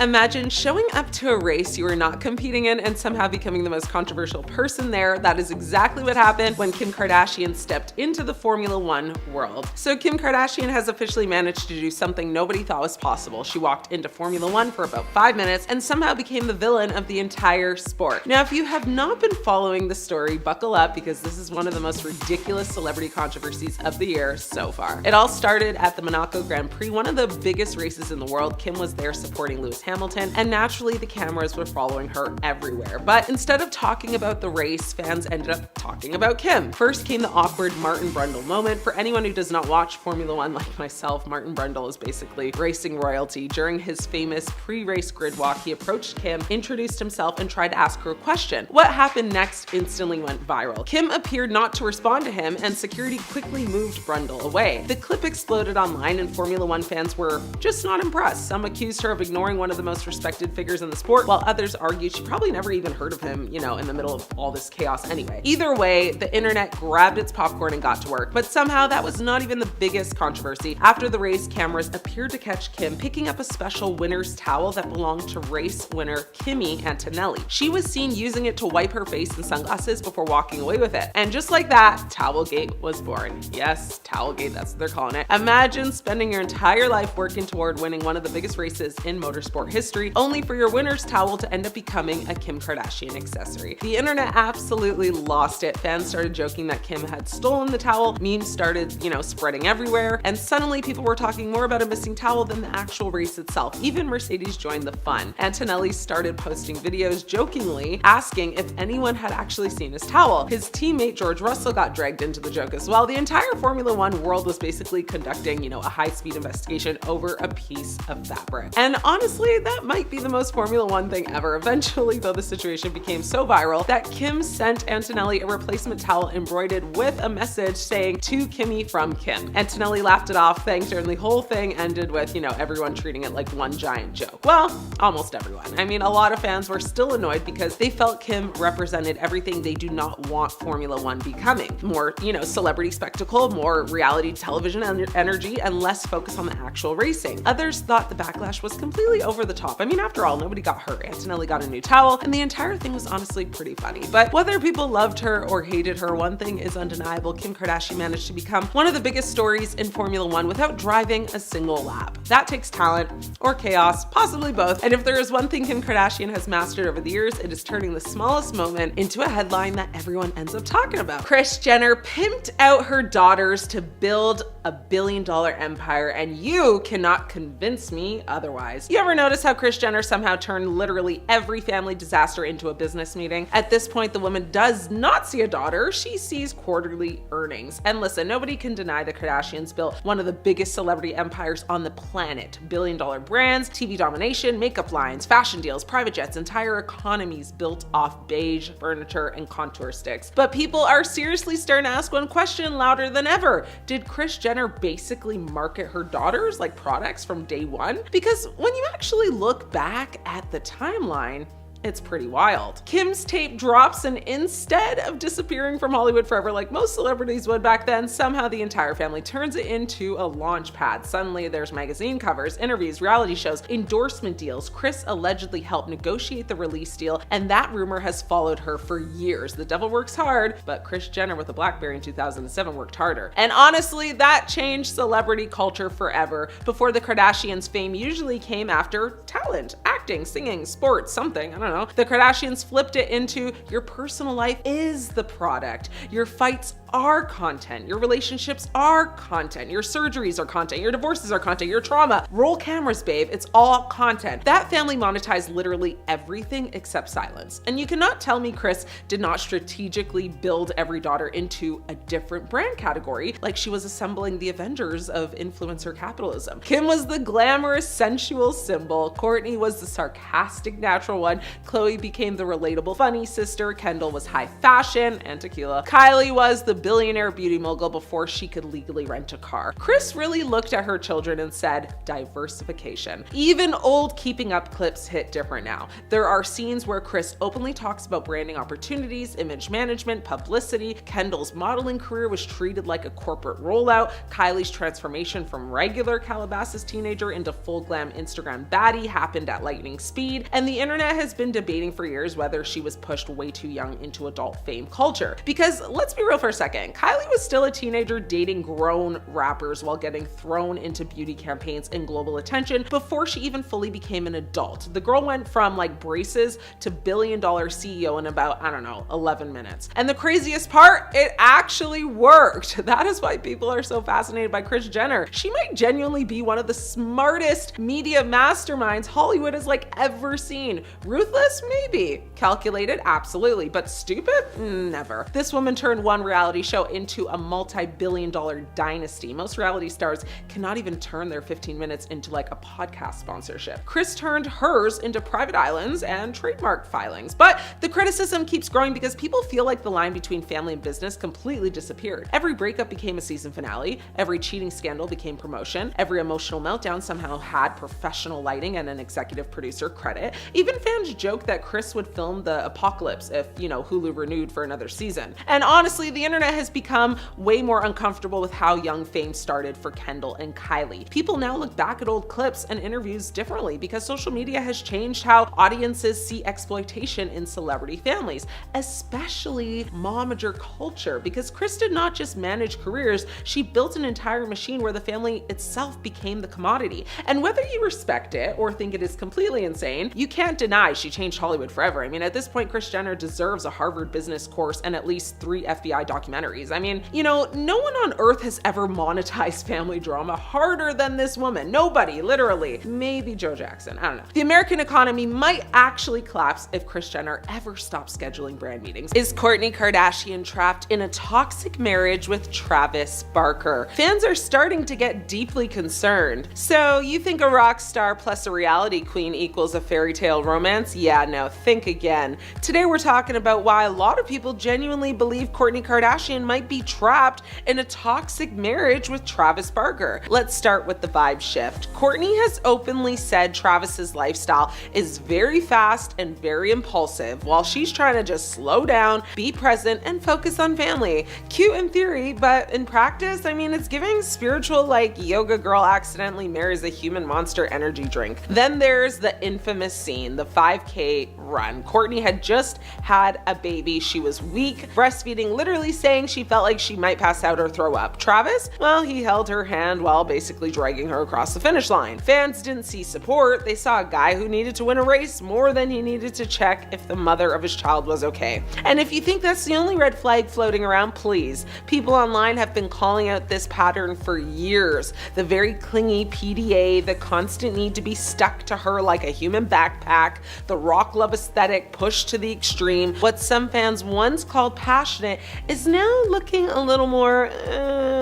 Imagine showing up to a race you are not competing in and somehow becoming the most controversial person there. That is exactly what happened when Kim Kardashian stepped into the Formula One world. So Kim Kardashian has officially managed to do something nobody thought was possible. She walked into Formula One for about 5 minutes and somehow became the villain of the entire sport. Now, if you have not been following the story, buckle up because this is one of the most ridiculous celebrity controversies of the year so far. It all started at the Monaco Grand Prix, one of the biggest races in the world. Kim was there supporting Lewis Hamilton, and naturally the cameras were following her everywhere. But instead of talking about the race, fans ended up talking about Kim. First came the awkward Martin Brundle moment. For anyone who does not watch Formula One like myself, Martin Brundle is basically racing royalty. During his famous pre-race grid walk, he approached Kim, introduced himself, and tried to ask her a question. What happened next instantly went viral. Kim appeared not to respond to him, and security quickly moved Brundle away. The clip exploded online, and Formula One fans were just not impressed. Some accused her of ignoring one of the most respected figures in the sport, while others argued she probably never even heard of him, in the middle of all this chaos anyway. Either way, the internet grabbed its popcorn and got to work, but somehow that was not even the biggest controversy. After the race, cameras appeared to catch Kim picking up a special winner's towel that belonged to race winner Kimi Antonelli. She was seen using it to wipe her face and sunglasses before walking away with it. And just like that, Towelgate was born. Yes, Towelgate, that's what they're calling it. Imagine spending your entire life working toward winning one of the biggest races in motorsport history, only for your winner's towel to end up becoming a Kim Kardashian accessory. The internet absolutely lost it. Fans started joking that Kim had stolen the towel. Memes started, spreading everywhere. And suddenly people were talking more about a missing towel than the actual race itself. Even Mercedes joined the fun. Antonelli started posting videos jokingly asking if anyone had actually seen his towel. His teammate George Russell got dragged into the joke as well. The entire Formula One world was basically conducting, a high-speed investigation over a piece of fabric. And honestly, that might be the most Formula One thing ever. Eventually, though, the situation became so viral that Kim sent Antonelli a replacement towel embroidered with a message saying, "To Kimmy from Kim." Antonelli laughed it off, thanked her, and the whole thing ended with, everyone treating it like one giant joke. Well, almost everyone. I mean, a lot of fans were still annoyed because they felt Kim represented everything they do not want Formula One becoming. More, celebrity spectacle, more reality television energy, and less focus on the actual racing. Others thought the backlash was completely over the top. I mean, after all, nobody got hurt. Antonelli got a new towel, and the entire thing was honestly pretty funny. But whether people loved her or hated her, one thing is undeniable. Kim Kardashian managed to become one of the biggest stories in Formula One without driving a single lap. That takes talent or chaos, possibly both. And if there is one thing Kim Kardashian has mastered over the years, it is turning the smallest moment into a headline that everyone ends up talking about. Kris Jenner pimped out her daughters to build a billion-dollar empire, and you cannot convince me otherwise. You ever notice how Kris Jenner somehow turned literally every family disaster into a business meeting? At this point, the woman does not see a daughter, she sees quarterly earnings. And listen, nobody can deny the Kardashians built one of the biggest celebrity empires on the planet. Billion-dollar brands, TV domination, makeup lines, fashion deals, private jets, entire economies built off beige furniture and contour sticks. But people are seriously starting to ask one question louder than ever. Did Kris Jenner basically market her daughters like products from day one? Because when you actually look back at the timeline, it's pretty wild. Kim's tape drops, and instead of disappearing from Hollywood forever like most celebrities would back then, somehow the entire family turns it into a launch pad. Suddenly there's magazine covers, interviews, reality shows, endorsement deals. Kris allegedly helped negotiate the release deal, and that rumor has followed her for years. The devil works hard, but Kris Jenner with a BlackBerry in 2007 worked harder. And honestly, that changed celebrity culture forever. Before, the Kardashians' fame usually came after talent, acting, singing, sports, something, I don't know. The Kardashians flipped it into your personal life is the product. Your fights are content. Your relationships are content. Your surgeries are content. Your divorces are content. Your trauma. Roll cameras, babe. It's all content. That family monetized literally everything except silence. And you cannot tell me Kris did not strategically build every daughter into a different brand category, like she was assembling the Avengers of influencer capitalism. Kim was the glamorous, sensual symbol. Kourtney was the sarcastic, natural one. Khloe became the relatable, funny sister. Kendall was high fashion and tequila. Kylie was the billionaire beauty mogul before she could legally rent a car. Kris really looked at her children and said, diversification. Even old Keeping Up clips hit different now. There are scenes where Kris openly talks about branding opportunities, image management, publicity. Kendall's modeling career was treated like a corporate rollout. Kylie's transformation from regular Calabasas teenager into full glam Instagram baddie happened at lightning speed, and the internet has been debating for years whether she was pushed way too young into adult fame culture. Because let's be real for a second, Kylie was still a teenager dating grown rappers while getting thrown into beauty campaigns and global attention before she even fully became an adult. The girl went from like braces to billion-dollar CEO in about, I don't know, 11 minutes. And the craziest part, it actually worked. That is why people are so fascinated by Kris Jenner. She might genuinely be one of the smartest media masterminds Hollywood has like ever seen. Ruthless? Maybe. Calculated? Absolutely. But stupid? Never. This woman turned one reality show into a multi-billion-dollar dynasty. Most reality stars cannot even turn their 15 minutes into like a podcast sponsorship. Kris turned hers into private islands and trademark filings. But the criticism keeps growing because people feel like the line between family and business completely disappeared. Every breakup became a season finale. Every cheating scandal became promotion. Every emotional meltdown somehow had professional lighting and an executive producer credit. Even fans joke that Kris would film the apocalypse if, Hulu renewed for another season. And honestly, the internet has become way more uncomfortable with how young fame started for Kendall and Kylie. People now look back at old clips and interviews differently because social media has changed how audiences see exploitation in celebrity families, especially momager culture, because Kris did not just manage careers, she built an entire machine where the family itself became the commodity. And whether you respect it or think it is completely insane, you can't deny she changed Hollywood forever. I mean, at this point, Kris Jenner deserves a Harvard business course and at least 3 FBI documentaries. I mean, no one on earth has ever monetized family drama harder than this woman. Nobody, literally. Maybe Joe Jackson, I don't know. The American economy might actually collapse if Kris Jenner ever stops scheduling brand meetings. Is Kourtney Kardashian trapped in a toxic marriage with Travis Barker? Fans are starting to get deeply concerned. So you think a rock star plus a reality queen equals a fairy tale romance? Yeah, no, think again. Today we're talking about why a lot of people genuinely believe Kourtney Kardashian might be trapped in a toxic marriage with Travis Barker. Let's start with the vibe shift. Kourtney has openly said Travis's lifestyle is very fast and very impulsive, while she's trying to just slow down, be present, and focus on family. Cute in theory, but in practice, I mean, it's giving spiritual like yoga girl accidentally marries a human monster energy drink. Then there's the infamous scene, the 5K run. Kourtney had just had a baby. She was weak, breastfeeding, literally saying she felt like she might pass out or throw up. Travis, well, he held her hand while basically dragging her across the finish line. Fans didn't see support. They saw a guy who needed to win a race more than he needed to check if the mother of his child was okay. And if you think that's the only red flag floating around, please. People online have been calling out this pattern for years. The very clingy PDA, the constant need to be stuck to her like a human backpack, the rock love aesthetic pushed to the extreme. What some fans once called passionate is now looking a little more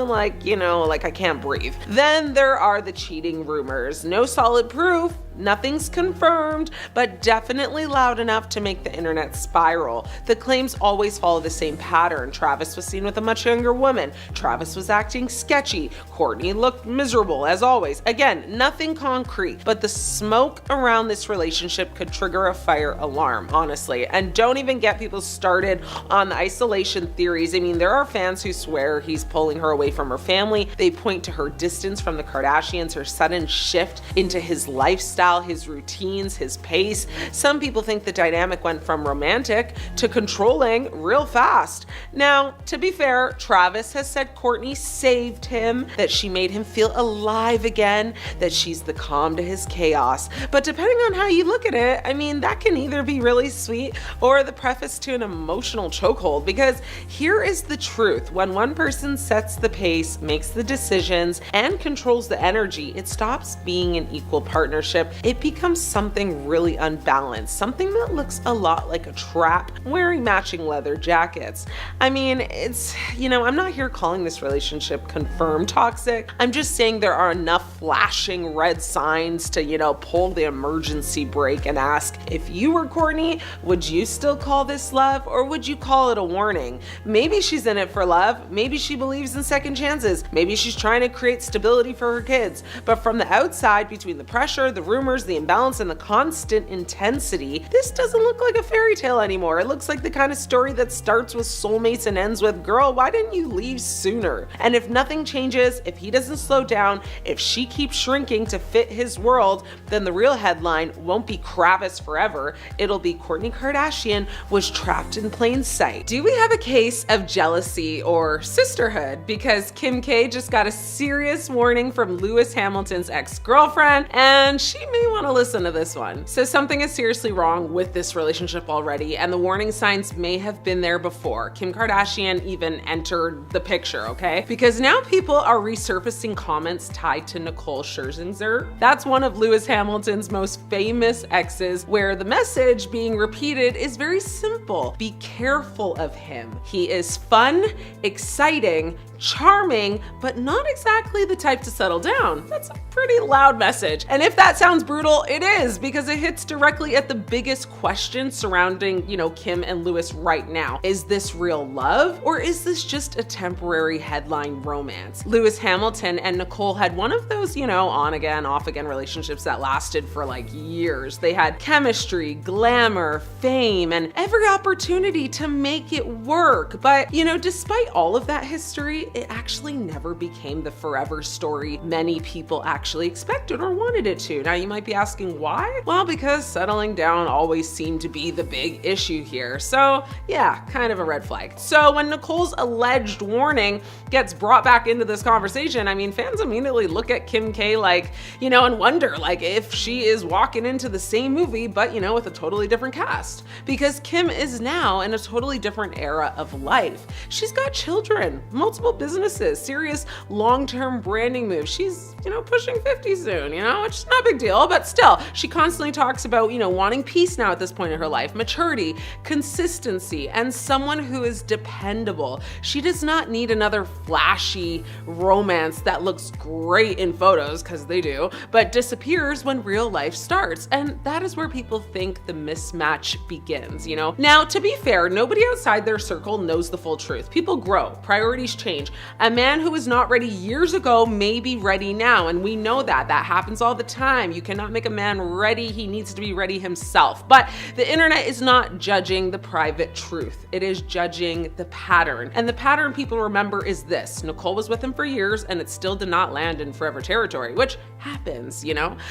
like I can't breathe. Then there are the cheating rumors. No solid proof, nothing's confirmed, but definitely loud enough to make the internet spiral. The claims always follow the same pattern. Travis was seen with a much younger woman. Travis was acting sketchy. Kourtney looked miserable, as always. Again, nothing concrete, but the smoke around this relationship could trigger a fire alarm, honestly. And don't even get people started on the isolation theories. I mean, there are fans who swear he's pulling her away from her family. They point to her distance from the Kardashians, her sudden shift into his lifestyle, his routines, his pace. Some people think the dynamic went from romantic to controlling real fast. Now, to be fair, Travis has said Kourtney saved him, that she made him feel alive again, that she's the calm to his chaos. But depending on how you look at it, I mean, that can either be really sweet or the preface to an emotional chokehold, because here is the truth. When one person sets the pace, makes the decisions, and controls the energy, it stops being an equal partnership it becomes something really unbalanced, something that looks a lot like a trap, wearing matching leather jackets. I mean, it's, I'm not here calling this relationship confirmed toxic. I'm just saying there are enough flashing red signs to, pull the emergency brake and ask, if you were Kourtney, would you still call this love, or would you call it a warning? Maybe she's in it for love. Maybe she believes in second chances. Maybe she's trying to create stability for her kids. But from the outside, between the pressure, the rumors, the imbalance, and the constant intensity, this doesn't look like a fairy tale anymore. It looks like the kind of story that starts with soulmates and ends with, girl, why didn't you leave sooner? And if nothing changes, if he doesn't slow down, if she keeps shrinking to fit his world, then the real headline won't be Kravis forever. It'll be Kourtney Kardashian was trapped in plain sight. Do we have a case of jealousy or sisterhood? Because Kim K just got a serious warning from Lewis Hamilton's ex-girlfriend, and she may want to listen to this one. So something is seriously wrong with this relationship already, and the warning signs may have been there before Kim Kardashian even entered the picture, okay? Because now people are resurfacing comments tied to Nicole Scherzinger. That's one of Lewis Hamilton's most famous exes, where the message being repeated is very simple. Be careful of him. He is fun, exciting, charming, but not exactly the type to settle down. That's a pretty loud message. And if that sounds brutal, it is, because it hits directly at the biggest question surrounding, Kim and Lewis right now. Is this real love, or is this just a temporary headline romance? Lewis Hamilton and Nicole had one of those, on again, off again relationships that lasted for like years. They had chemistry, glamour, fame, and every opportunity to make it work. But, despite all of that history, it actually never became the forever story many people actually expected or wanted it to. Now you might be asking why? Well, because settling down always seemed to be the big issue here. So yeah, kind of a red flag. So when Nicole's alleged warning gets brought back into this conversation, I mean, fans immediately look at Kim K and wonder if she is walking into the same movie, but with a totally different cast. Because Kim is now in a totally different era of life. She's got children, multiple businesses, serious long-term branding moves. She's, pushing 50 soon, which is not a big deal, but still, she constantly talks about, wanting peace now at this point in her life, maturity, consistency, and someone who is dependable. She does not need another flashy romance that looks great in photos, because they do, but disappears when real life starts. And that is where people think the mismatch begins, Now, to be fair, nobody outside their circle knows the full truth. People grow, priorities change. A man who was not ready years ago may be ready now, and we know that. That happens all the time. You cannot make a man ready. He needs to be ready himself. But the internet is not judging the private truth. It is judging the pattern. And the pattern people remember is this. Nicole was with him for years, and it still did not land in forever territory, which happens,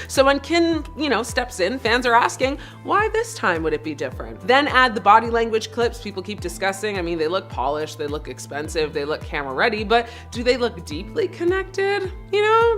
So when Kim, steps in, fans are asking, why this time would it be different? Then add the body language clips people keep discussing. I mean, they look polished, they look expensive, they look camera ready, but do they look deeply connected?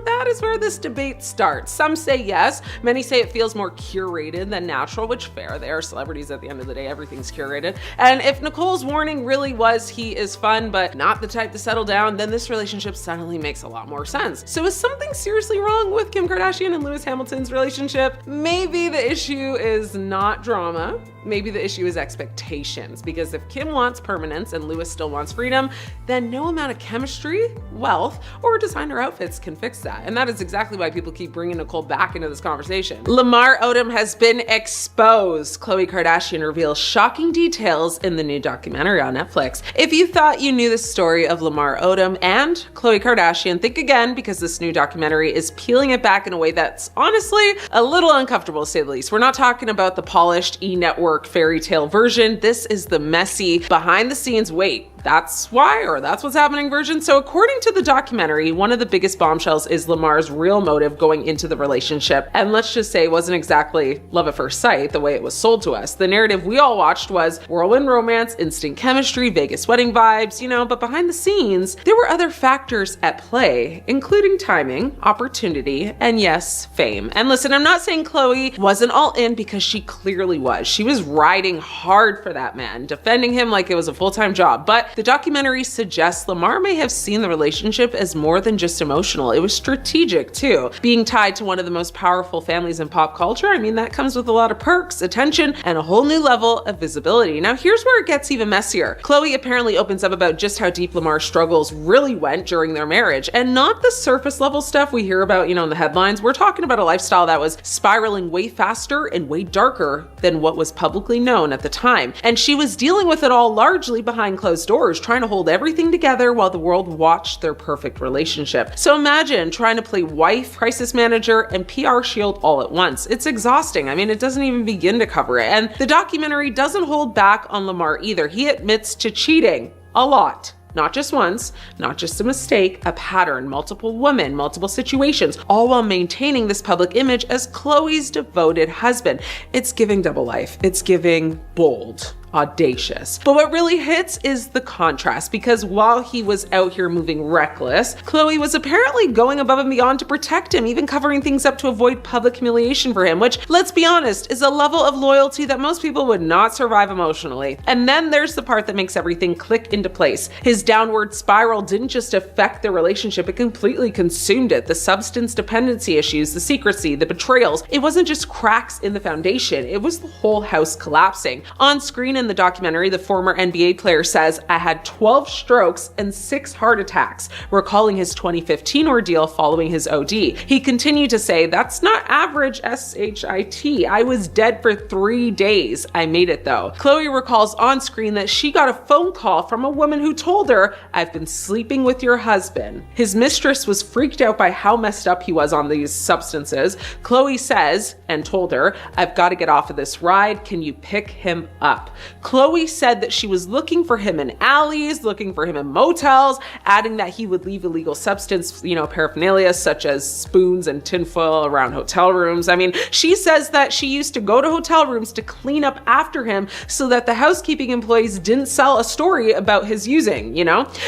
That is where this debate starts. Some say yes. Many say it feels more curated than natural, which fair. They are celebrities at the end of the day. Everything's curated. And if Nicole's warning really was he is fun, but not the type to settle down, then this relationship suddenly makes a lot more sense. So is something seriously wrong with Kim Kardashian and Lewis Hamilton's relationship? Maybe the issue is not drama. Maybe the issue is expectations, because if Kim wants permanence and Lewis still wants freedom, then no amount of chemistry, wealth, or designer outfits can fix that. And that is exactly why people keep bringing Nicole back into this conversation. Lamar Odom has been exposed. Khloe Kardashian reveals shocking details in the new documentary on Netflix. If you thought you knew the story of Lamar Odom and Khloe Kardashian, think again, because this new documentary is peeling it back in a way that's honestly a little uncomfortable, to say the least. We're not talking about the polished E-network fairy tale version. This is the messy, behind the scenes, wait, that's why, or that's what's happening version. So according to the documentary, one of the biggest bombshells is Lamar's real motive going into the relationship. And let's just say it wasn't exactly love at first sight the way it was sold to us. The narrative we all watched was whirlwind romance, instant chemistry, Vegas wedding vibes, but behind the scenes, there were other factors at play, including timing, opportunity, and yes, fame. And listen, I'm not saying Khloe wasn't all in, because she clearly was. She was riding hard for that man, defending him like it was a full-time job. But the documentary suggests Lamar may have seen the relationship as more than just emotional. It was strategic too. Being tied to one of the most powerful families in pop culture, I mean, that comes with a lot of perks, attention, and a whole new level of visibility. Now here's where it gets even messier. Khloe apparently opens up about just how deep Lamar's struggles really went during their marriage, and not the surface level stuff we hear about, in the headlines. We're talking about a lifestyle that was spiraling way faster and way darker than what was publicly known at the time. And she was dealing with it all largely behind closed doors, trying to hold everything together while the world watched their perfect relationship. So imagine trying to play wife, crisis manager, and PR shield all at once. It's exhausting. I mean, it doesn't even begin to cover it. And the documentary doesn't hold back on Lamar either. He admits to cheating a lot. Not just once, not just a mistake, a pattern, multiple women, multiple situations, all while maintaining this public image as Khloe's devoted husband. It's giving double life. It's giving bold, audacious. But what really hits is the contrast, because while he was out here moving reckless, Khloe was apparently going above and beyond to protect him, even covering things up to avoid public humiliation for him, which, let's be honest, is a level of loyalty that most people would not survive emotionally. And then there's the part that makes everything click into place. His downward spiral didn't just affect their relationship, it completely consumed it. The substance dependency issues, the secrecy, the betrayals. It wasn't just cracks in the foundation, it was the whole house collapsing. On screen in the documentary, the former NBA player says, "I had 12 strokes and 6 heart attacks," recalling his 2015 ordeal following his OD. He continued to say, "That's not average SHIT. I was dead for 3 days. I made it though." Khloe recalls on screen that she got a phone call from a woman who told her, "I've been sleeping with your husband." His mistress was freaked out by how messed up he was on these substances. Khloe says, and told her, "I've got to get off of this ride. Can you pick him up?" Khloe said that she was looking for him in alleys, looking for him in motels, adding that he would leave illegal substance, paraphernalia such as spoons and tinfoil around hotel rooms. I mean, she says that she used to go to hotel rooms to clean up after him so that the housekeeping employees didn't sell a story about his using,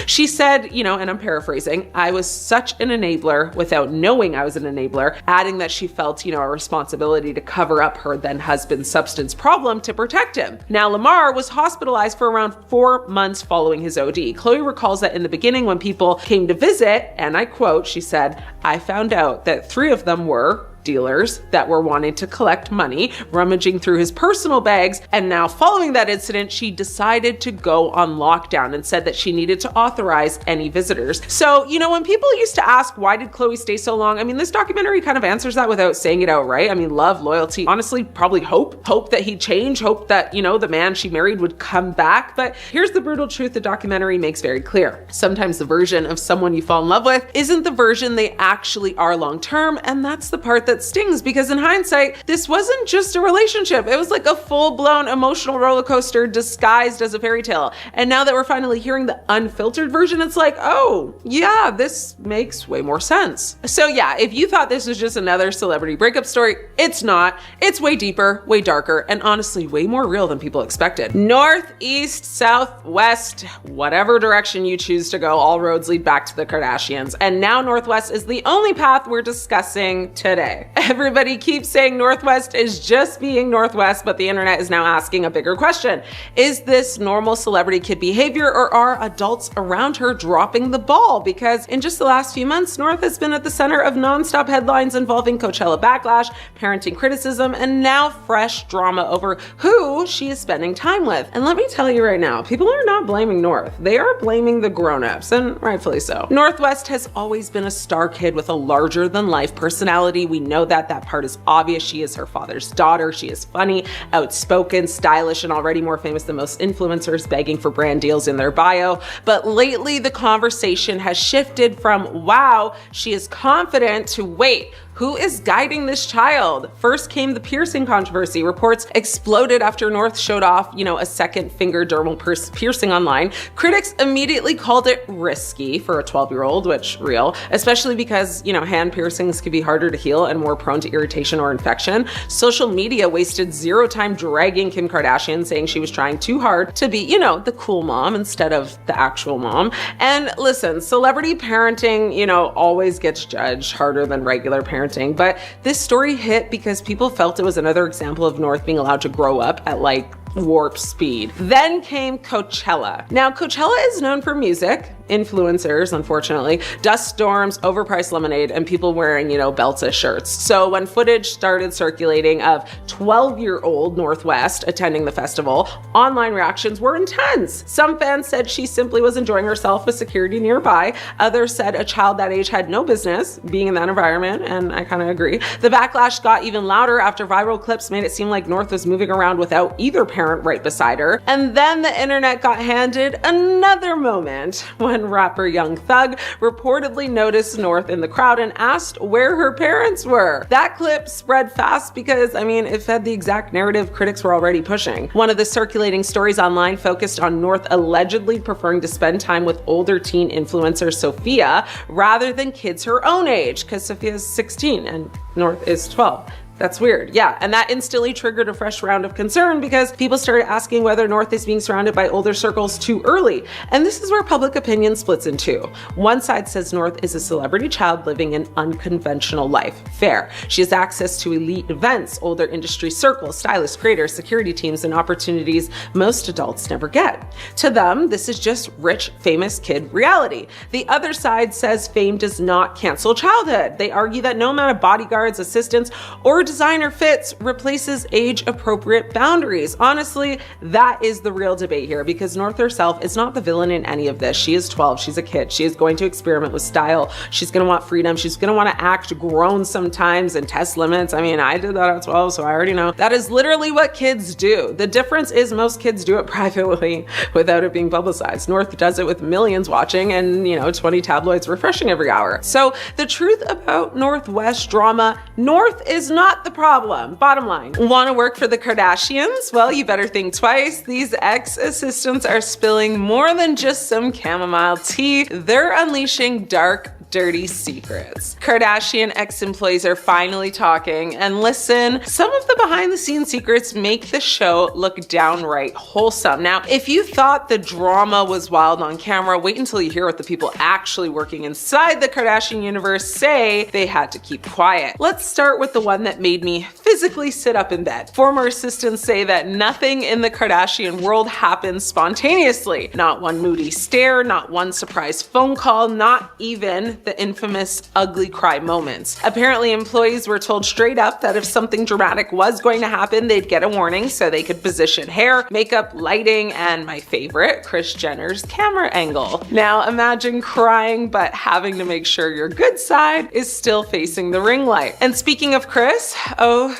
She said, and I'm paraphrasing, "I was such an enabler without knowing I was an enabler," adding that she felt, a responsibility to cover up her then husband's substance problem to protect him. Now, Lamar was hospitalized for around 4 months following his OD. Khloe recalls that in the beginning when people came to visit, and I quote, she said, "I found out that 3 of them were dealers that were wanting to collect money, rummaging through his personal bags, and now following that incident, she decided to go on lockdown and said that she needed to authorize any visitors." So, when people used to ask, why did Khloe stay so long? I mean, this documentary kind of answers that without saying it outright. I mean, love, loyalty, honestly, probably hope that he'd change, hope that, the man she married would come back. But here's the brutal truth the documentary makes very clear. Sometimes the version of someone you fall in love with isn't the version they actually are long term, and that's the part that stings, because in hindsight, this wasn't just a relationship. It was like a full-blown emotional roller coaster disguised as a fairy tale. And now that we're finally hearing the unfiltered version, it's like, oh, yeah, this makes way more sense. So yeah, if you thought this was just another celebrity breakup story, it's not. It's way deeper, way darker, and honestly, way more real than people expected. North, east, south, west, whatever direction you choose to go, all roads lead back to the Kardashians. And now Northwest is the only path we're discussing today. Everybody keeps saying Northwest is just being Northwest, but the internet is now asking a bigger question. Is this normal celebrity kid behavior, or are adults around her dropping the ball? Because in just the last few months, North has been at the center of nonstop headlines involving Coachella backlash, parenting criticism, and now fresh drama over who she is spending time with. And let me tell you right now, people are not blaming North. They are blaming the grown-ups, and rightfully so. Northwest has always been a star kid with a larger-than-life personality. We know that part is obvious. She is her father's daughter. She is funny, outspoken, stylish, and already more famous than most influencers begging for brand deals in their bio. But lately, the conversation has shifted from, wow, she is confident, to wait, who is guiding this child? First came the piercing controversy. Reports exploded after North showed off, a second finger dermal piercing online. Critics immediately called it risky for a 12-year-old, which real, especially because, hand piercings can be harder to heal and more prone to irritation or infection. Social media wasted zero time dragging Kim Kardashian, saying she was trying too hard to be, the cool mom instead of the actual mom. And listen, celebrity parenting, always gets judged harder than regular parenting. But this story hit because people felt it was another example of North being allowed to grow up at like warp speed. Then came Coachella. Now, Coachella is known for music, influencers, unfortunately, dust storms, overpriced lemonade, and people wearing, belts as shirts. So when footage started circulating of 12-year-old Northwest attending the festival, online reactions were intense. Some fans said she simply was enjoying herself with security nearby. Others said a child that age had no business being in that environment, and I kind of agree. The backlash got even louder after viral clips made it seem like North was moving around without either parent right beside her. And then the internet got handed another moment when rapper Young Thug reportedly noticed North in the crowd and asked where her parents were. That clip spread fast because, it fed the exact narrative critics were already pushing. One of the circulating stories online focused on North allegedly preferring to spend time with older teen influencer Sophia rather than kids her own age, because Sophia's 16 and North is 12. That's weird. Yeah, and that instantly triggered a fresh round of concern because people started asking whether North is being surrounded by older circles too early. And this is where public opinion splits in two. One side says North is a celebrity child living an unconventional life. Fair. She has access to elite events, older industry circles, stylists, creators, security teams, and opportunities most adults never get. To them, this is just rich, famous kid reality. The other side says fame does not cancel childhood. They argue that no amount of bodyguards, assistants, or designer fits replaces age-appropriate boundaries. Honestly, that is the real debate here because North herself is not the villain in any of this. She is 12, she's a kid. She is going to experiment with style. She's gonna want freedom. She's gonna wanna act grown sometimes and test limits. I did that at 12, so I already know. That is literally what kids do. The difference is most kids do it privately without it being publicized. North does it with millions watching and 20 tabloids refreshing every hour. So the truth about Northwest drama, North is not the problem. Bottom line, want to work for the Kardashians? Well, you better think twice. These ex-assistants are spilling more than just some chamomile tea. They're unleashing dark, dirty secrets. Kardashian ex-employees are finally talking, and listen, some of the behind-the-scenes secrets make the show look downright wholesome. Now, if you thought the drama was wild on camera, wait until you hear what the people actually working inside the Kardashian universe say they had to keep quiet. Let's start with the one that made me physically sit up in bed. Former assistants say that nothing in the Kardashian world happens spontaneously. Not one moody stare, not one surprise phone call, not even the infamous ugly cry moments. Apparently, employees were told straight up that if something dramatic was going to happen, they'd get a warning so they could position hair, makeup, lighting, and my favorite, Kris Jenner's camera angle. Now imagine crying, but having to make sure your good side is still facing the ring light. And speaking of Kris,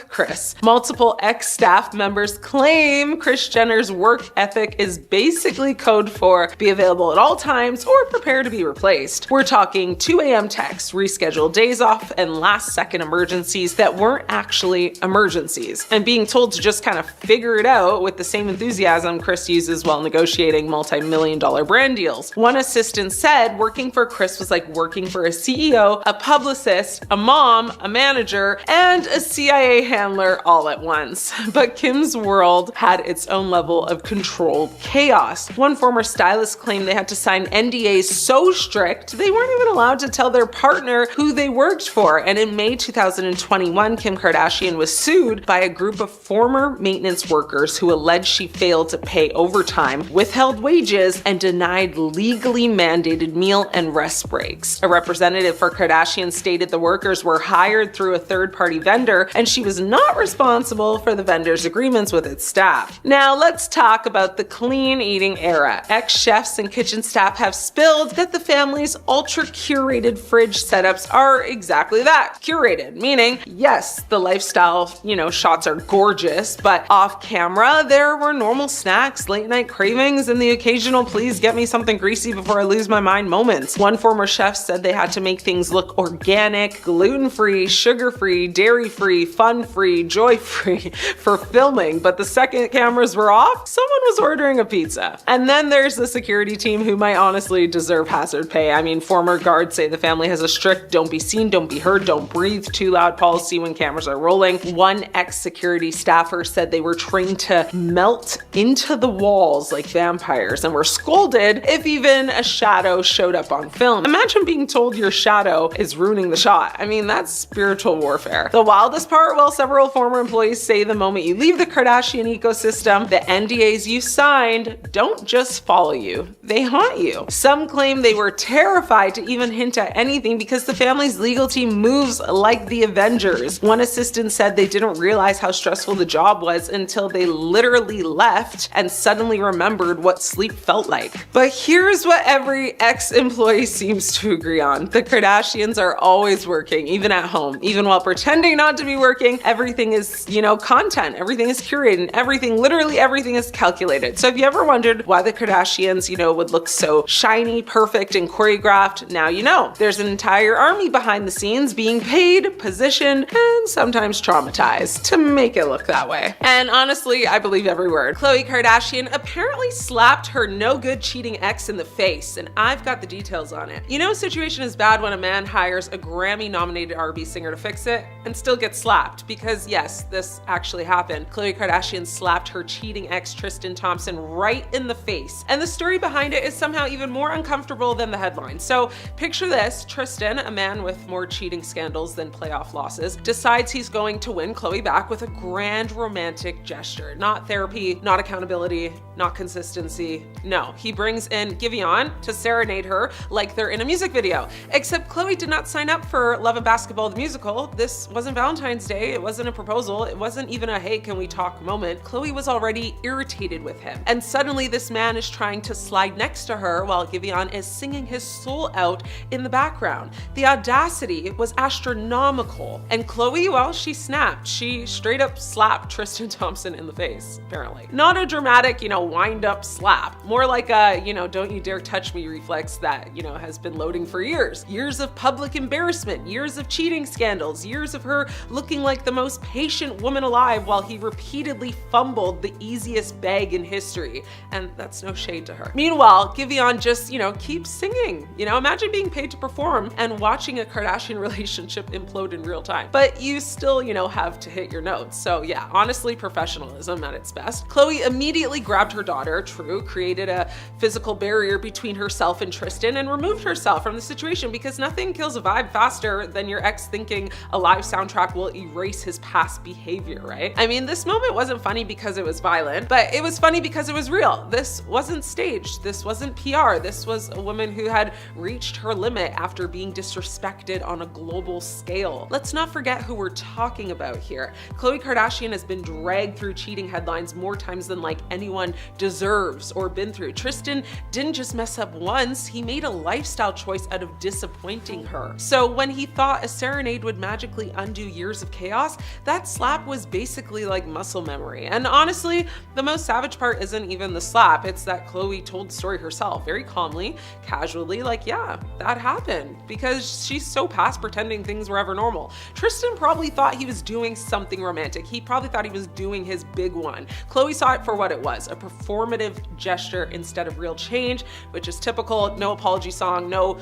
Kris. Multiple ex-staff members claim Kris Jenner's work ethic is basically code for be available at all times or prepare to be replaced. We're talking 2 a.m. texts, rescheduled days off, and last-second emergencies that weren't actually emergencies. And being told to just kind of figure it out with the same enthusiasm Kris uses while negotiating multi-million-dollar brand deals. One assistant said working for Kris was like working for a CEO, a publicist, a mom, a manager, and a CIA handler all at once. But Kim's world had its own level of controlled chaos. One former stylist claimed they had to sign NDAs so strict they weren't even allowed to tell their partner who they worked for. And in May 2021, Kim Kardashian was sued by a group of former maintenance workers who alleged she failed to pay overtime, withheld wages, and denied legally mandated meal and rest breaks. A representative for Kardashian stated the workers were hired through a third-party vendor and she was not responsible for the vendor's agreements with its staff. Now let's talk about the clean eating era. Ex-chefs and kitchen staff have spilled that the family's ultra-curated fridge setups are exactly that, curated, meaning yes, the lifestyle, shots are gorgeous, but off camera, there were normal snacks, late night cravings, and the occasional please get me something greasy before I lose my mind moments. One former chef said they had to make things look organic, gluten-free, sugar-free, dairy-free, fun-free, joy-free for filming, but the second cameras were off, someone was ordering a pizza. And then there's the security team who might honestly deserve hazard pay. Former guard say the family has a strict don't be seen, don't be heard, don't breathe too loud policy when cameras are rolling. One ex-security staffer said they were trained to melt into the walls like vampires and were scolded if even a shadow showed up on film. Imagine being told your shadow is ruining the shot. I mean, that's spiritual warfare. The wildest part, well, several former employees say the moment you leave the Kardashian ecosystem, the NDAs you signed don't just follow you, they haunt you. Some claim they were terrified to even hint at anything because the family's legal team moves like the Avengers. One assistant said they didn't realize how stressful the job was until they literally left and suddenly remembered what sleep felt like. But here's what every ex-employee seems to agree on. The Kardashians are always working, even at home. Even while pretending not to be working, everything is, content. Everything is curated. Everything, literally everything is calculated. So if you ever wondered why the Kardashians, would look so shiny, perfect, and choreographed, now you know. There's an entire army behind the scenes being paid, positioned, and sometimes traumatized to make it look that way. And honestly, I believe every word. Khloe Kardashian apparently slapped her no-good cheating ex in the face, and I've got the details on it. A situation is bad when a man hires a Grammy-nominated R&B singer to fix it and still gets slapped, because yes, this actually happened. Khloe Kardashian slapped her cheating ex Tristan Thompson right in the face, and the story behind it is somehow even more uncomfortable than the headline. So picture this: Tristan, a man with more cheating scandals than playoff losses, decides he's going to win Khloe back with a grand romantic gesture. Not therapy, not accountability, not consistency. No, he brings in Giveon to serenade her like they're in a music video. Except Khloe did not sign up for Love and Basketball the musical. This wasn't Valentine's Day, it wasn't a proposal, it wasn't even a hey can we talk moment. Khloe was already irritated with him. And suddenly this man is trying to slide next to her while Giveon is singing his soul out in the background. The audacity was astronomical. And Khloe, well, she snapped. She straight up slapped Tristan Thompson in the face, apparently. Not a dramatic, wind up slap. More like a, don't you dare touch me reflex that, has been loading for years. Years of public embarrassment, years of cheating scandals, years of her looking like the most patient woman alive while he repeatedly fumbled the easiest bag in history. And that's no shade to her. Meanwhile, Giveon just, keeps singing. Imagine being paid to perform and watching a Kardashian relationship implode in real time. But you still, have to hit your notes. So yeah, honestly, professionalism at its best. Khloe immediately grabbed her daughter, True, created a physical barrier between herself and Tristan, and removed herself from the situation because nothing kills a vibe faster than your ex thinking a live soundtrack will erase his past behavior, right? I mean, this moment wasn't funny because it was violent, but it was funny because it was real. This wasn't staged. This wasn't PR. This was a woman who had reached her limit after being disrespected on a global scale. Let's not forget who we're talking about here. Khloe Kardashian has been dragged through cheating headlines more times than like anyone deserves or been through. Tristan didn't just mess up once, he made a lifestyle choice out of disappointing her. So when he thought a serenade would magically undo years of chaos, that slap was basically like muscle memory. And honestly, the most savage part isn't even the slap, it's that Khloe told the story herself, very calmly, casually, like, yeah, that happened, because she's so past pretending things were ever normal. Tristan probably thought he was doing something romantic. He probably thought he was doing his big one. Khloe saw it for what it was, a performative gesture instead of real change, which is typical. No apology song, no,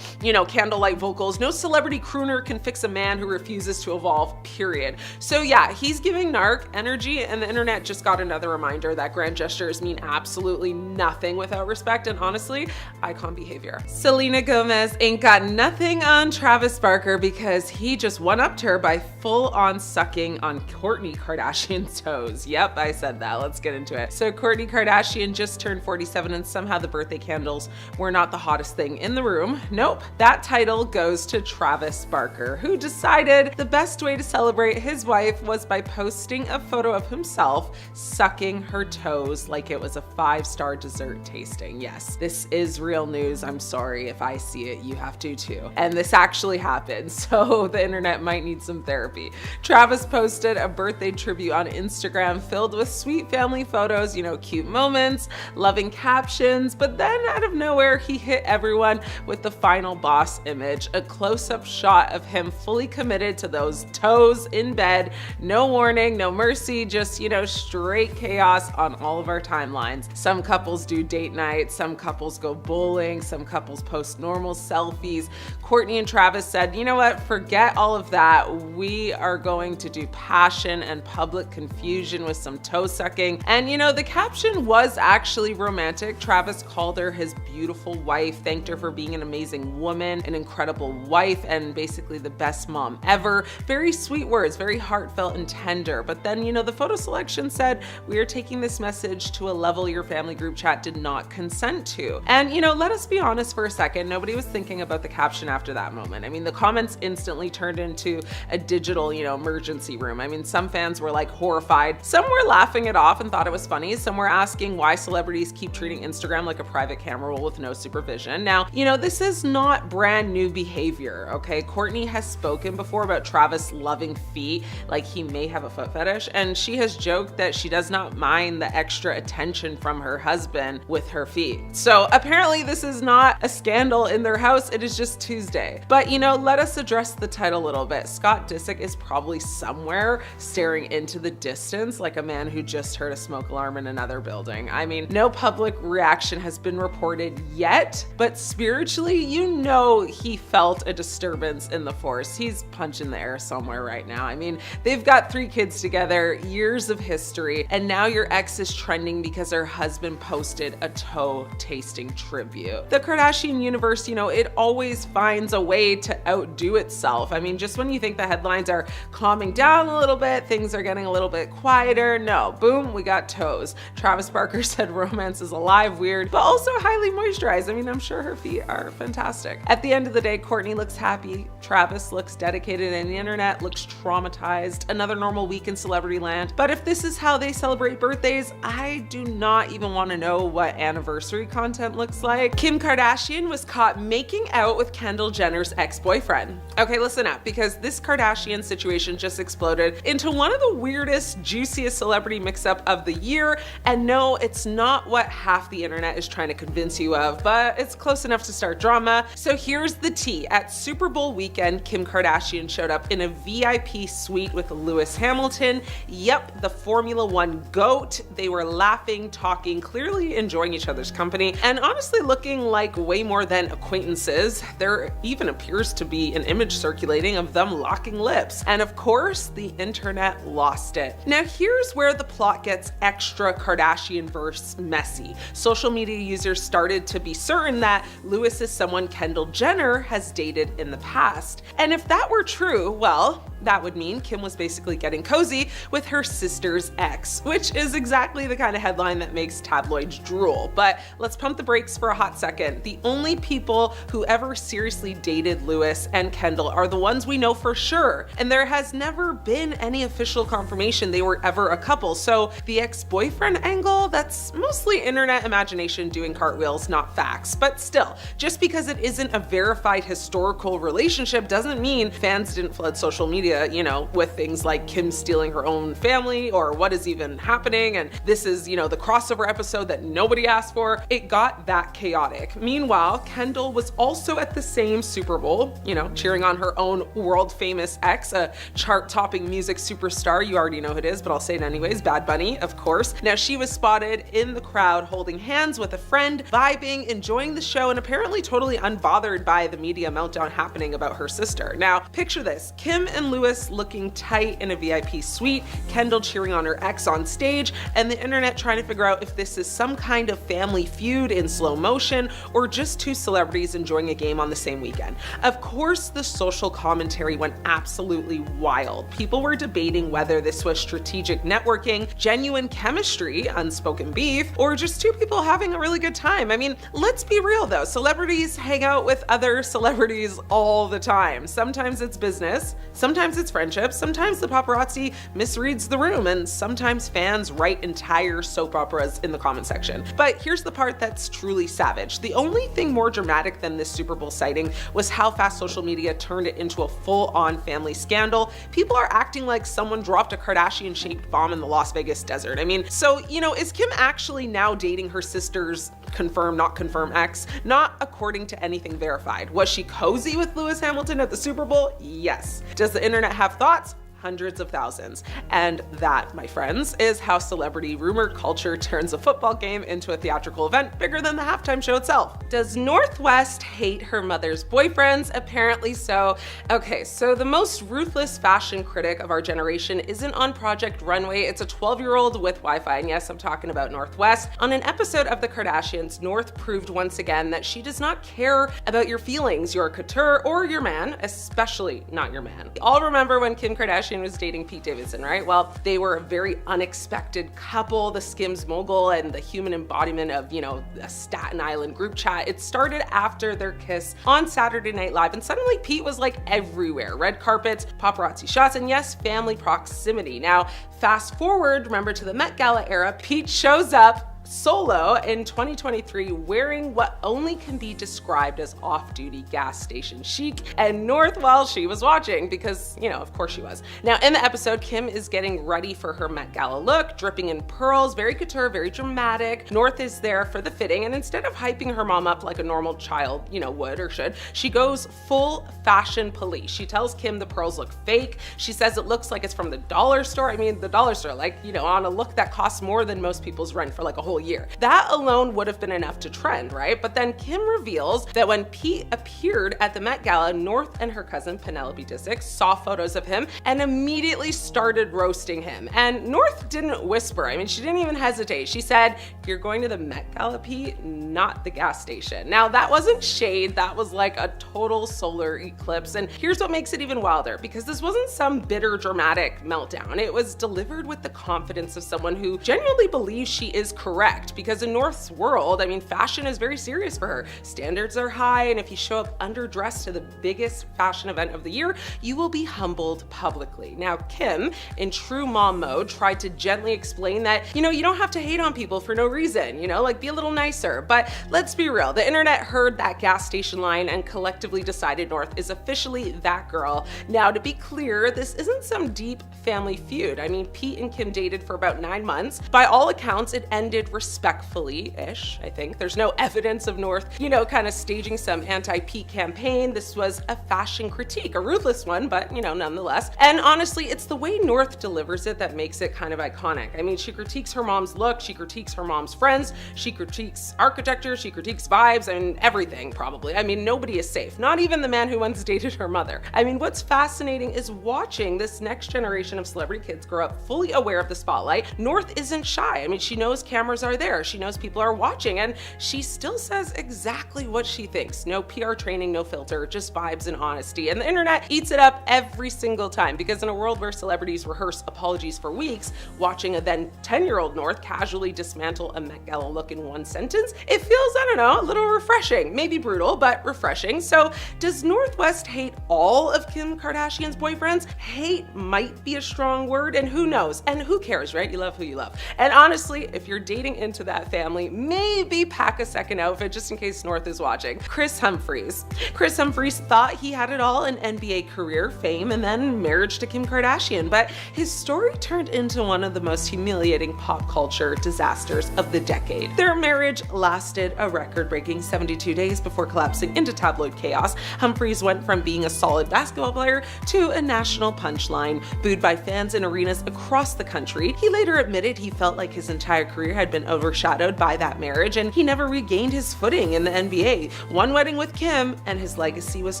candlelight vocals, no celebrity crooner can fix a man who refuses to evolve, period. So yeah, he's giving narc energy, and the internet just got another reminder that grand gestures mean absolutely nothing without respect, and honestly, icon behavior. Selena Gomez ain't got nothing on Travis Barker because he just one-upped her by full-on sucking on Kourtney Kardashian's toes. Yep, I said that. Let's get into it. So Kourtney Kardashian just turned 47, and somehow the birthday candles were not the hottest thing in the room. Nope, that title goes to Travis Barker, who decided the best way to celebrate his wife was by posting a photo of himself sucking her toes like it was a 5-star dessert tasting. Yes, this is real news. I'm sorry, if I see it, you have to too. And this actually happened, so the internet might need some therapy. Travis posted a birthday tribute on Instagram filled with sweet family photos, cute moments, loving captions, but then out of nowhere, he hit everyone with the final boss image, a close-up shot of him fully committed to those toes in bed, no warning, no mercy, just, straight chaos on all of our timelines. Some couples do date night, some couples go bowling, some couples post normal selfies, selfies. Kourtney and Travis said, you know what, forget all of that. We are going to do passion and public confusion with some toe sucking. And you know, the caption was actually romantic. Travis called her his beautiful wife, thanked her for being an amazing woman, an incredible wife, and basically the best mom ever. Very sweet words, very heartfelt and tender. But then, you know, the photo selection said, we are taking this message to a level your family group chat did not consent to. And you know, let us be honest for a second, nobody was thinking about the caption after that moment. I mean, the comments instantly turned into a digital, you know, emergency room. I mean, some fans were like horrified. Some were laughing it off and thought it was funny. Some were asking why celebrities keep treating Instagram like a private camera roll with no supervision. Now, you know, this is not brand new behavior, okay? Kourtney has spoken before about Travis loving feet, like he may have a foot fetish, and she has joked that she does not mind the extra attention from her husband with her feet. So apparently this is not a scandal in their house, it is just Tuesday. But you know, let us address the title a little bit. Scott Disick is probably somewhere staring into the distance like a man who just heard a smoke alarm in another building. I mean, no public reaction has been reported yet, but spiritually, you know he felt a disturbance in the force. He's punching the air somewhere right now. I mean, they've got 3 kids together, years of history, and now your ex is trending because her husband posted a toe tasting tribute. The Kardashian universe, you know, it always finds a way to outdo itself. I mean, just when you think the headlines are calming down a little bit, things are getting a little bit quieter, no, boom, we got toes. Travis Barker said romance is alive, weird, but also highly moisturized. I mean, I'm sure her feet are fantastic. At the end of the day, Kourtney looks happy, Travis looks dedicated, and the internet looks traumatized. Another normal week in celebrity land. But if this is how they celebrate birthdays, I do not even want to know what anniversary content looks like. Kim Kardashian was caught making out with Kendall Jenner's ex-boyfriend. Okay, listen up, because this Kardashian situation just exploded into one of the weirdest, juiciest celebrity mix-up of the year. And no, it's not what half the internet is trying to convince you of, but it's close enough to start drama. So here's the tea. At Super Bowl weekend, Kim Kardashian showed up in a VIP suite with Lewis Hamilton. Yep, the Formula One GOAT. They were laughing, talking, clearly enjoying each other's company, and honestly looking like way more than acquaintances. There even appears to be an image circulating of them locking lips. And of course, the internet lost it. Now here's where the plot gets extra Kardashian-verse messy. Social media users started to be certain that Lewis is someone Kendall Jenner has dated in the past. And if that were true, well, that would mean Kim was basically getting cozy with her sister's ex, which is exactly the kind of headline that makes tabloids drool. But let's pump the brakes for a hot second. The only people who ever seriously dated Lewis and Kendall are the ones we know for sure. And there has never been any official confirmation they were ever a couple. So the ex-boyfriend angle, that's mostly internet imagination doing cartwheels, not facts. But still, just because it isn't a verified historical relationship doesn't mean fans didn't flood social media, you know, with things like Kim stealing her own family or what is even happening. And this is, you know, the crossover episode that nobody asked for. It got that chaotic. Meanwhile, Kendall was also at the same Super Bowl, you know, cheering on her own world famous ex, a chart-topping music superstar. You already know who it is, but I'll say it anyways. Bad Bunny, of course. Now she was spotted in the crowd holding hands with a friend, vibing, enjoying the show, and apparently totally unbothered by the media meltdown happening about her sister. Now, picture this. Kim and Lewis looking tight in a VIP suite, Kendall cheering on her ex on stage, and the internet trying to figure out if this is some kind of family feud in slow motion or just 2 celebrities enjoying a game on the same weekend. Of course, the social commentary went absolutely wild. People were debating whether this was strategic networking, genuine chemistry, unspoken beef, or just 2 people having a really good time. I mean, let's be real though, celebrities hang out with other celebrities all the time. Sometimes it's business, sometimes it's friendship, sometimes the paparazzi misreads the room, and sometimes fans write entire soap operas in the comment section. But here's the part that's truly savage. The only thing more dramatic than this Super Bowl sighting was how fast social media turned it into a full-on family scandal. People are acting like someone dropped a Kardashian-shaped bomb in the Las Vegas desert. I mean, so, you know, is Kim actually now dating her sister's confirm, not confirm ex? Not according to anything verified. Was she cozy with Lewis Hamilton at the Super Bowl? Yes. Does the internet have thoughts? hundreds of thousands. And that, my friends, is how celebrity rumor culture turns a football game into a theatrical event bigger than the halftime show itself. Does North West hate her mother's boyfriends? Apparently so. Okay, so the most ruthless fashion critic of our generation isn't on Project Runway. It's a 12-year-old with Wi-Fi, and yes, I'm talking about North West. On an episode of The Kardashians, North proved once again that she does not care about your feelings, your couture, or your man, especially not your man. All remember when Kim Kardashian was dating Pete Davidson, right? Well, they were a very unexpected couple, the Skims mogul and the human embodiment of, a Staten Island group chat. It started after their kiss on Saturday Night Live, and suddenly Pete was like everywhere. Red carpets, paparazzi shots, and yes, family proximity. Now, fast forward, remember, to the Met Gala era, Pete shows up solo in 2023 wearing what only can be described as off-duty gas station chic, and North, well, she was watching because, of course she was. Now, in the episode, Kim is getting ready for her Met Gala look, dripping in pearls, very couture, very dramatic. North is there for the fitting, and instead of hyping her mom up like a normal child, would or should, she goes full fashion police. She tells Kim the pearls look fake. She says it looks like it's from the dollar store. I mean, the dollar store, on a look that costs more than most people's rent for like a whole year. That alone would have been enough to trend, right? But then Kim reveals that when Pete appeared at the Met Gala, North and her cousin Penelope Disick saw photos of him and immediately started roasting him. And North didn't whisper. I mean, she didn't even hesitate. She said, "You're going to the Met Gala, Pete, not the gas station." Now, that wasn't shade. That was like a total solar eclipse. And here's what makes it even wilder, because this wasn't some bitter, dramatic meltdown. It was delivered with the confidence of someone who genuinely believes she is correct. Because in North's world, fashion is very serious for her. Standards are high, and if you show up underdressed to the biggest fashion event of the year, you will be humbled publicly. Now, Kim, in true mom mode, tried to gently explain that, you don't have to hate on people for no reason, be a little nicer. But let's be real, the internet heard that gas station line and collectively decided North is officially that girl. Now, to be clear, this isn't some deep family feud. Pete and Kim dated for about 9 months. By all accounts, it ended respectfully-ish, I think. There's no evidence of North, kind of staging some anti-Pete campaign. This was a fashion critique, a ruthless one, but, nonetheless. And honestly, it's the way North delivers it that makes it kind of iconic. She critiques her mom's look, she critiques her mom's friends, she critiques architecture, she critiques vibes, and everything, probably. Nobody is safe, not even the man who once dated her mother. What's fascinating is watching this next generation of celebrity kids grow up fully aware of the spotlight. North isn't shy. She knows cameras are there. She knows people are watching, and she still says exactly what she thinks. No PR training, no filter, just vibes and honesty. And the internet eats it up every single time, because in a world where celebrities rehearse apologies for weeks, watching a then 10-year-old North casually dismantle a Met Gala look in one sentence, it feels, a little refreshing. Maybe brutal, but refreshing. So does North West hate all of Kim Kardashian's boyfriends? Hate might be a strong word, and who knows? And who cares, right? You love who you love. And honestly, if you're dating into that family, maybe pack a second outfit just in case North is watching. Chris Humphries. Chris Humphries thought he had it all, an NBA career, fame, and then marriage to Kim Kardashian, but his story turned into one of the most humiliating pop culture disasters of the decade. Their marriage lasted a record-breaking 72 days before collapsing into tabloid chaos. Humphries went from being a solid basketball player to a national punchline, booed by fans in arenas across the country. He later admitted he felt like his entire career had been overshadowed by that marriage, and he never regained his footing in the NBA. One wedding with Kim, and his legacy was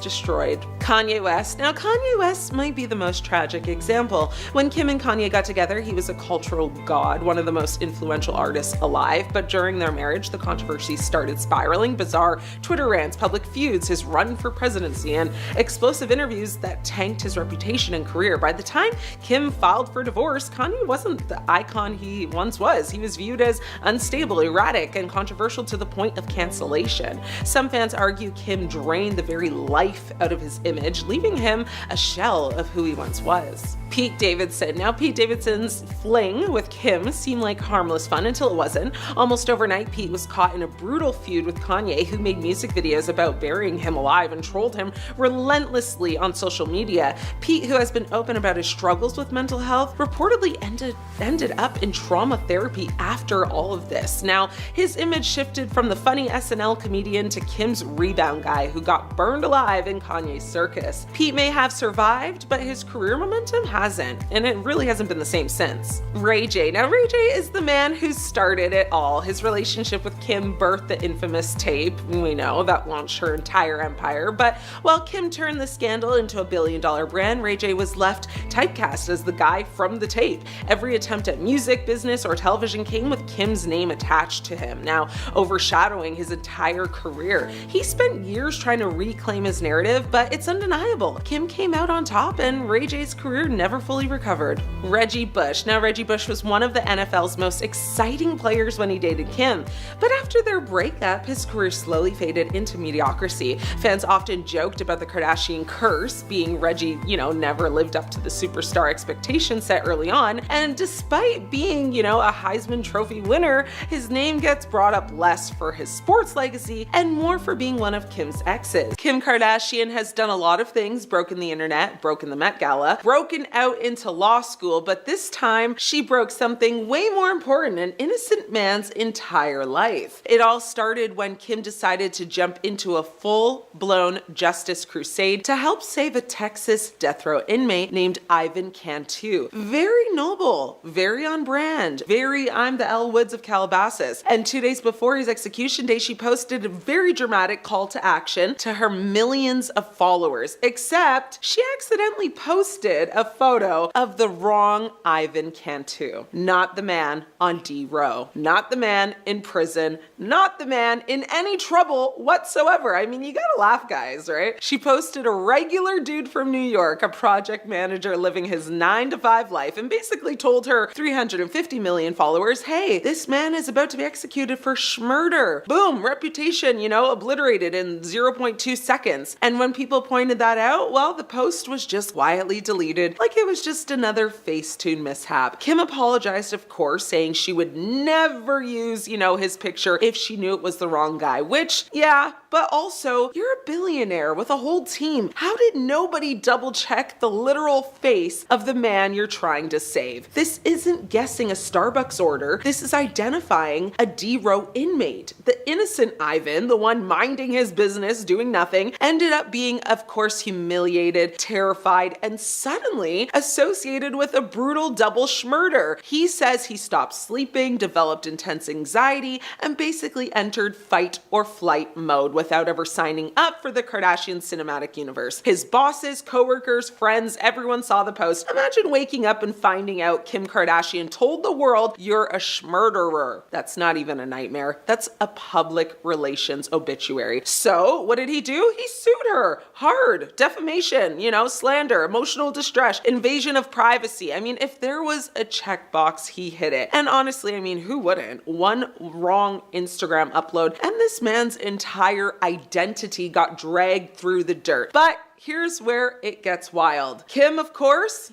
destroyed. Kanye West. Now, Kanye West might be the most tragic example. When Kim and Kanye got together, he was a cultural god, one of the most influential artists alive, but during their marriage, the controversy started spiraling. Bizarre Twitter rants, public feuds, his run for presidency, and explosive interviews that tanked his reputation and career. By the time Kim filed for divorce, Kanye wasn't the icon he once was. He was viewed as unstable, erratic, and controversial to the point of cancellation. Some fans argue Kim drained the very life out of his image, leaving him a shell of who he once was. Pete Davidson. Now, Pete Davidson's fling with Kim seemed like harmless fun until it wasn't. Almost overnight, Pete was caught in a brutal feud with Kanye, who made music videos about burying him alive and trolled him relentlessly on social media. Pete, who has been open about his struggles with mental health, reportedly ended up in trauma therapy after all of this. Now, his image shifted from the funny SNL comedian to Kim's rebound guy who got burned alive in Kanye's circus. Pete may have survived, but his career momentum hasn't, and it really hasn't been the same since. Ray J. Now, Ray J is the man who started it all. His relationship with Kim birthed the infamous tape, we know, that launched her entire empire. But while Kim turned the scandal into a billion-dollar brand, Ray J was left typecast as the guy from the tape. Every attempt at music, business, or television came with Kim's name attached to him, now overshadowing his entire career. He spent years trying to reclaim his narrative, but it's undeniable. Kim came out on top, and Ray J's career never fully recovered. Reggie Bush. Now, Reggie Bush was one of the NFL's most exciting players when he dated Kim, but after their breakup, his career slowly faded into mediocrity. Fans often joked about the Kardashian curse, being Reggie, never lived up to the superstar expectations set early on, and despite being, a Heisman Trophy winner, his name gets brought up less for his sports legacy and more for being one of Kim's exes. Kim Kardashian has done a lot of things, broken the internet, broken the Met Gala, broken out into law school, but this time she broke something way more important, an innocent man's entire life. It all started when Kim decided to jump into a full-blown justice crusade to help save a Texas death row inmate named Ivan Cantu. Very noble, very on brand, very I'm the Elle Woods of Calabasas. And 2 days before his execution day, she posted a very dramatic call to action to her millions of followers, except she accidentally posted a photo of the wrong Ivan Cantu. Not the man on D row, not the man in prison, not the man in any trouble whatsoever. I mean, you gotta laugh, guys, right? She posted a regular dude from New York, a project manager living his 9-to-5 life, and basically told her 350 million followers, hey, this man is about to be executed for schmurder. Boom, reputation, obliterated in 0.2 seconds. And when people pointed that out, well, the post was just quietly deleted, like it was just another Facetune mishap. Kim apologized, of course, saying she would never use, his picture if she knew it was the wrong guy, which, yeah, but also, you're a billionaire with a whole team. How did nobody double check the literal face of the man you're trying to save? This isn't guessing a Starbucks order. This is identifying a D-row inmate. The innocent Ivan, the one minding his business, doing nothing, ended up being, of course, humiliated, terrified, and suddenly associated with a brutal double schmurder. He says he stopped sleeping, developed intense anxiety, and basically entered fight or flight mode without ever signing up for the Kardashian cinematic universe. His bosses, coworkers, friends, everyone saw the post. Imagine waking up and finding out Kim Kardashian told the world you're a schmurderer. That's not even a nightmare. That's a public relations obituary. So what did he do? He sued her hard. Defamation, slander, emotional distress, invasion of privacy. I mean, if there was a checkbox, he hit it. And honestly, who wouldn't? One wrong Instagram upload and this man's entire identity got dragged through the dirt. But here's where it gets wild. Kim, of course,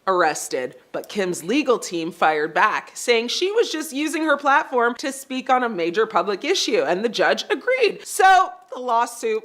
arrested, but Kim's legal team fired back, saying she was just using her platform to speak on a major public issue, and the judge agreed. So the lawsuit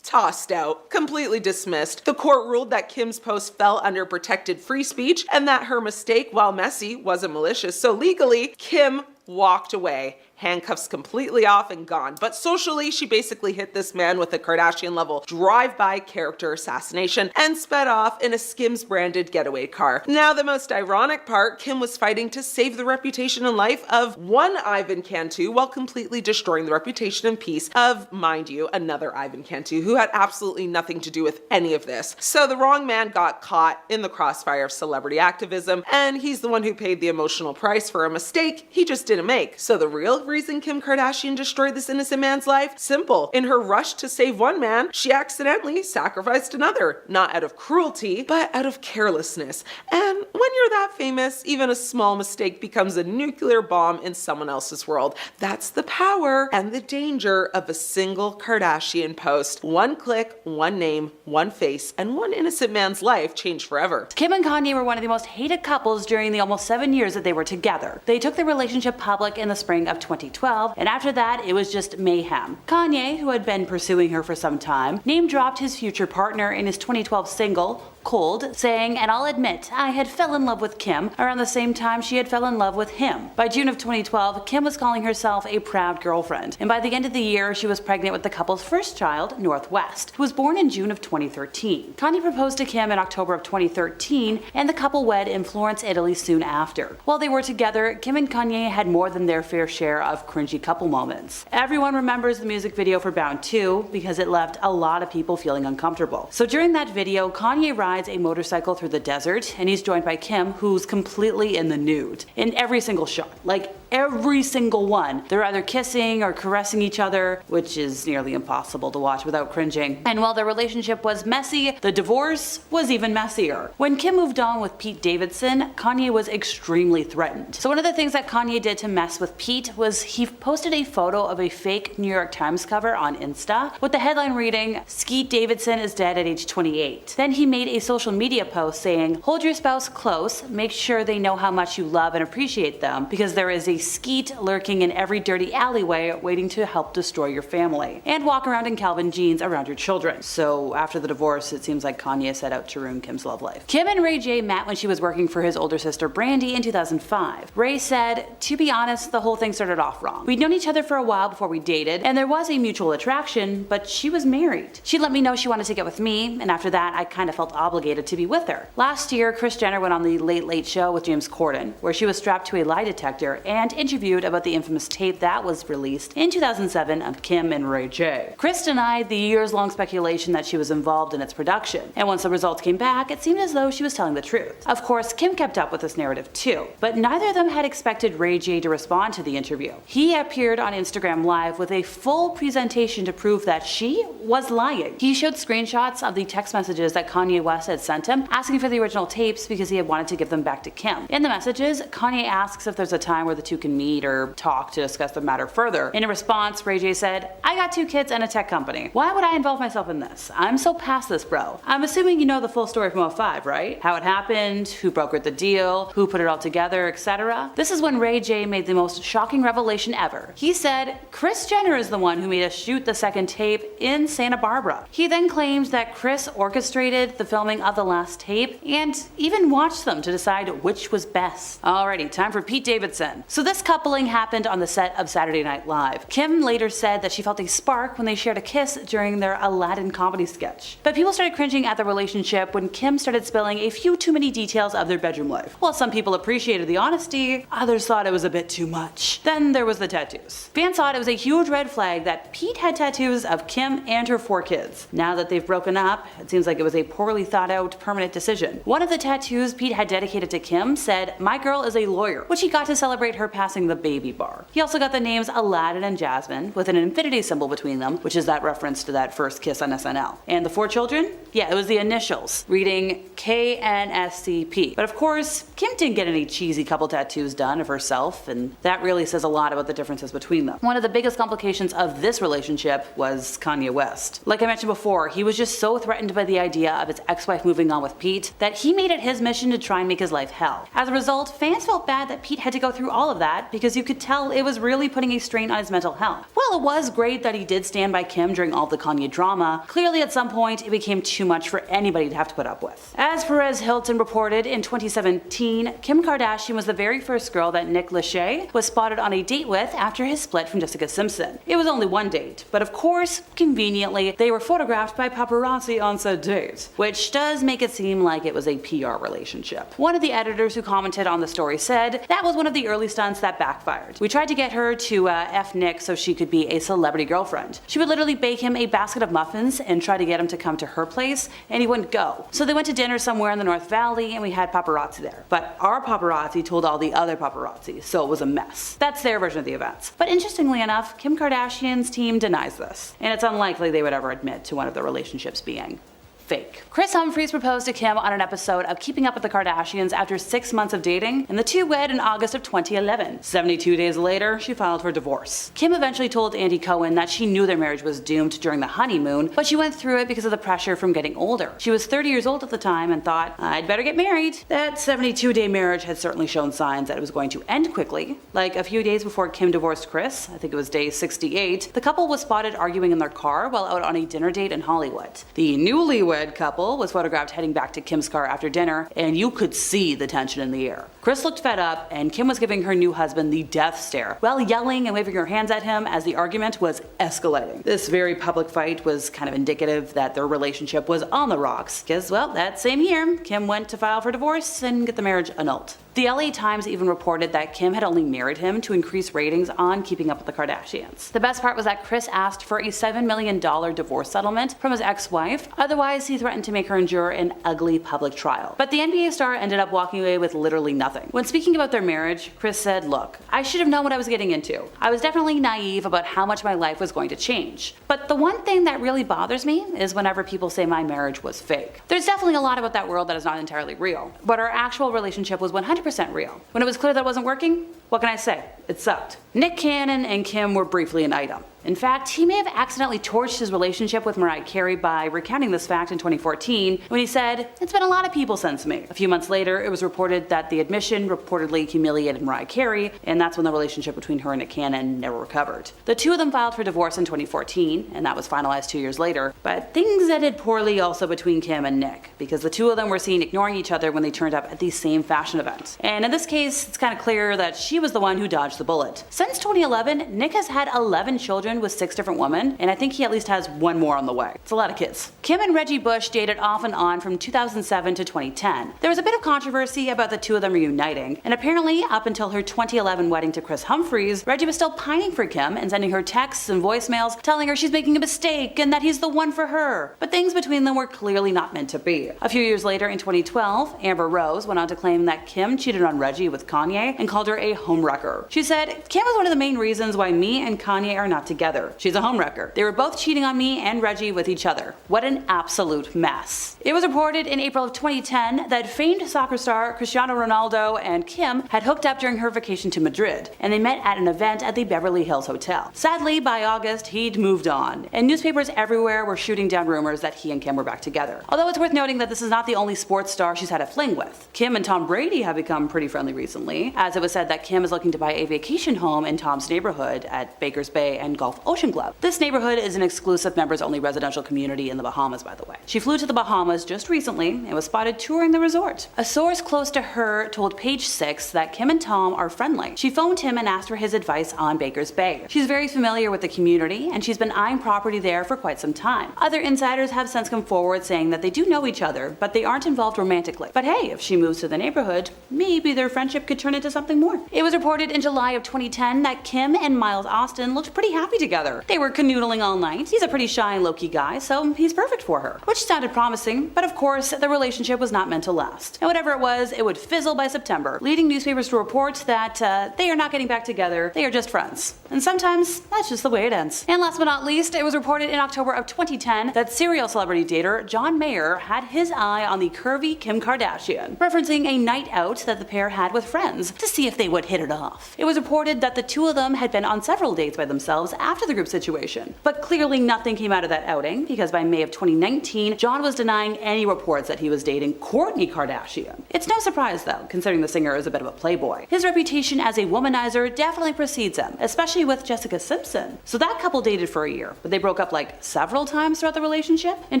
tossed out, completely dismissed. The court ruled that Kim's post fell under protected free speech and that her mistake, while messy, wasn't malicious. So legally, Kim walked away, handcuffs completely off and gone. But socially, she basically hit this man with a Kardashian-level drive-by character assassination and sped off in a Skims-branded getaway car. Now, the most ironic part, Kim was fighting to save the reputation and life of one Ivan Cantu while completely destroying the reputation and peace of, mind you, another Ivan Cantu who had absolutely nothing to do with any of this. So the wrong man got caught in the crossfire of celebrity activism, and he's the one who paid the emotional price for a mistake he just didn't make. So the real reason Kim Kardashian destroyed this innocent man's life? Simple. In her rush to save one man, she accidentally sacrificed another. Not out of cruelty, but out of carelessness. And when you're that famous, even a small mistake becomes a nuclear bomb in someone else's world. That's the power and the danger of a single Kardashian post. One click, one name, one face, and one innocent man's life changed forever. Kim and Kanye were one of the most hated couples during the almost 7 years that they were together. They took their relationship public in the spring of 2012, and after that, it was just mayhem. Kanye, who had been pursuing her for some time, name-dropped his future partner in his 2012 single, cold, saying, "And I'll admit, I had fell in love with Kim around the same time she had fell in love with him." By June of 2012, Kim was calling herself a proud girlfriend, and by the end of the year, she was pregnant with the couple's first child, Northwest, who was born in June of 2013. Kanye proposed to Kim in October of 2013, and the couple wed in Florence, Italy soon after. While they were together, Kim and Kanye had more than their fair share of cringy couple moments. Everyone remembers the music video for Bound 2 because it left a lot of people feeling uncomfortable. So during that video, Kanye rides a motorcycle through the desert, and he's joined by Kim, who's completely in the nude. In every single shot. Like, every single one. They're either kissing or caressing each other, which is nearly impossible to watch without cringing. And while their relationship was messy, the divorce was even messier. When Kim moved on with Pete Davidson, Kanye was extremely threatened. So one of the things that Kanye did to mess with Pete was he posted a photo of a fake New York Times cover on Insta with the headline reading, "Skeet Davidson is dead at age 28. Then he made a social media post saying, "Hold your spouse close, make sure they know how much you love and appreciate them, because there is a skeet lurking in every dirty alleyway waiting to help destroy your family. And walk around in Calvin jeans around your children." So after the divorce, it seems like Kanye set out to ruin Kim's love life. Kim and Ray J met when she was working for his older sister Brandy in 2005. Ray said, "To be honest, the whole thing started off wrong. We'd known each other for a while before we dated, and there was a mutual attraction, but she was married. She let me know she wanted to get with me, and after that, I kind of felt obligated to be with her." Last year, Kris Jenner went on the Late Late Show with James Corden, where she was strapped to a lie detector and interviewed about the infamous tape that was released in 2007 of Kim and Ray J. Kris denied the years-long speculation that she was involved in its production, and once the results came back, it seemed as though she was telling the truth. Of course, Kim kept up with this narrative too, but neither of them had expected Ray J to respond to the interview. He appeared on Instagram Live with a full presentation to prove that she was lying. He showed screenshots of the text messages that Kanye West had sent him, asking for the original tapes because he had wanted to give them back to Kim. In the messages, Kanye asks if there's a time where the two can meet or talk to discuss the matter further. In a response, Ray J said, "I got 2 kids and a tech company. Why would I involve myself in this? I'm so past this, bro. I'm assuming you know the full story from 05, right? How it happened, who brokered the deal, who put it all together, etc." This is when Ray J made the most shocking revelation ever. He said, "Kris Jenner is the one who made us shoot the second tape in Santa Barbara." He then claimed that Kris orchestrated the filming of the last tape and even watched them to decide which was best. Alrighty, time for Pete Davidson. So this coupling happened on the set of Saturday Night Live. Kim later said that she felt a spark when they shared a kiss during their Aladdin comedy sketch. But people started cringing at the relationship when Kim started spilling a few too many details of their bedroom life. While some people appreciated the honesty, others thought it was a bit too much. Then there was the tattoos. Fans thought it was a huge red flag that Pete had tattoos of Kim and her 4 kids. Now that they've broken up, it seems like it was a poorly thought out permanent decision. One of the tattoos Pete had dedicated to Kim said, "My girl is a lawyer," which he got to celebrate her passing the baby bar. He also got the names Aladdin and Jasmine with an infinity symbol between them, which is that reference to that first kiss on SNL. And the 4 children? Yeah, it was the initials, reading KNSCP. But of course, Kim didn't get any cheesy couple tattoos done of herself, and that really says a lot about the differences between them. One of the biggest complications of this relationship was Kanye West. Like I mentioned before, he was just so threatened by the idea of his ex-wife moving on with Pete that he made it his mission to try and make his life hell. As a result, fans felt bad that Pete had to go through all of that because you could tell it was really putting a strain on his mental health. While it was great that he did stand by Kim during all the Kanye drama, clearly at some point it became too much for anybody to have to put up with. As Perez Hilton reported, in 2017, Kim Kardashian was the very first girl that Nick Lachey was spotted on a date with after his split from Jessica Simpson. It was only one date, but of course, conveniently, they were photographed by paparazzi on said date, which does make it seem like it was a PR relationship. One of the editors who commented on the story said, "That was one of the early stunts that backfired. We tried to get her to F Nick so she could be a celebrity girlfriend. She would literally bake him a basket of muffins and try to get him to come to her place, and he wouldn't go. So they went to dinner somewhere in the North Valley and we had paparazzi there. But our paparazzi told all the other paparazzi, so it was a mess." That's their version of the events. But interestingly enough, Kim Kardashian's team denies this, and it's unlikely they would ever admit to one of their relationships being fake. Kris Humphries proposed to Kim on an episode of Keeping Up with the Kardashians after 6 months of dating, and the two wed in August of 2011. 72 days later, she filed for divorce. Kim eventually told Andy Cohen that she knew their marriage was doomed during the honeymoon, but she went through it because of the pressure from getting older. She was 30 years old at the time and thought, "I'd better get married." That 72-day marriage had certainly shown signs that it was going to end quickly. Like a few days before Kim divorced Kris, I think it was day 68, the couple was spotted arguing in their car while out on a dinner date in Hollywood. The newlyweds newlywed couple was photographed heading back to Kim's car after dinner, and you could see the tension in the air. Kris looked fed up, and Kim was giving her new husband the death stare, while yelling and waving her hands at him as the argument was escalating. This very public fight was kind of indicative that their relationship was on the rocks, because, well, that same year, Kim went to file for divorce and get the marriage annulled. The LA Times even reported that Kim had only married him to increase ratings on Keeping Up with the Kardashians. The best part was that Kris asked for a $7 million divorce settlement from his ex-wife, otherwise he threatened to make her endure an ugly public trial. But the NBA star ended up walking away with literally nothing. When speaking about their marriage, Kris said, "Look, I should have known what I was getting into. I was definitely naive about how much my life was going to change. But the one thing that really bothers me is whenever people say my marriage was fake. There's definitely a lot about that world that is not entirely real, but our actual relationship was 100% real. When it was clear that it wasn't working, what can I say? It sucked." Nick Cannon and Kim were briefly an item. In fact, he may have accidentally torched his relationship with Mariah Carey by recounting this fact in 2014 when he said, "It's been a lot of people since me." A few months later, it was reported that the admission reportedly humiliated Mariah Carey, and that's when the relationship between her and Nick Cannon never recovered. The two of them filed for divorce in 2014, and that was finalized 2 years later, but things ended poorly also between Kim and Nick, because the two of them were seen ignoring each other when they turned up at the same fashion event. And in this case, it's kind of clear that she was the one who dodged the bullet. Since 2011, Nick has had 11 children with 6 different women, and I think he at least has one more on the way. It's a lot of kids. Kim and Reggie Bush dated off and on from 2007 to 2010. There was a bit of controversy about the two of them reuniting, and apparently up until her 2011 wedding to Kris Humphries, Reggie was still pining for Kim and sending her texts and voicemails telling her she's making a mistake and that he's the one for her. But things between them were clearly not meant to be. A few years later in 2012, Amber Rose went on to claim that Kim cheated on Reggie with Kanye and called her a homewrecker. She said, "Kim is one of the main reasons why me and Kanye are not together. She's a homewrecker. They were both cheating on me and Reggie with each other. What an absolute mess." It was reported in April of 2010 that famed soccer star Cristiano Ronaldo and Kim had hooked up during her vacation to Madrid, and they met at an event at the Beverly Hills Hotel. Sadly, by August, he'd moved on, and newspapers everywhere were shooting down rumors that he and Kim were back together. Although it's worth noting that this is not the only sports star she's had a fling with. Kim and Tom Brady have become pretty friendly recently, as it was said that Kim is looking to buy a vacation home in Tom's neighborhood at Baker's Bay and Gulf Ocean Club. This neighborhood is an exclusive members-only residential community in the Bahamas, by the way. She flew to the Bahamas just recently and was spotted touring the resort. A source close to her told Page 6 that Kim and Tom are friendly. She phoned him and asked for his advice on Baker's Bay. She's very familiar with the community, and she's been eyeing property there for quite some time. Other insiders have since come forward saying that they do know each other, but they aren't involved romantically. But hey, if she moves to the neighborhood, maybe their friendship could turn into something more. It was reported in July of 2010 that Kim and Miles Austin looked pretty happy together. They were canoodling all night. He's a pretty shy and low-key guy, so he's perfect for her. Which sounded promising, but of course, the relationship was not meant to last. And whatever it was, it would fizzle by September, leading newspapers to report that they are not getting back together, they are just friends. And sometimes, that's just the way it ends. And last but not least, it was reported in October of 2010 that serial celebrity dater John Mayer had his eye on the curvy Kim Kardashian, referencing a night out that the pair had with friends to see if they would hit it off. It was reported that the two of them had been on several dates by themselves after the group situation, but clearly nothing came out of that outing, because by May of 2019, John was denying any reports that he was dating Kourtney Kardashian. It's no surprise though, considering the singer is a bit of a playboy. His reputation as a womanizer definitely precedes him, especially with Jessica Simpson. So that couple dated for a year, but they broke up like several times throughout the relationship. In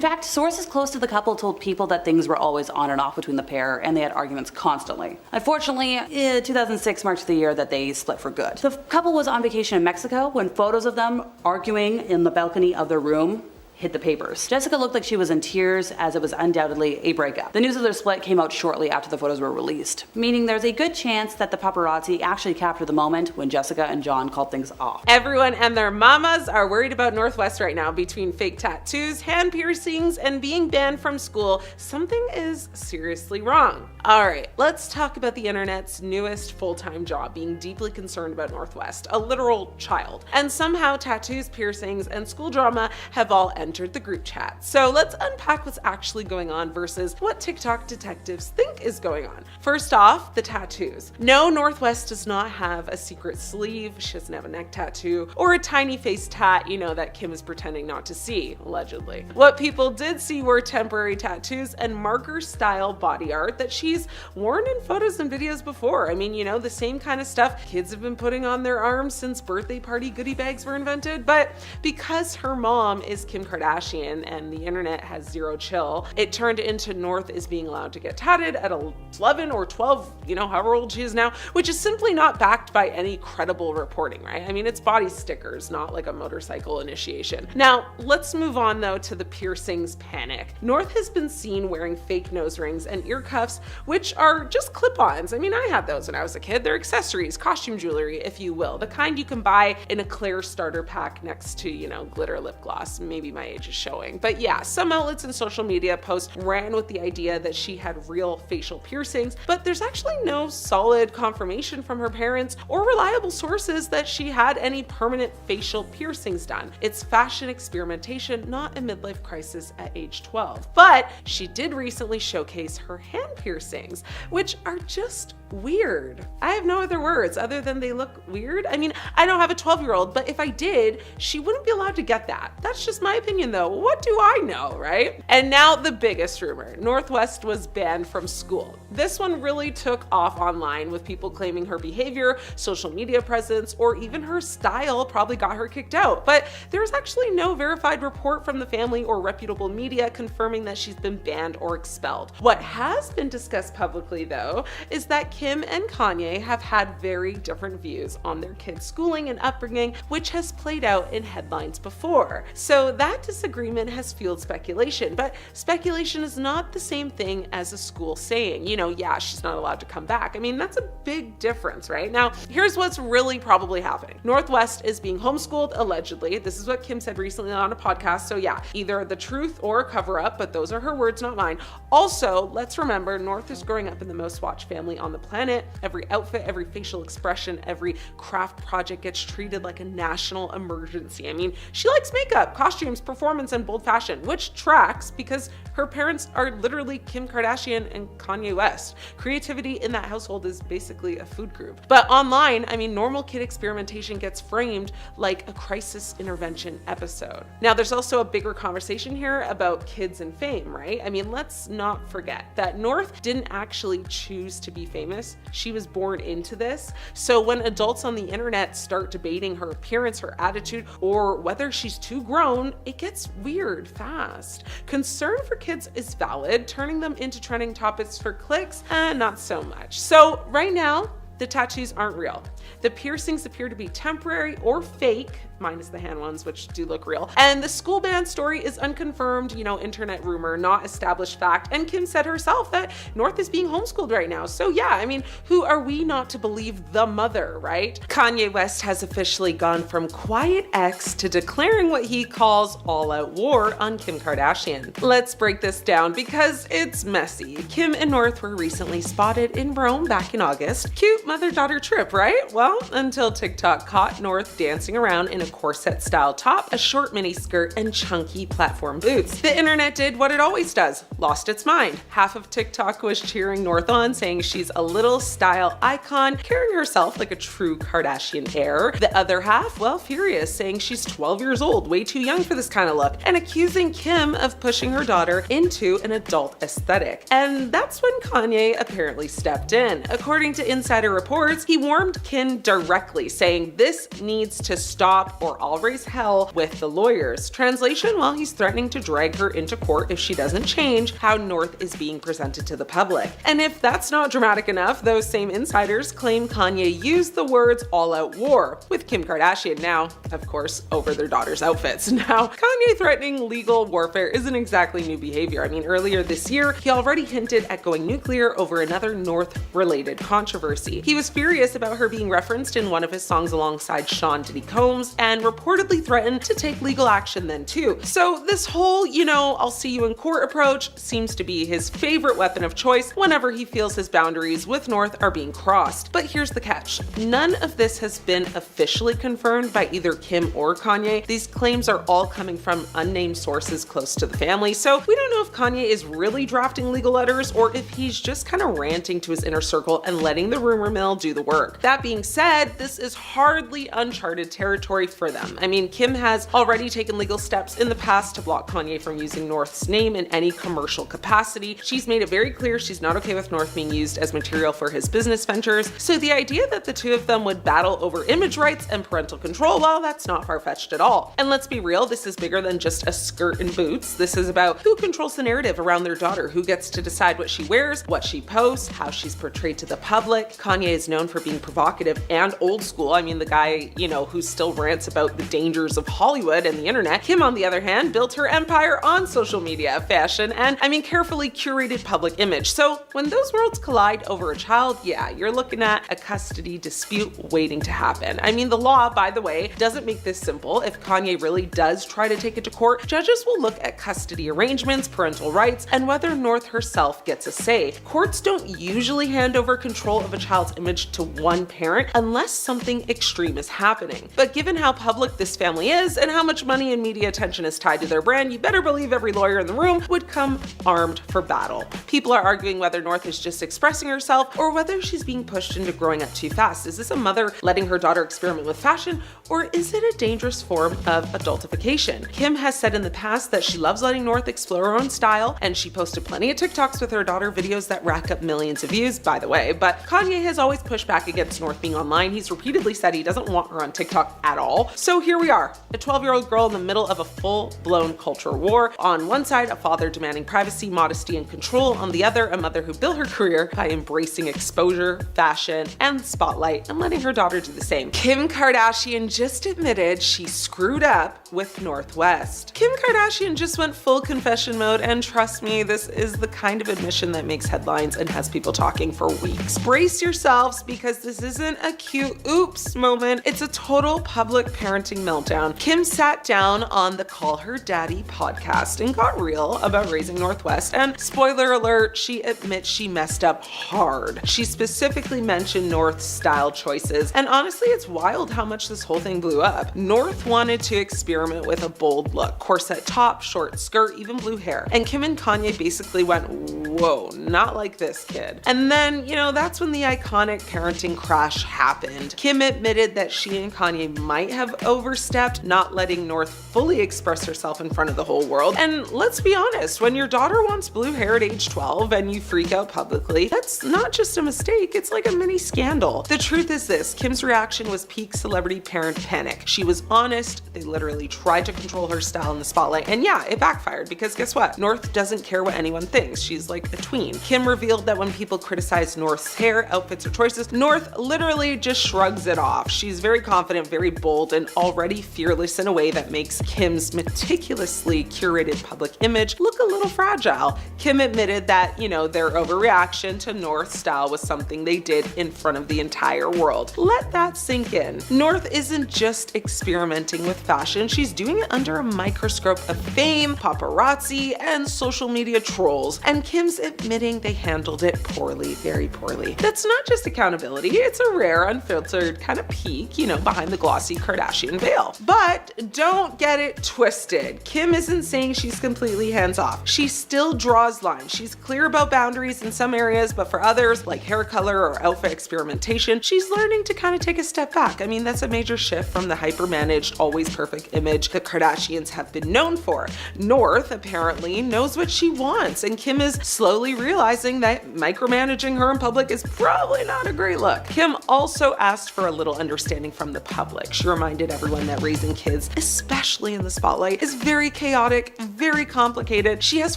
fact, sources close to the couple told People that things were always on and off between the pair, and they had arguments constantly. Unfortunately, 2006 marked the year that they split for good. The couple was on vacation in Mexico when photos of them arguing in the balcony of their room hit the papers. Jessica looked like she was in tears, as it was undoubtedly a breakup. The news of their split came out shortly after the photos were released, meaning there's a good chance that the paparazzi actually captured the moment when Jessica and John called things off. Everyone and their mamas are worried about North West right now. Between fake tattoos, hand piercings, and being banned from school, something is seriously wrong. Alright, let's talk about the internet's newest full-time job being deeply concerned about North West, a literal child. And somehow tattoos, piercings, and school drama have all entered the group chat. So let's unpack what's actually going on versus what TikTok detectives think is going on. First off, the tattoos. No, North West does not have a secret sleeve, she doesn't have a neck tattoo, or a tiny face tat, that Kim is pretending not to see, allegedly. What people did see were temporary tattoos and marker-style body art that she's worn in photos and videos before. I mean, the same kind of stuff kids have been putting on their arms since birthday party goodie bags were invented. But because her mom is Kim Kardashian, Kardashian and the internet has zero chill, it turned into North is being allowed to get tatted at 11 or 12, however old she is now, which is simply not backed by any credible reporting, right? I mean, it's body stickers, not like a motorcycle initiation. Now, let's move on though to the piercings panic. North has been seen wearing fake nose rings and ear cuffs, which are just clip-ons. I mean, I had those when I was a kid. They're accessories, costume jewelry, if you will, the kind you can buy in a Claire starter pack next to, glitter lip gloss. Maybe my age is showing. But yeah, some outlets and social media posts ran with the idea that she had real facial piercings, but there's actually no solid confirmation from her parents or reliable sources that she had any permanent facial piercings done. It's fashion experimentation, not a midlife crisis at age 12. But she did recently showcase her hand piercings, which are just weird. I have no other words other than they look weird. I mean, I don't have a 12-year-old, but if I did, she wouldn't be allowed to get that. That's just my opinion though. What do I know, right? And now the biggest rumor. North West was banned from school. This one really took off online with people claiming her behavior, social media presence, or even her style probably got her kicked out. But there's actually no verified report from the family or reputable media confirming that she's been banned or expelled. What has been discussed publicly though is that Kim and Kanye have had very different views on their kids' schooling and upbringing, which has played out in headlines before. So that disagreement has fueled speculation, but speculation is not the same thing as a school saying, yeah, she's not allowed to come back. I mean, that's a big difference, right? Now, here's what's really probably happening. North West is being homeschooled, allegedly. This is what Kim said recently on a podcast. So yeah, either the truth or a cover up, but those are her words, not mine. Also, let's remember, North is growing up in the most watched family on the planet. Every outfit, every facial expression, every craft project gets treated like a national emergency. I mean, she likes makeup, costumes, performance, and bold fashion, which tracks because her parents are literally Kim Kardashian and Kanye West. Creativity in that household is basically a food group. But online, I mean, normal kid experimentation gets framed like a crisis intervention episode. Now, there's also a bigger conversation here about kids and fame, right? I mean, let's not forget that North didn't actually choose to be famous. She was born into this. So when adults on the internet start debating her appearance, her attitude, or whether she's too grown, it gets weird fast. Concern for kids is valid. Turning them into trending topics for clicks, not so much. So right now, the tattoos aren't real. The piercings appear to be temporary or fake, minus the hand ones, which do look real. And the school ban story is unconfirmed, internet rumor, not established fact. And Kim said herself that North is being homeschooled right now. So yeah, I mean, who are we not to believe the mother, right? Kanye West has officially gone from quiet ex to declaring what he calls all-out war on Kim Kardashian. Let's break this down because it's messy. Kim and North were recently spotted in Rome back in August. Cute mother-daughter trip, right? Well, until TikTok caught North dancing around in a corset style top, a short mini skirt, and chunky platform boots. The internet did what it always does, lost its mind. Half of TikTok was cheering North on, saying she's a little style icon, carrying herself like a true Kardashian heir. The other half, well, furious, saying she's 12 years old, way too young for this kind of look, and accusing Kim of pushing her daughter into an adult aesthetic. And that's when Kanye apparently stepped in. According to insider reports, he warned Kim directly, saying this needs to stop or I'll raise hell with the lawyers. Translation, well, he's threatening to drag her into court if she doesn't change how North is being presented to the public. And if that's not dramatic enough, those same insiders claim Kanye used the words all-out war with Kim Kardashian now, of course, over their daughter's outfits. Now, Kanye threatening legal warfare isn't exactly new behavior. I mean, earlier this year, he already hinted at going nuclear over another North-related controversy. He was furious about her being referenced in one of his songs alongside Sean Diddy Combs, and reportedly threatened to take legal action then too. So this whole, I'll see you in court approach seems to be his favorite weapon of choice whenever he feels his boundaries with North are being crossed. But here's the catch. None of this has been officially confirmed by either Kim or Kanye. These claims are all coming from unnamed sources close to the family, so we don't know if Kanye is really drafting legal letters or if he's just kind of ranting to his inner circle and letting the rumor mill do the work. That being said, this is hardly uncharted territory for them. I mean, Kim has already taken legal steps in the past to block Kanye from using North's name in any commercial capacity. She's made it very clear she's not okay with North being used as material for his business ventures. So the idea that the two of them would battle over image rights and parental control, well, that's not far-fetched at all. And let's be real, this is bigger than just a skirt and boots. This is about who controls the narrative around their daughter, who gets to decide what she wears, what she posts, how she's portrayed to the public. Kanye is known for being provocative and old school. I mean, the guy, who still rants about the dangers of Hollywood and the internet. Kim, on the other hand, built her empire on social media, fashion, and carefully curated public image. So when those worlds collide over a child, yeah, you're looking at a custody dispute waiting to happen. I mean, the law, by the way, doesn't make this simple. If Kanye really does try to take it to court, judges will look at custody arrangements, parental rights, and whether North herself gets a say. Courts don't usually hand over control of a child's image to one parent unless something extreme is happening. But given how public this family is and how much money and media attention is tied to their brand, you better believe every lawyer in the room would come armed for battle. People are arguing whether North is just expressing herself or whether she's being pushed into growing up too fast. Is this a mother letting her daughter experiment with fashion, or is it a dangerous form of adultification? Kim has said in the past that she loves letting North explore her own style, and she posted plenty of TikToks with her daughter, videos that rack up millions of views, by the way. But Kanye has always pushed back against North being online. He's repeatedly said he doesn't want her on TikTok at all. So here we are, a 12-year-old girl in the middle of a full-blown culture war. On one side, a father demanding privacy, modesty, and control. On the other, a mother who built her career by embracing exposure, fashion, and the spotlight, and letting her daughter do the same. Kim Kardashian just admitted she screwed up with North West. Kim Kardashian just went full confession mode, and trust me, this is the kind of admission that makes headlines and has people talking for weeks. Brace yourselves, because this isn't a cute oops moment. It's a total public parenting meltdown. Kim sat down on the Call Her Daddy podcast and got real about raising North West, and spoiler alert, she admits she messed up hard. She specifically mentioned North's style choices, and honestly, it's wild how much this whole thing blew up. North wanted to experiment with a bold look, corset top, short skirt, even blue hair, and Kim and Kanye basically went, whoa, not like this, kid. And then, that's when the iconic parenting crash happened. Kim admitted that she and Kanye might have overstepped, not letting North fully express herself in front of the whole world. And let's be honest, when your daughter wants blue hair at age 12 and you freak out publicly, that's not just a mistake, it's like a mini scandal. The truth is this, Kim's reaction was peak celebrity parent panic. She was honest, they literally tried to control her style in the spotlight, and yeah, it backfired, because guess what? North doesn't care what anyone thinks. She's like a tween. Kim revealed that when people criticize North's hair, outfits, or choices, North literally just shrugs it off. She's very confident, very bold, and already fearless in a way that makes Kim's meticulously curated public image look a little fragile. Kim admitted that, their overreaction to North's style was something they did in front of the entire world. Let that sink in. North isn't just experimenting with fashion, she's doing it under a microscope of fame, paparazzi, and social media trolls. And Kim's admitting they handled it poorly, very poorly. That's not just accountability, it's a rare, unfiltered kind of peek, behind the glossy Kardashian veil. But don't get it twisted. Kim isn't saying she's completely hands-off. She still draws lines. She's clear about boundaries in some areas, but for others, like hair color or outfit experimentation, she's learning to kind of take a step back. I mean, that's a major shift from the hyper-managed, always perfect image the Kardashians have been known for. North apparently knows what she wants, and Kim is slowly realizing that micromanaging her in public is probably not a great look. Kim also asked for a little understanding from the public. She reminded everyone that raising kids, especially in the spotlight, is very chaotic, very complicated. She has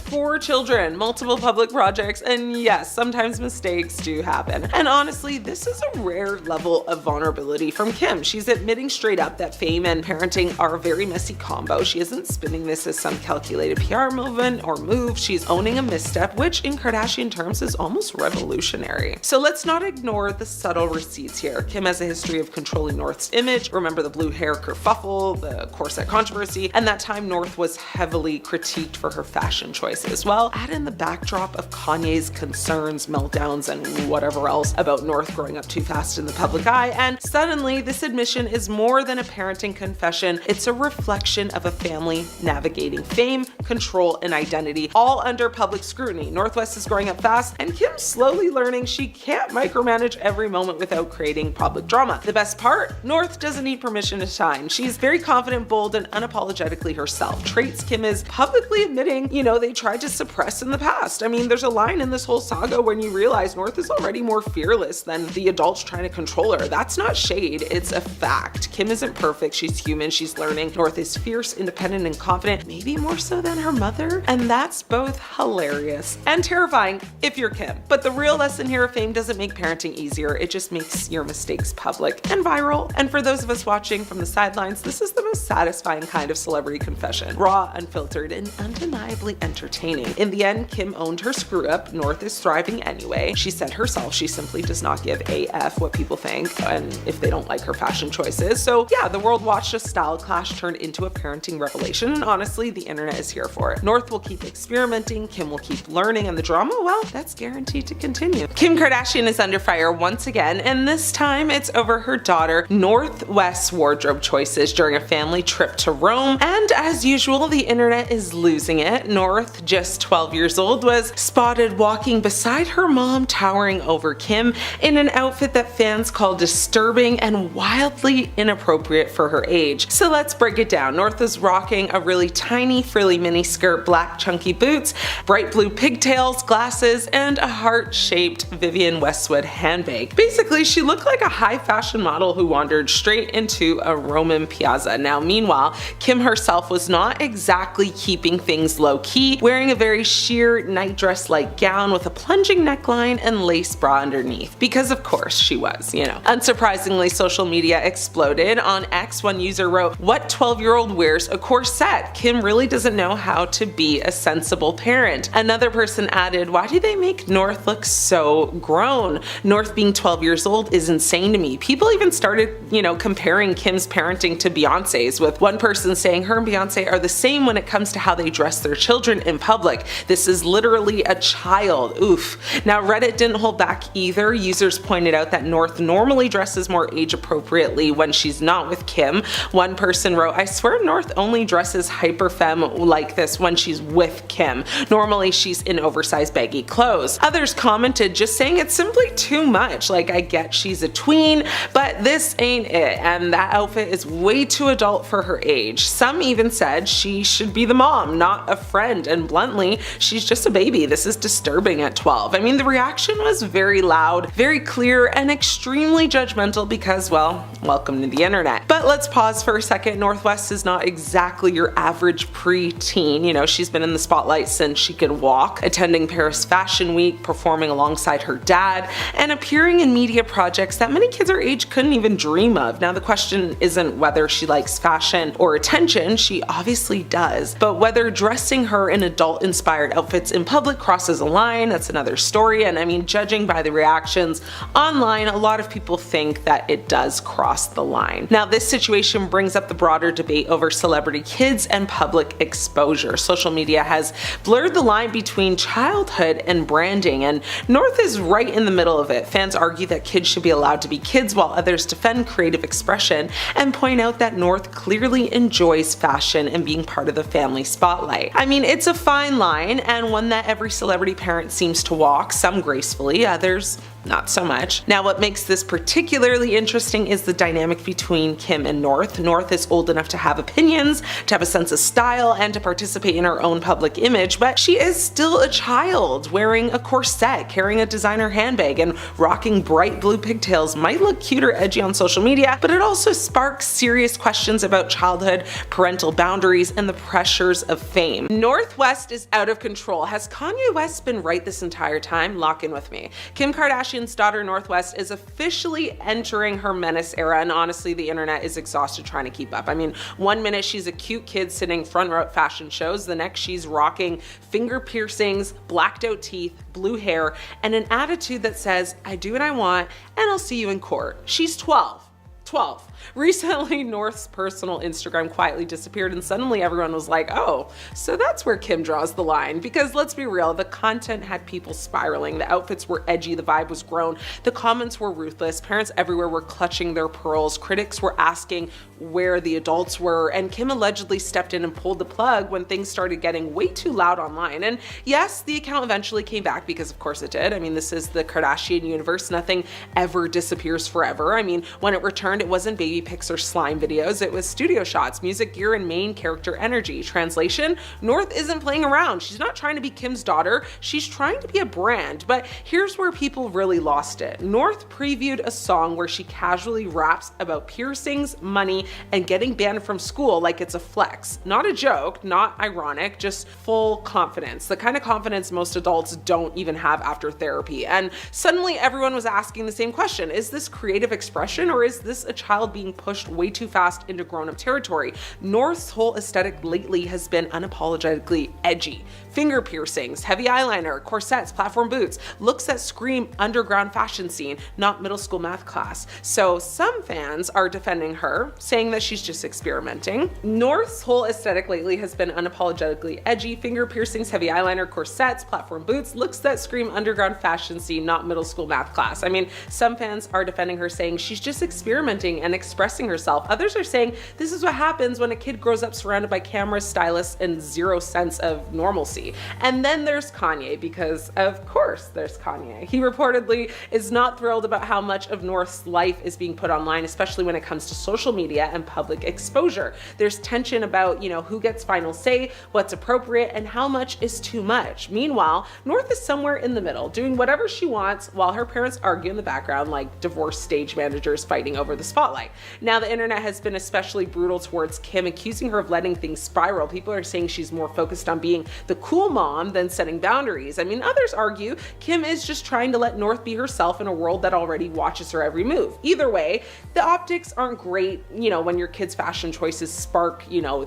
4 children, multiple public projects, and yes, sometimes mistakes do happen. And honestly, this is a rare level of vulnerability from Kim. She's admitting straight up that fame and parenting are a very messy combo. She isn't spinning this as some calculated PR movement or move. She's owning a misstep, which in Kardashian terms is almost revolutionary. So let's not ignore the subtle receipts here. Kim has a history of controlling North's image. Remember the blue hair kerfuffle, the corset controversy, and that time North was heavily critiqued for her fashion choices. Well, add in the backdrop of Kanye's concerns, meltdowns, and whatever else about North growing up too fast in the public eye, and suddenly this admission is more than a parenting confession. It's a reflection of a family navigating fame, control, and identity, all under public scrutiny. North West is growing up fast, and Kim's slowly learning she can't micromanage micromanage every moment without creating public drama. The best part? North doesn't need permission to shine. She's very confident, bold, and unapologetically herself. Traits Kim is publicly admitting, they tried to suppress in the past. I mean, there's a line in this whole saga when you realize North is already more fearless than the adults trying to control her. That's not shade, it's a fact. Kim isn't perfect, she's human, she's learning. North is fierce, independent, and confident, maybe more so than her mother, and that's both hilarious and terrifying if you're Kim. But the real lesson here of fame doesn't make parenting easier, it just makes your mistakes public and viral. And for those of us watching from the sidelines, this is the most satisfying kind of celebrity confession. Raw, unfiltered, and undeniably entertaining. In the end, Kim owned her screw up. North is thriving anyway. She said herself she simply does not give a F what people think and if they don't like her fashion choices. So yeah, the world watched a style clash turned into a parenting revelation, and honestly, the internet is here for it. North will keep experimenting, Kim will keep learning, and the drama, well, that's guaranteed to continue. Kim Kardashian is under fire once again, and this time it's over her daughter North West's wardrobe choices during a family trip to Rome. And as usual, the internet is losing it. North, just 12 years old, was spotted walking beside her mom, towering over Kim in an outfit that fans call disturbing and wildly inappropriate for her age. So let's break it down. North is rocking a really tiny frilly mini skirt, black chunky boots, bright blue pigtails, glasses, and a heart-shaped Vivienne Westwood handbag. Basically, she looked like a high fashion model who wandered straight into a Roman piazza. Now, meanwhile, Kim herself was not exactly keeping things low-key, wearing a very sheer nightdress-like gown with a plunging neckline and lace bra underneath. Because of course she was, Unsurprisingly, social media exploded. On X, one user wrote, "What 12-year-old wears a corset? Kim really doesn't know how to be a sensible parent." Another person added, "Why do they make North look so grown? North being 12 years old is insane to me." People even started, comparing Kim's parenting to Beyonce's, with one person saying her and Beyonce are the same when it comes to how they dress their children in public. This is literally a child. Oof. Now, Reddit didn't hold back either. Users pointed out that North normally dresses more age appropriately when she's not with Kim. One person wrote, "I swear North only dresses hyper femme like this when she's with Kim. Normally she's in oversized baggy clothes." Others commented just saying it's simply too much. Like, I get she's a tween, but this ain't it, and that outfit is way too adult for her age. Some even said she should be the mom, not a friend, and bluntly, she's just a baby. This is disturbing at 12. I mean, the reaction was very loud, very clear, and extremely judgmental because, well, welcome to the internet. But let's pause for a second. North West is not exactly your average pre-teen. She's been in the spotlight since she could walk, attending Paris Fashion Week, performing alongside her dad, and appearing in media projects that many kids her age couldn't even dream of. Now, the question isn't whether she likes fashion or attention, she obviously does, but whether dressing her in adult-inspired outfits in public crosses a line, that's another story. And I mean, judging by the reactions online, a lot of people think that it does cross the line. Now, this situation brings up the broader debate over celebrity kids and public exposure. Social media has blurred the line between childhood and branding, and North is right in the middle of it. Fans argue that kids should be allowed to be kids, while others defend creative expression and point out that North clearly enjoys fashion and being part of the family spotlight. I mean, it's a fine line, and one that every celebrity parent seems to walk, some gracefully, others not so much. Now, what makes this particularly interesting is the dynamic between Kim and North. North is old enough to have opinions, to have a sense of style, and to participate in her own public image, but she is still a child. Wearing a corset, carrying a designer handbag, and rocking bright blue pigtails might look cute or edgy on social media, but it also sparks serious questions about childhood, parental boundaries, and the pressures of fame. North West is out of control. Has Kanye West been right this entire time? Lock in with me. Kim Kardashian's daughter North West is officially entering her menace era, and honestly, the internet is exhausted trying to keep up. I mean, one minute she's a cute kid sitting front row at fashion shows, the next she's rocking finger piercings, blacked out teeth, blue hair, and an attitude that says, "I do what I want, and I'll see you in court." She's 12. 12. Recently, North's personal Instagram quietly disappeared and suddenly everyone was like, oh, so that's where Kim draws the line. Because let's be real, the content had people spiraling, the outfits were edgy, the vibe was grown, the comments were ruthless, parents everywhere were clutching their pearls, critics were asking where the adults were, and Kim allegedly stepped in and pulled the plug when things started getting way too loud online. And yes, the account eventually came back because of course it did. I mean, this is the Kardashian universe. Nothing ever disappears forever. I mean, when it returned, it wasn't baby pics or slime videos. It was studio shots, music gear, and main character energy. Translation, North isn't playing around. She's not trying to be Kim's daughter. She's trying to be a brand. But here's where people really lost it. North previewed a song where she casually raps about piercings, money, and getting banned from school like it's a flex. Not a joke, not ironic, just full confidence. The kind of confidence most adults don't even have after therapy. And suddenly everyone was asking the same question. Is this creative expression or is this a child being pushed way too fast into grown-up territory? North's whole aesthetic lately has been unapologetically edgy. Finger piercings, heavy eyeliner, corsets, platform boots, looks that scream underground fashion scene, not middle school math class. So some fans are defending her, saying that she's just experimenting. North's whole aesthetic lately has been unapologetically edgy. Finger piercings, heavy eyeliner, corsets, platform boots, looks that scream underground fashion scene, not middle school math class. I mean, some fans are defending her, saying she's just experimenting and expressing herself. Others are saying this is what happens when a kid grows up surrounded by cameras, stylists, and zero sense of normalcy. And then there's Kanye, because of course there's Kanye. He reportedly is not thrilled about how much of North's life is being put online, especially when it comes to social media and public exposure. There's tension about, who gets final say, what's appropriate, and how much is too much. Meanwhile, North is somewhere in the middle, doing whatever she wants while her parents argue in the background like divorced stage managers fighting over the spotlight. Now, the internet has been especially brutal towards Kim, accusing her of letting things spiral. People are saying she's more focused on being the cool mom than setting boundaries. I mean, others argue Kim is just trying to let North be herself in a world that already watches her every move. Either way, the optics aren't great, when your kids' fashion choices spark,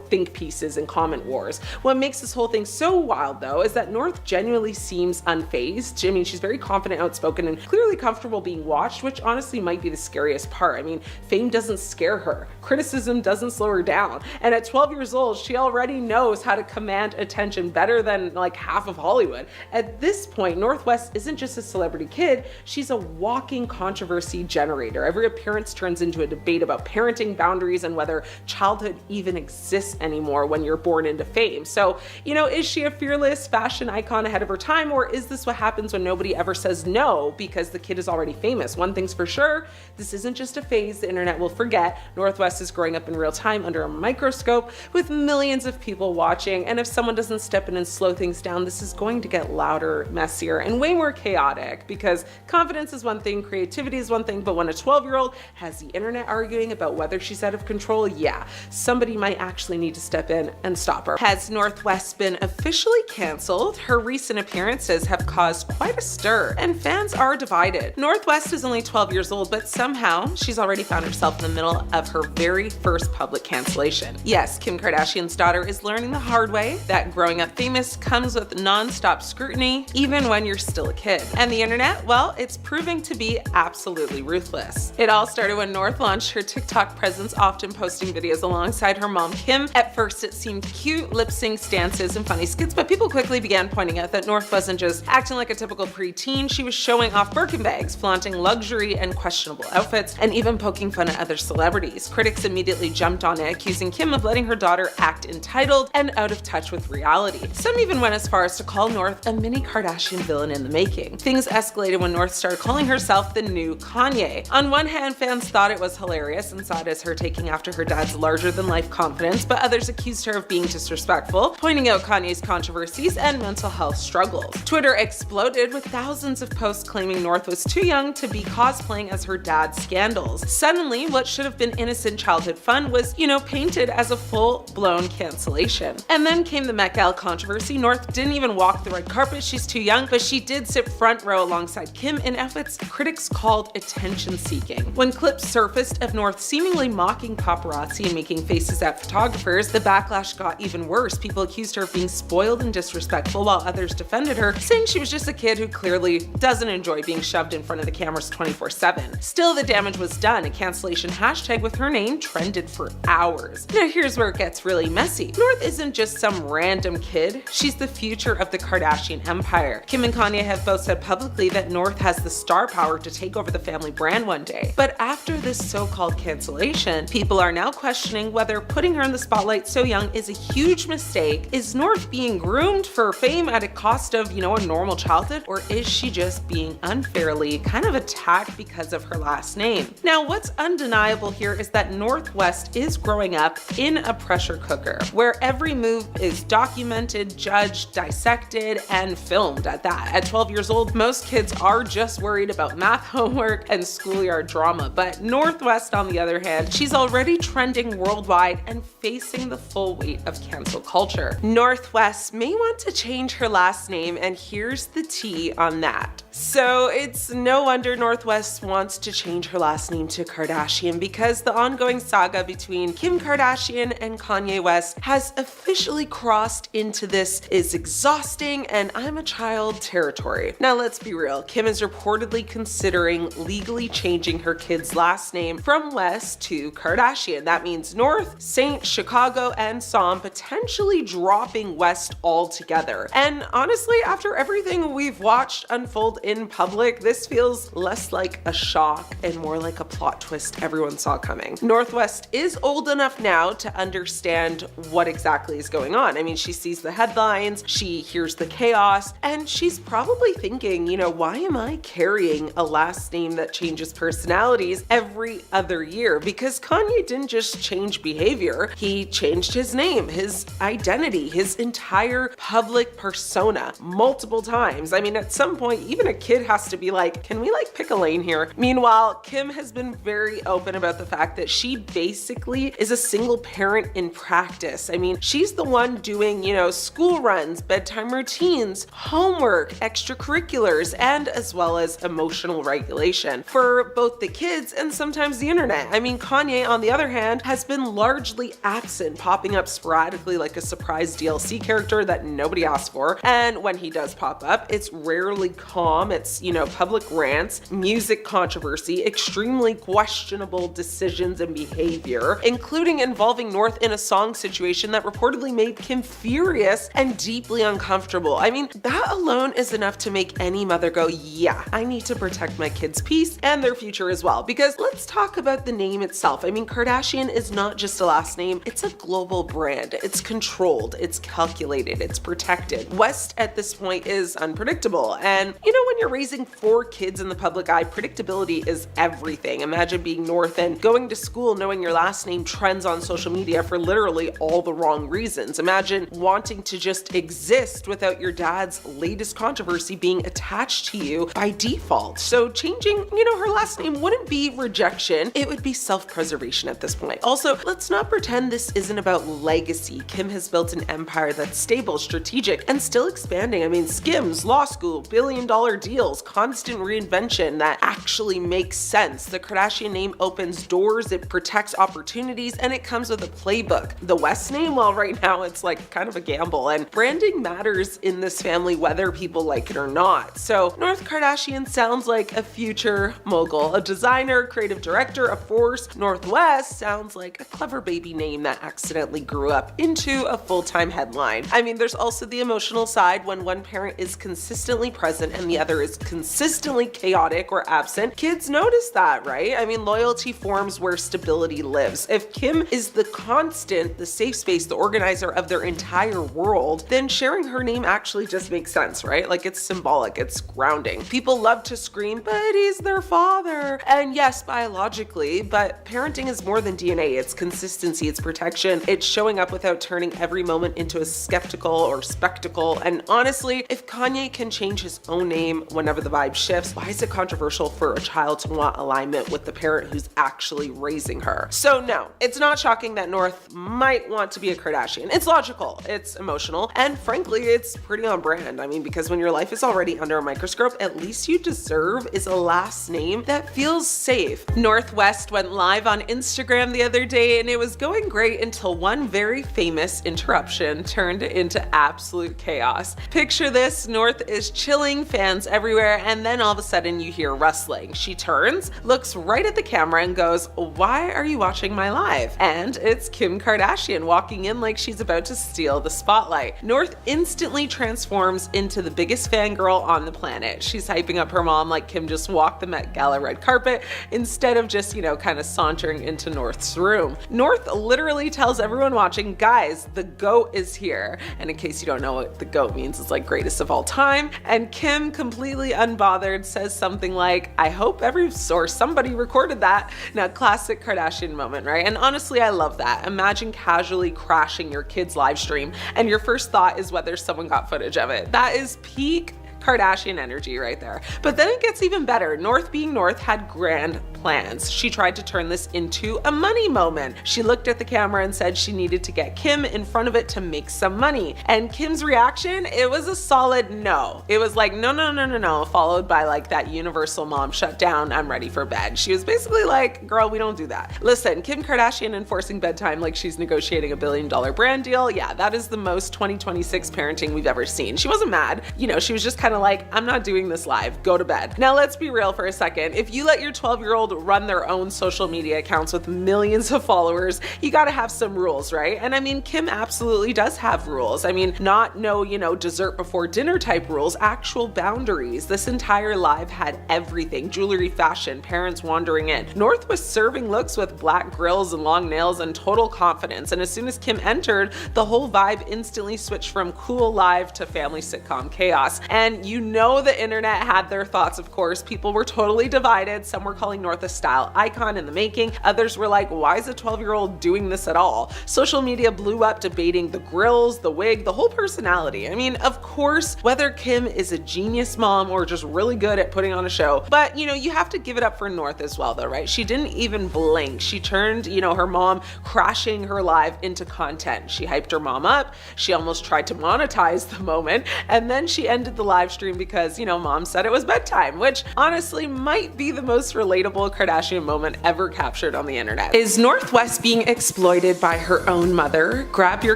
think pieces and comment wars. What makes this whole thing so wild, though, is that North genuinely seems unfazed. I mean, she's very confident, outspoken, and clearly comfortable being watched, which honestly might be the scariest part. I mean, fame doesn't scare her. Criticism doesn't slow her down. And at 12 years old, she already knows how to command attention better than like half of Hollywood. At this point, North West isn't just a celebrity kid, she's a walking controversy generator. Every appearance turns into a debate about parenting, boundaries, and whether childhood even exists anymore when you're born into fame. So, is she a fearless fashion icon ahead of her time, or is this what happens when nobody ever says no because the kid is already famous? One thing's for sure, this isn't just a phase the internet will forget. North West is growing up in real time under a microscope with millions of people watching, and if someone doesn't step in and slow things down, this is going to get louder, messier, and way more chaotic, because confidence is one thing, creativity is one thing, but when a 12-year-old has the internet arguing about whether she's out of control, yeah, somebody might actually need to step in and stop her. Has North West been officially canceled? Her recent appearances have caused quite a stir, and fans are divided. North West is only 12 years old, but somehow she's already found herself in the middle of her very first public cancellation. Yes, Kim Kardashian's daughter is learning the hard way that growing up famous comes with non-stop scrutiny, even when you're still a kid. And the internet, well, it's proving to be absolutely ruthless. It all started when North launched her TikTok presence, often posting videos alongside her mom, Kim. At first, it seemed cute, lip-sync stances and funny skits, but people quickly began pointing out that North wasn't just acting like a typical preteen, she was showing off Birkin bags, flaunting luxury and questionable outfits, and even poking fun at other celebrities. Critics immediately jumped on it, accusing Kim of letting her daughter act entitled and out of touch with reality. Some even went as far as to call North a mini Kardashian villain in the making. Things escalated when North started calling herself the new Kanye. On one hand, fans thought it was hilarious and saw it as her taking after her dad's larger-than-life confidence, but others accused her of being disrespectful, pointing out Kanye's controversies and mental health struggles. Twitter exploded with thousands of posts claiming North was too young to be cosplaying as her dad's scandals. Suddenly, what should have been innocent childhood fun was, painted as a full-blown cancellation. And then came the Met Gala controversy. North didn't even walk the red carpet, she's too young, but she did sit front row alongside Kim in outfits critics called attention-seeking. When clips surfaced of North seemingly mocking paparazzi and making faces at photographers, the backlash got even worse. People accused her of being spoiled and disrespectful, while others defended her, saying she was just a kid who clearly doesn't enjoy being shoved in front of the cameras 24/7. Still, the damage was done. a cancellation hashtag with her name trended for hours. Now here's where it gets really messy. North isn't just some random kid, she's the future of the Kardashian empire. Kim and Kanye have both said publicly that North has the star power to take over the family brand one day. But after this so-called cancellation, people are now questioning whether putting her in the spotlight so young is a huge mistake. Is North being groomed for fame at a cost of, a normal childhood? Or is she just being unfairly kind of attacked because of her last name? Now, what's undeniable here is that North West is growing up in a pressure cooker, where every move is documented, judged, dissected, and filmed at that. At 12 years old, most kids are just worried about math homework and schoolyard drama, but North West, on the other hand, she's already trending worldwide and facing the full weight of cancel culture. North West may want to change her last name, and here's the tea on that. So it's no wonder North West wants to change her last name to Kardashian, because the ongoing saga between Kim Kardashian and Kanye West has officially crossed into this is exhausting and I'm a child territory. Now let's be real, Kim is reportedly considering legally changing her kid's last name from West to Kardashian. That means North, Saint, Chicago, and Psalm, potentially dropping West altogether. And honestly, after everything we've watched unfold in public, this feels less like a shock and more like a plot twist everyone saw coming. North West is old enough now to understand what exactly is going on. I mean, she sees the headlines, she hears the chaos, and she's probably thinking, why am I carrying a last name that changes personalities every other year? Because Kanye didn't just change behavior, he changed his name, his identity, his entire public persona multiple times. I mean, at some point, even a kid has to be like, can we pick a lane here? Meanwhile, Kim has been very open about the fact that she basically is a single parent in practice. I mean, she's the one doing, school runs, bedtime routines, homework, extracurriculars, and as well as emotional regulation for both the kids and sometimes the internet. I mean, Kanye, on the other hand, has been largely absent, popping up sporadically like a surprise DLC character that nobody asked for. And when he does pop up, it's rarely calm. It's, public rants, music controversy, extremely questionable decisions and behavior, including involving North in a song situation that reportedly made Kim furious and deeply uncomfortable. I mean, that alone is enough to make any mother go, yeah, I need to protect my kids' peace and their future as well. Because let's talk about the name itself. I mean, Kardashian is not just a last name, it's a global brand. It's controlled, it's calculated, it's protected. West at this point is unpredictable. And when you're raising 4 kids in the public eye, predictability is everything. Imagine being North and going to school knowing your last name trends on social media for literally all the wrong reasons. Imagine wanting to just exist without your dad's latest controversy being attached to you by default. So changing, her last name wouldn't be rejection, it would be self-preservation at this point. Also, let's not pretend this isn't about legacy. Kim has built an empire that's stable, strategic, and still expanding. I mean, Skims, law school, billion-dollar deals, constant reinvention that actually makes sense. The Kardashian name opens doors, it protects opportunities, and it comes with a playbook. The West name, well, right now it's kind of a gamble, and branding matters in this family whether people like it or not. So North Kardashian sounds like a future mogul, a designer, creative director, a force. North West sounds like a clever baby name that accidentally grew up into a full-time headline. I mean, there's also the emotional side when one parent is consistently present and the other is consistently chaotic or absent. Kids notice that, right? I mean, loyalty forms where stability lives. If Kim is the constant, the safe space, the organizer of their entire world, then sharing her name actually just makes sense, right? It's symbolic, it's grounding. People love to scream, but he's their father. And yes, biologically, but parenting is more than DNA. It's consistency, it's protection, it's showing up without turning every moment into a skeptical or spectacle. And honestly, if Kanye can change his own name whenever the vibe shifts, why is it controversial for a child to want alignment with the parent who's actually raising her? So no, it's not shocking that North might want to be a Kardashian. It's logical, it's emotional, and frankly, it's pretty on brand. I mean, because when your life is already under a microscope, at least you deserve is a last name that feels safe. North West went live on Instagram the other day, and it was going great until one very famous interruption turned into absolute chaos. Picture this, North is chilling, fans everywhere, and then all of a sudden you hear rustling. She turns, looks right right at the camera and goes, "Why are you watching my live?" And it's Kim Kardashian walking in like she's about to steal the spotlight. North instantly transforms into the biggest fangirl on the planet. She's hyping up her mom like Kim just walked the Met Gala red carpet instead of just, kind of sauntering into North's room. North literally tells everyone watching, "Guys, the GOAT is here." And in case you don't know what the GOAT means, it's like greatest of all time. And Kim, completely unbothered, says something like, "I hope every source, somebody recorded that." Now, classic Kardashian moment, right? And honestly, I love that. Imagine casually crashing your kid's live stream and your first thought is whether someone got footage of it. That is peak Kardashian energy right there. But then it gets even better. North, being North, had grand plans. She tried to turn this into a money moment. She looked at the camera and said she needed to get Kim in front of it to make some money. And Kim's reaction, it was a solid no. It was like, no, no, no, no, no, followed by like that universal mom shut down, "I'm ready for bed." She was basically like, "Girl, we don't do that." Listen, Kim Kardashian enforcing bedtime like she's negotiating $1 billion brand deal. Yeah, that is the most 2026 parenting we've ever seen. She wasn't mad. She was just kind of like, "I'm not doing this live, go to bed." Now let's be real for a second. If you let your 12-year-old run their own social media accounts with millions of followers, you gotta have some rules, right? And I mean, Kim absolutely does have rules. I mean, not no, dessert before dinner type rules, actual boundaries. This entire live had everything: jewelry, fashion, parents wandering in. North was serving looks with black grills and long nails and total confidence. And as soon as Kim entered, the whole vibe instantly switched from cool live to family sitcom chaos. And the internet had their thoughts, of course. People were totally divided. Some were calling North a style icon in the making. Others were like, "Why is a 12-year-old doing this at all?" Social media blew up debating the grills, the wig, the whole personality. I mean, of course, whether Kim is a genius mom or just really good at putting on a show, but you have to give it up for North as well though, right? She didn't even blink. She turned, her mom crashing her live into content. She hyped her mom up. She almost tried to monetize the moment. And then she ended the live stream because, mom said it was bedtime, which honestly might be the most relatable Kardashian moment ever captured on the internet. Is North West being exploited by her own mother? Grab your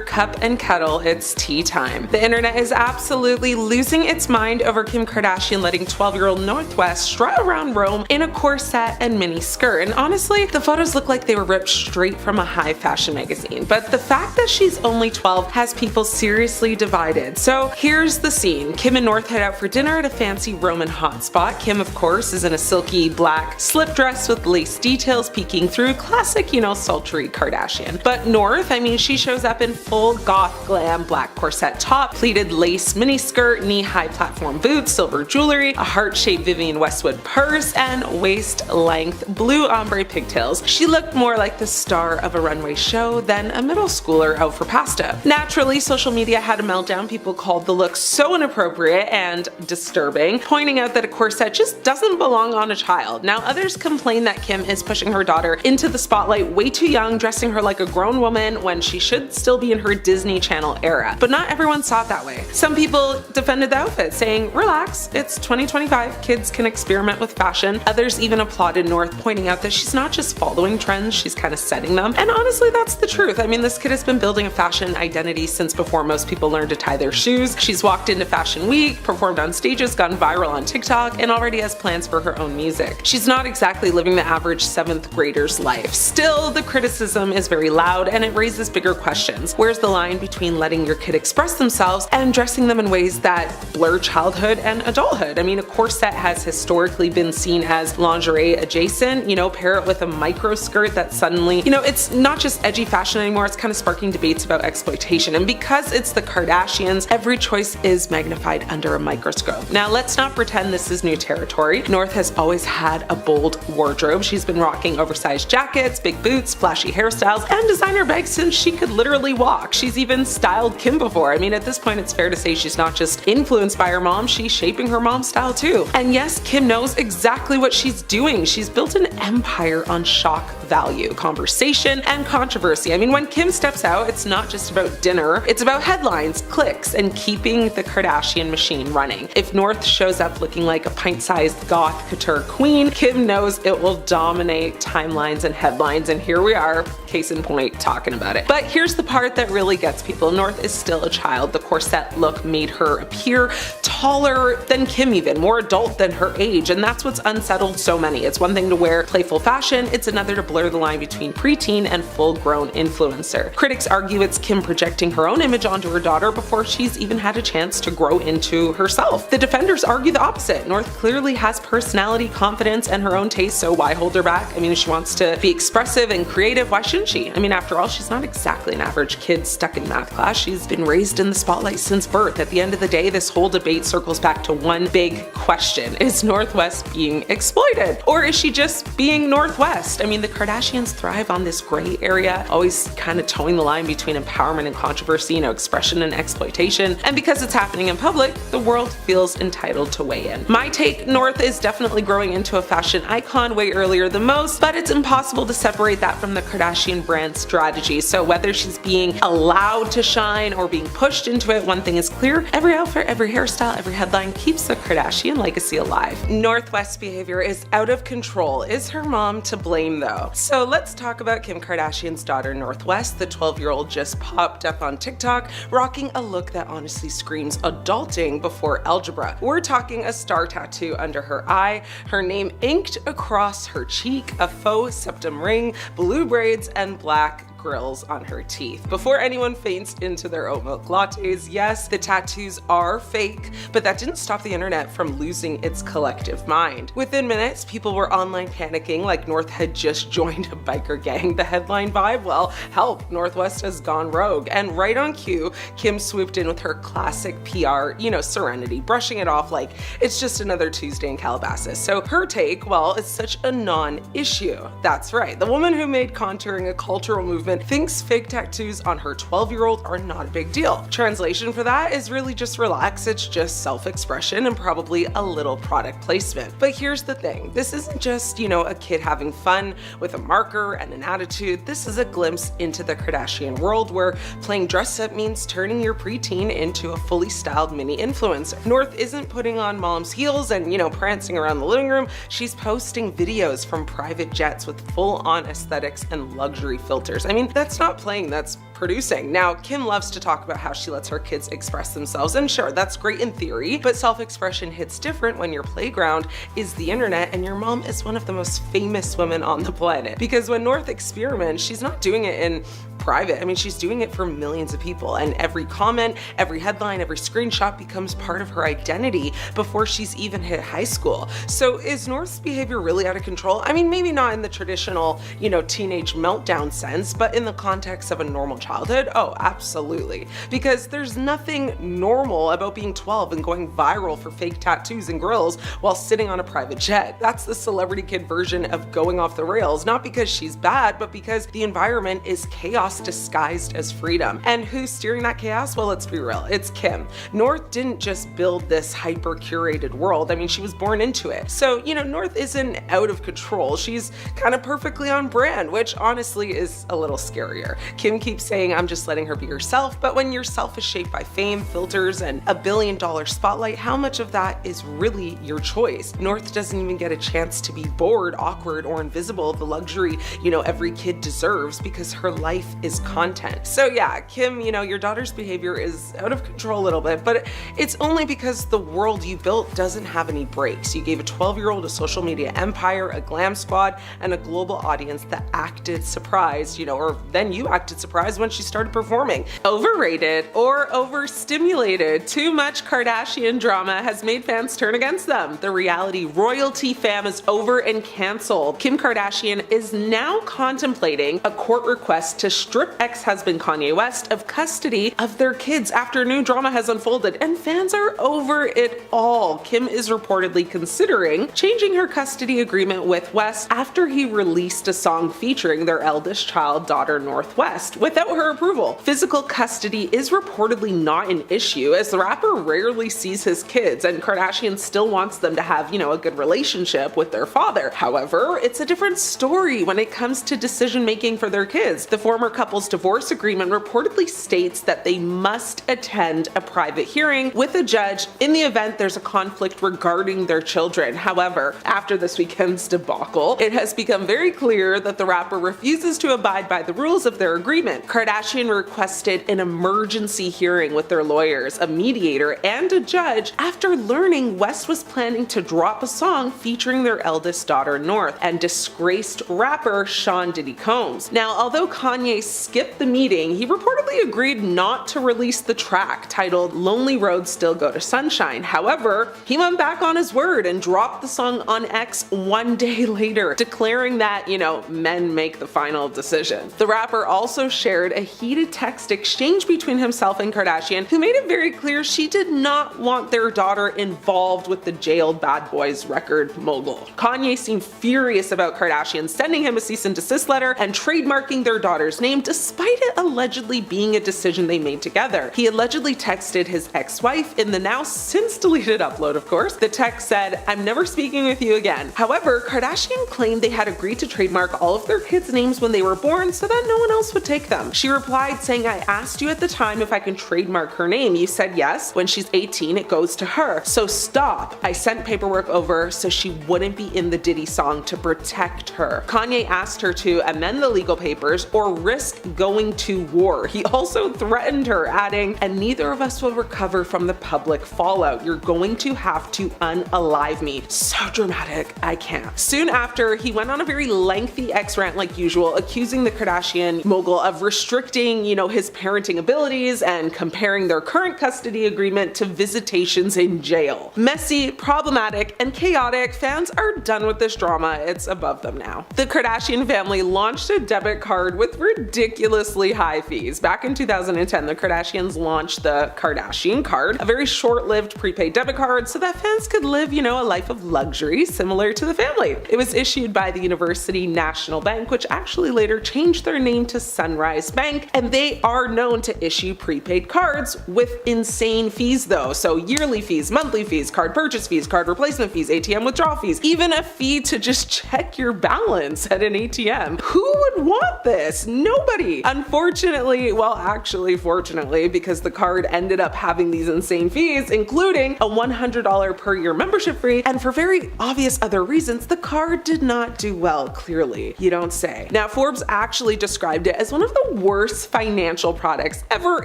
cup and cuddle, it's tea time. The internet is absolutely losing its mind over Kim Kardashian letting 12-year-old North West strut around Rome in a corset and mini skirt. And honestly, the photos look like they were ripped straight from a high fashion magazine. But the fact that she's only 12 has people seriously divided. So here's the scene. Kim and North head out for dinner at a fancy Roman hotspot. Kim, of course, is in a silky black slip dress with lace details peeking through, classic, sultry Kardashian. But North, she shows up in full goth glam black corset top, pleated lace mini skirt, knee-high platform boots, silver jewelry, a heart-shaped Vivienne Westwood purse, and waist-length blue ombre pigtails. She looked more like the star of a runway show than a middle schooler out for pasta. Naturally, social media had a meltdown. People called the look so inappropriate and disturbing, pointing out that a corset just doesn't belong on a child. Now, others complain that Kim is pushing her daughter into the spotlight way too young, dressing her like a grown woman when she should still be in her Disney Channel era. But not everyone saw it that way. Some people defended the outfit, saying, "Relax, it's 2025, kids can experiment with fashion." Others even applauded North, pointing out that she's not just following trends, she's kind of setting them. And honestly, that's the truth. This kid has been building a fashion identity since before most people learned to tie their shoes. She's walked into Fashion Week, performed on stages, gone viral on TikTok, and already has plans for her own music. She's not exactly living the average 7th grader's life. Still, the criticism is very loud and it raises bigger questions. Where's the line between letting your kid express themselves and dressing them in ways that blur childhood and adulthood? A corset has historically been seen as lingerie adjacent. Pair it with a micro skirt that suddenly, it's not just edgy fashion anymore, it's kind of sparking debates about exploitation. And because it's the Kardashians, every choice is magnified under a microscope. Now, let's not pretend this is new territory. North has always had a bold wardrobe. She's been rocking oversized jackets, big boots, flashy hairstyles, and designer bags since she could literally walk. She's even styled Kim before. At this point, it's fair to say she's not just influenced by her mom, she's shaping her mom's style too. And yes, Kim knows exactly what she's doing. She's built an empire on shock value, conversation, and controversy. When Kim steps out, it's not just about dinner, it's about headlines, clicks, and keeping the Kardashian machine running. If North shows up looking like a pint-sized goth couture queen, Kim knows it will dominate timelines and headlines, and here we are, case in point, talking about it. But here's the part that really gets people. North is still a child. The corset look made her appear tall taller than Kim even, more adult than her age, and that's what's unsettled so many. It's one thing to wear playful fashion, it's another to blur the line between preteen and full-grown influencer. Critics argue it's Kim projecting her own image onto her daughter before she's even had a chance to grow into herself. The defenders argue the opposite. North clearly has personality, confidence, and her own taste, so why hold her back? I mean, if she wants to be expressive and creative, why shouldn't she? I mean, after all, she's not exactly an average kid stuck in math class. She's been raised in the spotlight since birth. At the end of the day, this whole debate circles back to one big question. Is North West being exploited? Or is she just being North West? I mean, the Kardashians thrive on this gray area, always kind of towing the line between empowerment and controversy, expression and exploitation. And because it's happening in public, the world feels entitled to weigh in. My take, North is definitely growing into a fashion icon way earlier than most, but it's impossible to separate that from the Kardashian brand strategy. So whether she's being allowed to shine or being pushed into it, one thing is clear: every outfit, every hairstyle, every headline keeps the Kardashian legacy alive. North West's behavior is out of control. Is her mom to blame though? So let's talk about Kim Kardashian's daughter, North West. The 12-year-old just popped up on TikTok rocking a look that honestly screams adulting before algebra. We're talking a star tattoo under her eye, her name inked across her cheek, a faux septum ring, blue braids, and black grills on her teeth. Before anyone faints into their oat milk lattes, yes, the tattoos are fake, but that didn't stop the internet from losing its collective mind. Within minutes, people were online panicking like North had just joined a biker gang. The headline vibe? Well, help, North West has gone rogue. And right on cue, Kim swooped in with her classic PR, serenity, brushing it off like it's just another Tuesday in Calabasas. So her take, well, it's such a non-issue. That's right, the woman who made contouring a cultural movement thinks fake tattoos on her 12-year-old are not a big deal. Translation for that is really just relax. It's just self-expression and probably a little product placement. But here's the thing. This isn't just, a kid having fun with a marker and an attitude. This is a glimpse into the Kardashian world where playing dress up means turning your preteen into a fully styled mini influencer. North isn't putting on mom's heels and, prancing around the living room. She's posting videos from private jets with full-on aesthetics and luxury filters. I mean, that's not playing, that's producing. Now, Kim loves to talk about how she lets her kids express themselves, and sure, that's great in theory, but self-expression hits different when your playground is the internet and your mom is one of the most famous women on the planet. Because when North experiments, she's not doing it in private. I mean, she's doing it for millions of people, and every comment, every headline, every screenshot becomes part of her identity before she's even hit high school. So is North's behavior really out of control? I mean, maybe not in the traditional, teenage meltdown sense, but in the context of a normal childhood, oh, absolutely. Because there's nothing normal about being 12 and going viral for fake tattoos and grills while sitting on a private jet. That's the celebrity kid version of going off the rails, not because she's bad, but because the environment is chaos disguised as freedom. And who's steering that chaos? Well, let's be real, it's Kim. North didn't just build this hyper-curated world. I mean, she was born into it. So, North isn't out of control. She's kind of perfectly on brand, which honestly is a little scarier. Kim keeps saying, I'm just letting her be herself, but when yourself is shaped by fame, filters, and $1 billion spotlight, how much of that is really your choice? North doesn't even get a chance to be bored, awkward, or invisible, the luxury, every kid deserves, because her life is content. So yeah, Kim, your daughter's behavior is out of control a little bit, but it's only because the world you built doesn't have any breaks. You gave a 12-year-old a social media empire, a glam squad, and a global audience that acted surprised, or then you acted surprised when she started performing. Overrated or overstimulated. Too much Kardashian drama has made fans turn against them. The reality royalty fam is over and canceled. Kim Kardashian is now contemplating a court request to strip ex-husband Kanye West of custody of their kids after new drama has unfolded, and fans are over it all. Kim is reportedly considering changing her custody agreement with West after he released a song featuring their eldest child, daughter North West, without her approval. Physical custody is reportedly not an issue, as the rapper rarely sees his kids, and Kardashian still wants them to have, a good relationship with their father. However, it's a different story when it comes to decision making for their kids. The former couple couple's divorce agreement reportedly states that they must attend a private hearing with a judge in the event there's a conflict regarding their children. However, after this weekend's debacle, it has become very clear that the rapper refuses to abide by the rules of their agreement. Kardashian requested an emergency hearing with their lawyers, a mediator, and a judge after learning West was planning to drop a song featuring their eldest daughter North and disgraced rapper Sean Diddy Combs. Now, although Kanye skipped the meeting, he reportedly agreed not to release the track titled Lonely Roads Still Go to Sunshine. However, he went back on his word and dropped the song on X one day later, declaring that, men make the final decision. The rapper also shared a heated text exchange between himself and Kardashian, who made it very clear she did not want their daughter involved with the jailed Bad Boys record mogul. Kanye seemed furious about Kardashian sending him a cease and desist letter and trademarking their daughter's name despite it allegedly being a decision they made together. He allegedly texted his ex-wife in the now since deleted upload, of course. The text said, "I'm never speaking with you again." However, Kardashian claimed they had agreed to trademark all of their kids' names when they were born so that no one else would take them. She replied saying, "I asked you at the time if I can trademark her name. You said yes. When she's 18, it goes to her. So stop. I sent paperwork over so she wouldn't be in the Diddy song to protect her." Kanye asked her to amend the legal papers or risk going to war. He also threatened her, adding, "And neither of us will recover from the public fallout. You're going to have to unalive me." So dramatic, I can't. Soon after, he went on a very lengthy X-rant like usual, accusing the Kardashian mogul of restricting, his parenting abilities and comparing their current custody agreement to visitations in jail. Messy, problematic, and chaotic. Fans are done with this drama. It's above them now. The Kardashian family launched a debit card with ridiculously high fees. Back in 2010, the Kardashians launched the Kardashian card, a very short-lived prepaid debit card so that fans could live, a life of luxury similar to the family. It was issued by the University National Bank, which actually later changed their name to Sunrise Bank, and they are known to issue prepaid cards with insane fees though. So yearly fees, monthly fees, card purchase fees, card replacement fees, ATM withdrawal fees, even a fee to just check your balance at an ATM. Who would want this? Nobody. Unfortunately, well actually fortunately, because the card ended up having these insane fees, including a $100 per year membership fee, and for very obvious other reasons, the card did not do well, clearly. You don't say. Now, Forbes actually described it as one of the worst financial products ever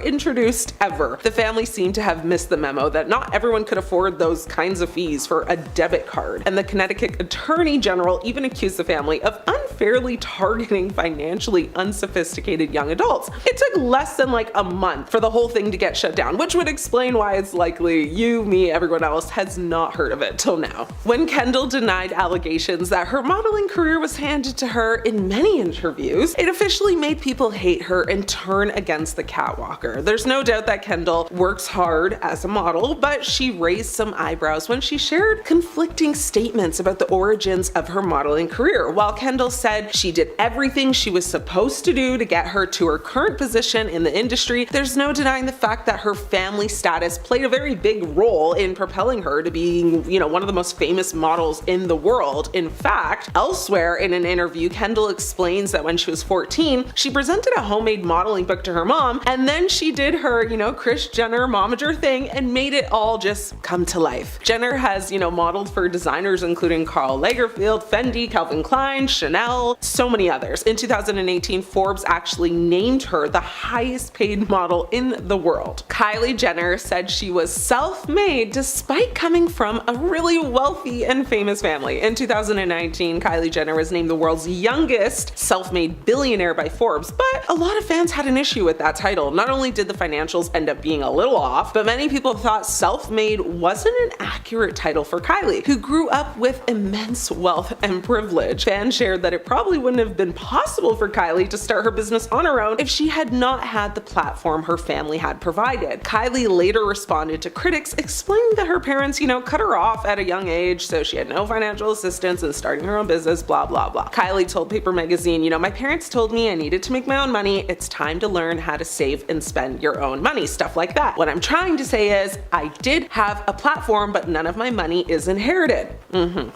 introduced ever. The family seemed to have missed the memo that not everyone could afford those kinds of fees for a debit card, and the Connecticut Attorney General even accused the family of unfairly targeting financially unsophisticated young adults. It took less than like a month for the whole thing to get shut down, which would explain why it's likely you, me, everyone else has not heard of it till now. When Kendall denied allegations that her modeling career was handed to her in many interviews, it officially made people hate her and turn against the catwalker. There's no doubt that Kendall works hard as a model, but she raised some eyebrows when she shared conflicting statements about the origins of her modeling career. While Kendall said she did everything she was supposed to do to get her to her current position in the industry, there's no denying the fact that her family status played a very big role in propelling her to being, one of the most famous models in the world. In fact, elsewhere in an interview, Kendall explains that when she was 14, she presented a homemade modeling book to her mom, and then she did her, Kris Jenner momager thing and made it all just come to life. Jenner has, modeled for designers including Karl Lagerfeld, Fendi, Calvin Klein, Chanel, so many others. In 2018, Forbes actually named her the highest paid model in the world. Kylie Jenner said she was self-made despite coming from a really wealthy and famous family. In 2019, Kylie Jenner was named the world's youngest self-made billionaire by Forbes, but a lot of fans had an issue with that title. Not only did the financials end up being a little off, but many people thought self-made wasn't an accurate title for Kylie, who grew up with immense wealth and privilege. Fans shared that it probably wouldn't have been possible for Kylie to start her business on her own if she had not not had the platform her family had provided. Kylie later responded to critics explaining that her parents, cut her off at a young age, so she had no financial assistance in starting her own business, blah blah blah. Kylie told Paper Magazine, my parents told me I needed to make my own money, it's time to learn how to save and spend your own money, stuff like that. What I'm trying to say is, I did have a platform, but none of my money is inherited.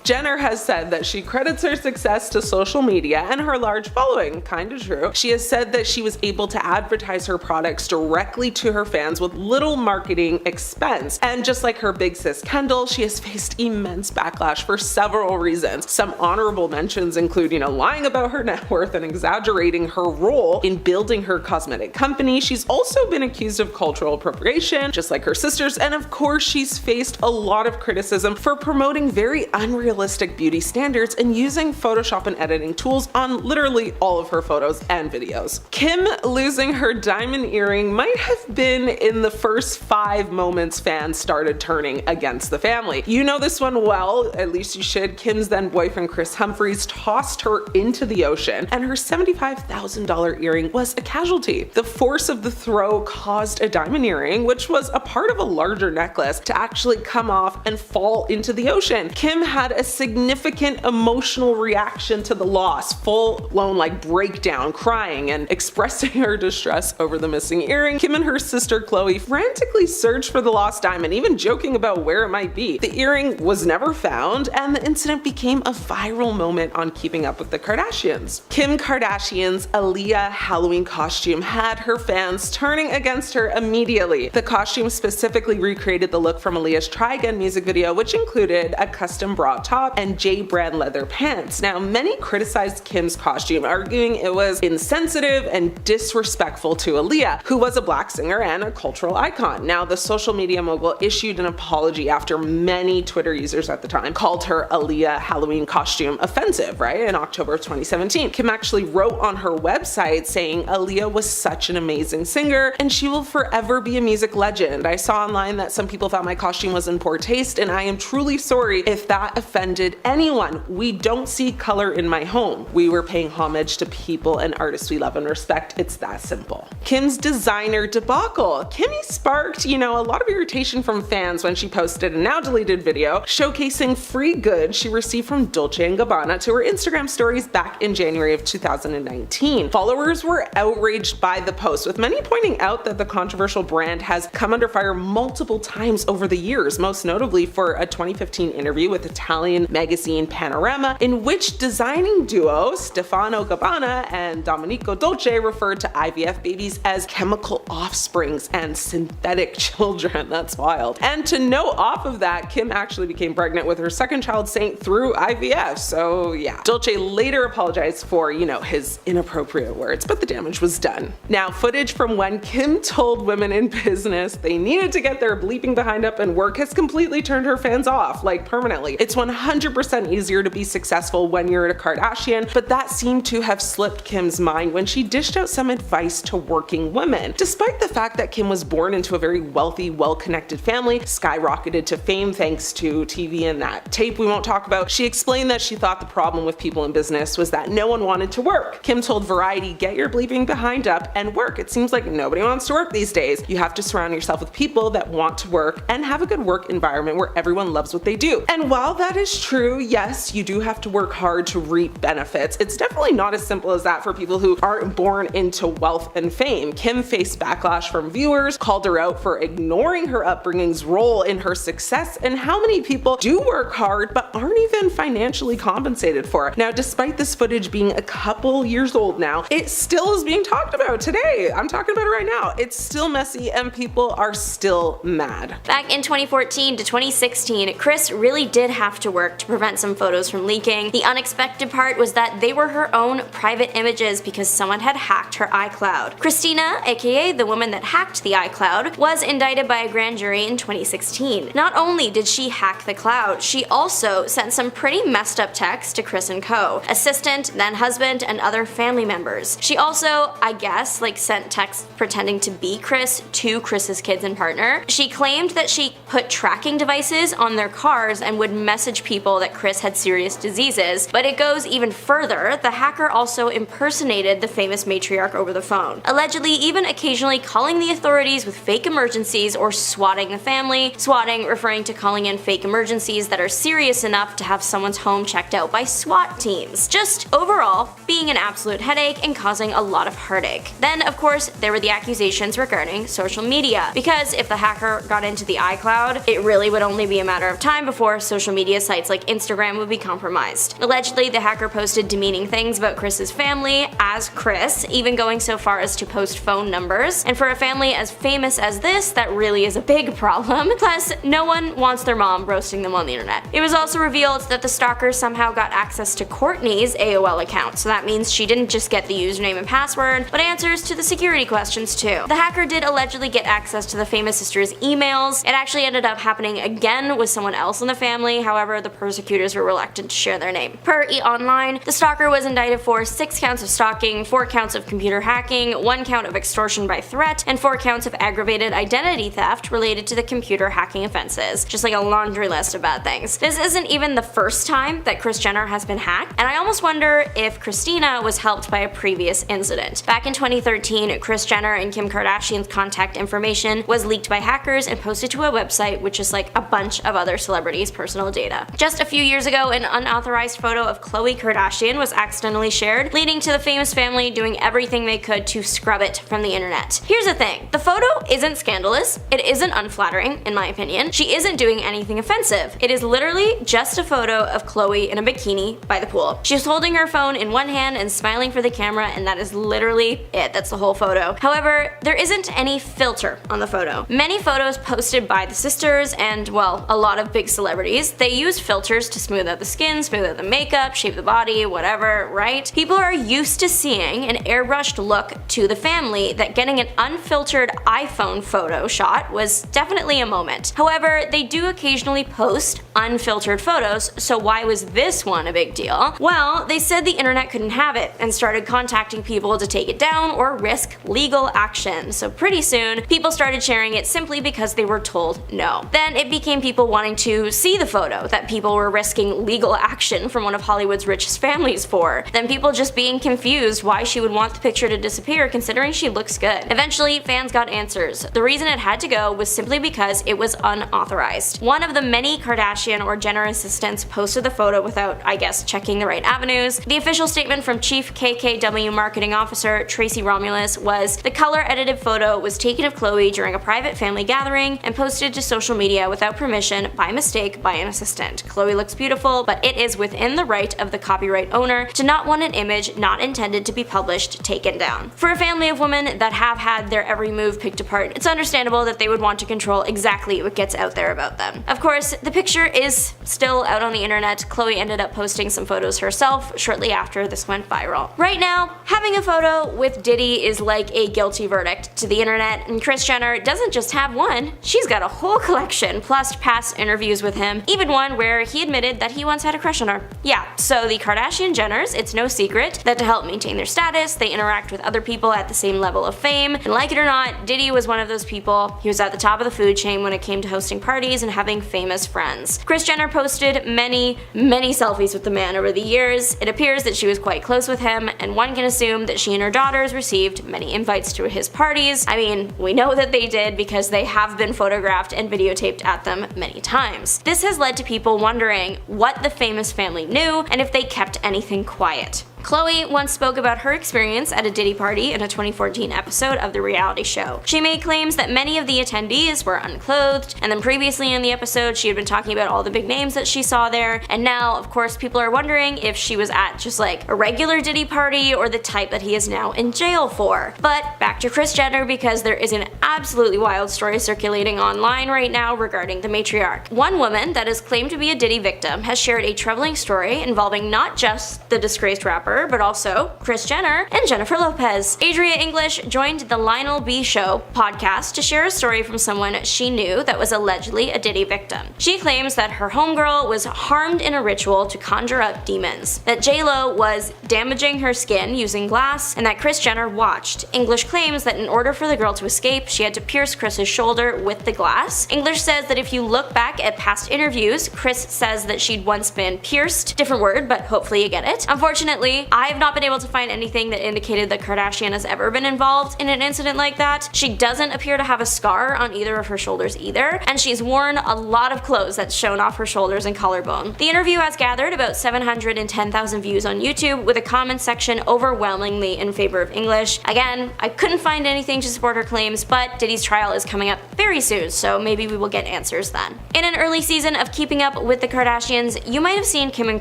Jenner has said that she credits her success to social media and her large following, kinda true. She has said that she was able to advertise her products directly to her fans with little marketing expense. And just like her big sis Kendall, she has faced immense backlash for several reasons. Some honorable mentions include, lying about her net worth and exaggerating her role in building her cosmetic company. She's also been accused of cultural appropriation, just like her sisters, and of course she's faced a lot of criticism for promoting very unrealistic beauty standards and using Photoshop and editing tools on literally all of her photos and videos. Kim losing her diamond earring might have been in the first 5 moments fans started turning against the family. You know this one well, at least you should. Kim's then boyfriend Chris Humphries tossed her into the ocean, and her $75,000 earring was a casualty. The force of the throw caused a diamond earring, which was a part of a larger necklace, to actually come off and fall into the ocean. Kim had a significant emotional reaction to the loss, full-blown breakdown, crying and expressing her distress over the missing earring. Kim and her sister Chloe frantically searched for the lost diamond, even joking about where it might be. The earring was never found, and the incident became a viral moment on Keeping Up with the Kardashians. Kim Kardashian's Aaliyah Halloween costume had her fans turning against her immediately. The costume specifically recreated the look from Aaliyah's Try Again music video, which included a custom bra top and J brand leather pants. Now, many criticized Kim's costume, arguing it was insensitive and disrespectful to Aaliyah, who was a black singer and a cultural icon. Now, the social media mogul issued an apology after many Twitter users at the time called her Aaliyah Halloween costume offensive, right? In October of 2017. Kim actually wrote on her website saying Aaliyah was such an amazing singer and she will forever be a music legend. I saw online that some people thought my costume was in poor taste, and I am truly sorry if that offended anyone. We don't see color in my home. We were paying homage to people and artists we love and respect. It's that simple. Kim's designer debacle. Kimmy sparked, a lot of irritation from fans when she posted a now deleted video showcasing free goods she received from Dolce & Gabbana to her Instagram stories back in January of 2019. Followers were outraged by the post, with many pointing out that the controversial brand has come under fire multiple times over the years, most notably for a 2015 interview with Italian magazine Panorama, in which designing duo Stefano Gabbana and Domenico Dolce referred to IVF babies as chemical offsprings and synthetic children. That's wild. And to note off of that, Kim actually became pregnant with her second child, Saint, through IVF. So yeah. Dolce later apologized for, his inappropriate words, but the damage was done. Now, footage from when Kim told women in business they needed to get their bleeping behind up and work has completely turned her fans off, permanently. It's 100% easier to be successful when you're a Kardashian, but that seemed to have slipped Kim's mind when she dished out some advice to working women. Despite the fact that Kim was born into a very wealthy, well-connected family, skyrocketed to fame thanks to TV and that tape we won't talk about, she explained that she thought the problem with people in business was that no one wanted to work. Kim told Variety, "Get your bleeping behind up and work. It seems like nobody wants to work these days. You have to surround yourself with people that want to work and have a good work environment where everyone loves what they do." And while that is true, yes, you do have to work hard to reap benefits. It's definitely not as simple as that for people who aren't born into wealth and fame. Kim faced backlash from viewers, called her out for ignoring her upbringing's role in her success, and how many people do work hard but aren't even financially compensated for it. Now, despite this footage being a couple years old now, it still is being talked about today. I'm talking about it right now. It's still messy and people are still mad. Back in 2014 to 2016, Kris really did have to work to prevent some photos from leaking. The unexpected part was that they were her own private images because someone had hacked her iCloud. Christina, aka the woman that hacked the iCloud, was indicted by a grand jury in 2016. Not only did she hack the cloud, she also sent some pretty messed up texts to Kris and co, assistant, then husband, and other family members. She also, I guess, sent texts pretending to be Kris to Kris's kids and partner. She claimed that she put tracking devices on their cars and would message people that Kris had serious diseases, but it goes even further. The hacker also impersonated the famous matriarch over the phone. phone, allegedly even occasionally calling the authorities with fake emergencies or swatting the family. Swatting referring to calling in fake emergencies that are serious enough to have someone's home checked out by SWAT teams. Just overall being an absolute headache and causing a lot of heartache. Then, of course, there were the accusations regarding social media, because if the hacker got into the iCloud, it really would only be a matter of time before social media sites like Instagram would be compromised. Allegedly, the hacker posted demeaning things about Chris's family as Chris, even going so far as to post phone numbers. And for a family as famous as this, that really is a big problem. Plus, no one wants their mom roasting them on the internet. It was also revealed that the stalker somehow got access to Courtney's AOL account, so that means she didn't just get the username and password, but answers to the security questions too. The hacker did allegedly get access to the famous sister's emails. It actually ended up happening again with someone else in the family, however, the persecutors were reluctant to share their name. Per E! The stalker was indicted for 6 counts of stalking, 4 counts of computer hacking, 1 count of extortion by threat, and 4 counts of aggravated identity theft related to the computer hacking offenses. Just like a laundry list of bad things. This isn't even the first time that Kris Jenner has been hacked, and I almost wonder if Christina was helped by a previous incident. Back in 2013, Kris Jenner and Kim Kardashian's contact information was leaked by hackers and posted to a website with just like a bunch of other celebrities' personal data. Just a few years ago, an unauthorized photo of Khloe Kardashian was accidentally shared, leading to the famous family doing everything they could to scrub it from the internet. Here's the thing, the photo isn't scandalous, it isn't unflattering, in my opinion, she isn't doing anything offensive. It is literally just a photo of Khloe in a bikini by the pool. She's holding her phone in one hand and smiling for the camera, and that is literally it. That's the whole photo. However, there isn't any filter on the photo. Many photos posted by the sisters and, well, a lot of big celebrities, they use filters to smooth out the skin, smooth out the makeup, shape the body, whatever, right? People are used to seeing an airbrushed look to the family that getting an unfiltered iPhone photo shot was definitely a moment. However, they do occasionally post unfiltered photos, so why was this one a big deal? Well, they said the internet couldn't have it and started contacting people to take it down or risk legal action. So pretty soon, people started sharing it simply because they were told no. Then it became people wanting to see the photo that people were risking legal action from one of Hollywood's richest families for. Then people just being confused why she would want the picture to disappear considering she looks good. Eventually, fans got answers. The reason it had to go was simply because it was unauthorized. One of the many Kardashian or Jenner assistants posted the photo without, I guess, checking the right avenues. The official statement from Chief KKW Marketing Officer Tracy Romulus was, the color-edited photo was taken of Khloe during a private family gathering and posted to social media without permission by mistake by an assistant. Khloe looks beautiful, but it is within the right of the copyright owner to not want an image not intended to be published taken down. For a family of women that have had their every move picked apart, it's understandable that they would want to control exactly what gets out there about them. Of course, the picture is still out on the internet. Khloe ended up posting some photos herself shortly after this went viral. Right now, having a photo with Diddy is like a guilty verdict to the internet, and Kris Jenner doesn't just have one, she's got a whole collection, plus past interviews with him, even one where he admitted that he once had a crush on her. Yeah, so the Kardashian Jenners, it's no secret that to help maintain their status, they interact with other people at the same level of fame, and like it or not, Diddy was one of those people. He was at the top of the food chain when it came to hosting parties and having famous friends. Kris Jenner posted many selfies with the man over the years. It appears that she was quite close with him, and one can assume that she and her daughters received many invites to his parties. I mean, we know that they did because they have been photographed and videotaped at them many times. This has led to people wondering what the famous family knew and if they kept anything quiet. Khloe once spoke about her experience at a Diddy party in a 2014 episode of the reality show. She made claims that many of the attendees were unclothed, and then previously in the episode she had been talking about all the big names that she saw there, and now of course people are wondering if she was at just like a regular Diddy party or the type that he is now in jail for. But back to Kris Jenner, because there is an absolutely wild story circulating online right now regarding the matriarch. One woman that is claimed to be a Diddy victim has shared a troubling story involving not just the disgraced rapper, but also Kris Jenner and Jennifer Lopez. Adria English joined the Lionel B Show podcast to share a story from someone she knew that was allegedly a Diddy victim. She claims that her homegirl was harmed in a ritual to conjure up demons, that J-Lo was damaging her skin using glass, and that Kris Jenner watched. English claims that in order for the girl to escape, she had to pierce Kris's shoulder with the glass. English says that if you look back at past interviews, Kris says that she'd once been pierced, different word, but hopefully you get it. Unfortunately, Honestly, I have not been able to find anything that indicated that Kardashian has ever been involved in an incident like that. She doesn't appear to have a scar on either of her shoulders either, and she's worn a lot of clothes that's shown off her shoulders and collarbone. The interview has gathered about 710,000 views on YouTube, with a comment section overwhelmingly in favor of English. Again, I couldn't find anything to support her claims, but Diddy's trial is coming up very soon, so maybe we will get answers then. In an early season of Keeping Up with the Kardashians, you might have seen Kim and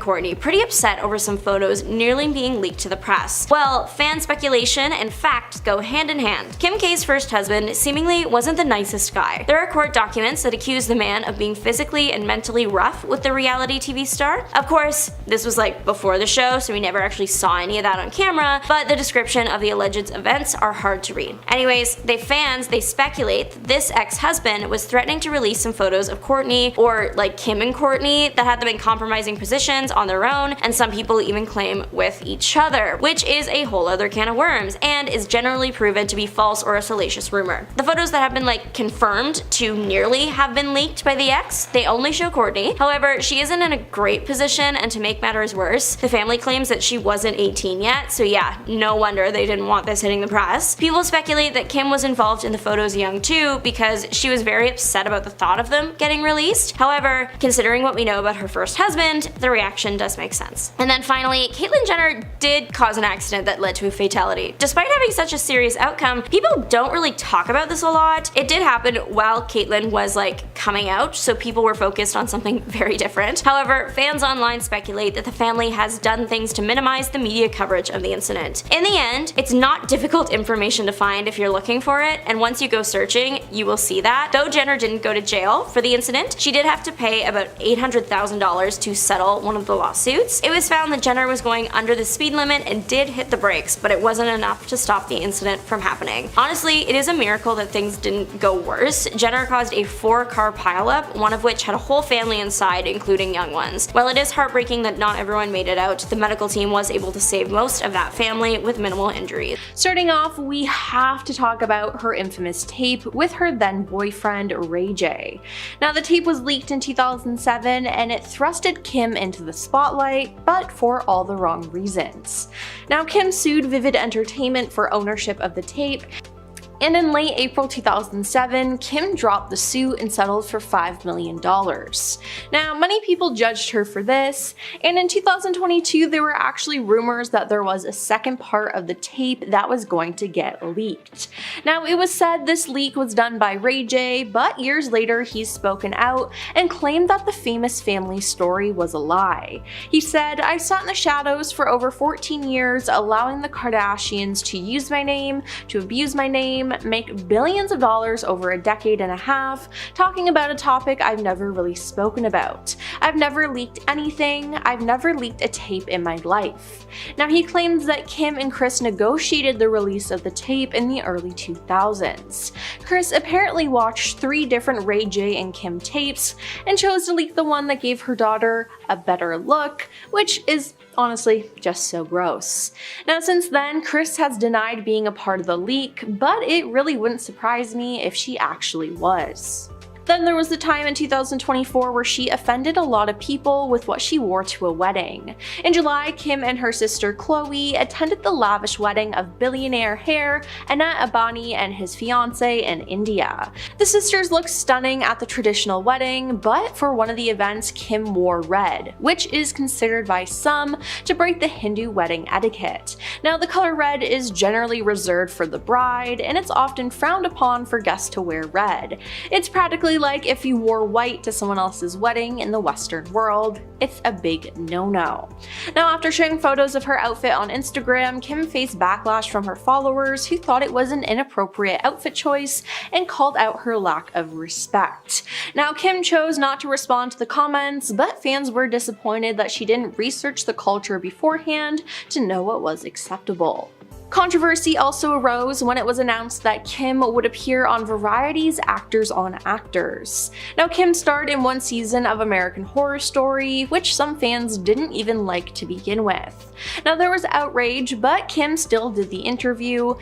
Kourtney pretty upset over some photos nearly being leaked to the press. Well, fan speculation and facts go hand in hand. Kim K's first husband seemingly wasn't the nicest guy. There are court documents that accuse the man of being physically and mentally rough with the reality TV star. Of course, this was like before the show, so we never actually saw any of that on camera, but the description of the alleged events are hard to read. Anyways, they speculate that this ex-husband was threatening to release some photos of Kourtney, or like Kim and Kourtney, that had them in compromising positions on their own, and some people even claim with each other, which is a whole other can of worms, and is generally proven to be false or a salacious rumor. The photos that have been confirmed to nearly have been leaked by the ex, they only show Kourtney. However, she isn't in a great position, and to make matters worse, the family claims that she wasn't 18 yet, so yeah, no wonder they didn't want this hitting the press. People speculate that Kim was involved in the photos young too, because she was very upset about the thought of them getting released. However, considering what we know about her first husband, the reaction does make sense. And then finally, Caitlyn Jenner did cause an accident that led to a fatality. Despite having such a serious outcome, people don't really talk about this a lot. It did happen while Caitlyn was coming out, so people were focused on something very different. However, fans online speculate that the family has done things to minimize the media coverage of the incident. In the end, it's not difficult information to find if you're looking for it, and once you go searching, you will see that. Though Jenner didn't go to jail for the incident, she did have to pay about $800,000 to settle one of the lawsuits. It was found that Jenner was going under the speed limit and did hit the brakes, but it wasn't enough to stop the incident from happening. Honestly, it is a miracle that things didn't go worse. Jenner caused a 4-car pileup, one of which had a whole family inside, including young ones. While it is heartbreaking that not everyone made it out, the medical team was able to save most of that family with minimal injuries. Starting off, we have to talk about her infamous tape with her then boyfriend Ray J. Now, the tape was leaked in 2007 and it thrusted Kim into the spotlight, but for all the wrong reasons. Now, Kim sued Vivid Entertainment for ownership of the tape, and in late April 2007, Kim dropped the suit and settled for $5 million. Now, many people judged her for this, and in 2022 there were actually rumors that there was a second part of the tape that was going to get leaked. Now, it was said this leak was done by Ray J, but years later he's spoken out and claimed that the famous family story was a lie. He said, "I sat in the shadows for over 14 years, allowing the Kardashians to use my name, to abuse my name, make billions of dollars over a decade and a half, talking about a topic I've never really spoken about. I've never leaked anything. I've never leaked a tape in my life." Now, he claims that Kim and Kris negotiated the release of the tape in the early 2000s. Kris apparently watched 3 different Ray J and Kim tapes and chose to leak the one that gave her daughter a better look, which is honestly just so gross. Now, since then, Kris has denied being a part of the leak, but it really wouldn't surprise me if she actually was. Then there was the time in 2024 where she offended a lot of people with what she wore to a wedding. In July, Kim and her sister Khloe attended the lavish wedding of billionaire heir Anant Ambani and his fiancée in India. The sisters looked stunning at the traditional wedding, but for one of the events, Kim wore red, which is considered by some to break the Hindu wedding etiquette. Now, the color red is generally reserved for the bride, and it's often frowned upon for guests to wear red. It's practically like if you wore white to someone else's wedding in the Western world. It's a big no-no. Now, after sharing photos of her outfit on Instagram, Kim faced backlash from her followers who thought it was an inappropriate outfit choice and called out her lack of respect. Now, Kim chose not to respond to the comments, but fans were disappointed that she didn't research the culture beforehand to know what was acceptable. Controversy also arose when it was announced that Kim would appear on Variety's Actors on Actors. Now, Kim starred in one season of American Horror Story, which some fans didn't even like to begin with. Now there was outrage, but Kim still did the interview,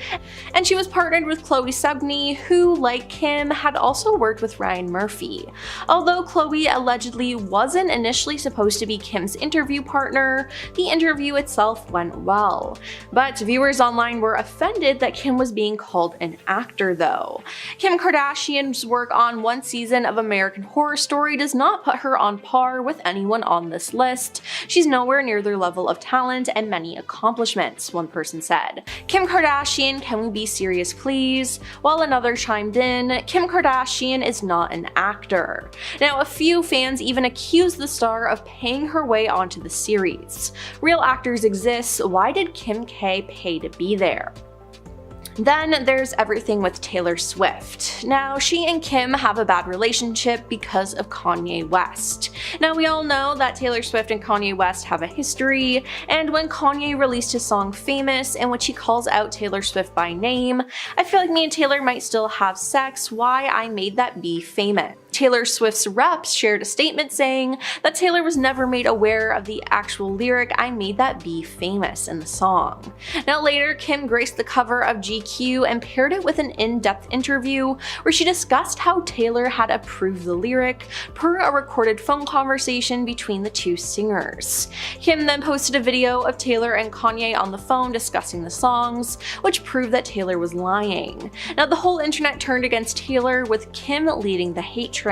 and she was partnered with Chloe Sevigny, who, like Kim, had also worked with Ryan Murphy. Although Chloe allegedly wasn't initially supposed to be Kim's interview partner, the interview itself went well. But viewers online were offended that Kim was being called an actor though. Kim Kardashian's work on one season of American Horror Story does not put her on par with anyone on this list. She's nowhere near their level of talent and many accomplishments, one person said. Kim Kardashian, can we be serious please? While another chimed in, Kim Kardashian is not an actor. Now a few fans even accused the star of paying her way onto the series. Real actors exist, why did Kim K pay to be there? Then there's everything with Taylor Swift. Now, she and Kim have a bad relationship because of Kanye West. Now, we all know that Taylor Swift and Kanye West have a history, and when Kanye released his song Famous, in which he calls out Taylor Swift by name, I feel like me and Taylor might still have sex, why I made that be famous. Taylor Swift's reps shared a statement saying that Taylor was never made aware of the actual lyric "I made that be famous" in the song. Now later, Kim graced the cover of GQ and paired it with an in-depth interview where she discussed how Taylor had approved the lyric per a recorded phone conversation between the two singers. Kim then posted a video of Taylor and Kanye on the phone discussing the songs, which proved that Taylor was lying. Now the whole internet turned against Taylor, with Kim leading the hate train.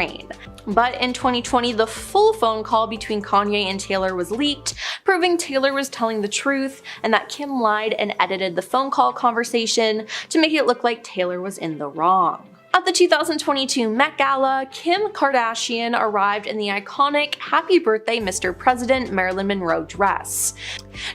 But in 2020, the full phone call between Kanye and Taylor was leaked, proving Taylor was telling the truth and that Kim lied and edited the phone call conversation to make it look like Taylor was in the wrong. At the 2022 Met Gala, Kim Kardashian arrived in the iconic "Happy Birthday, Mr. President" Marilyn Monroe dress.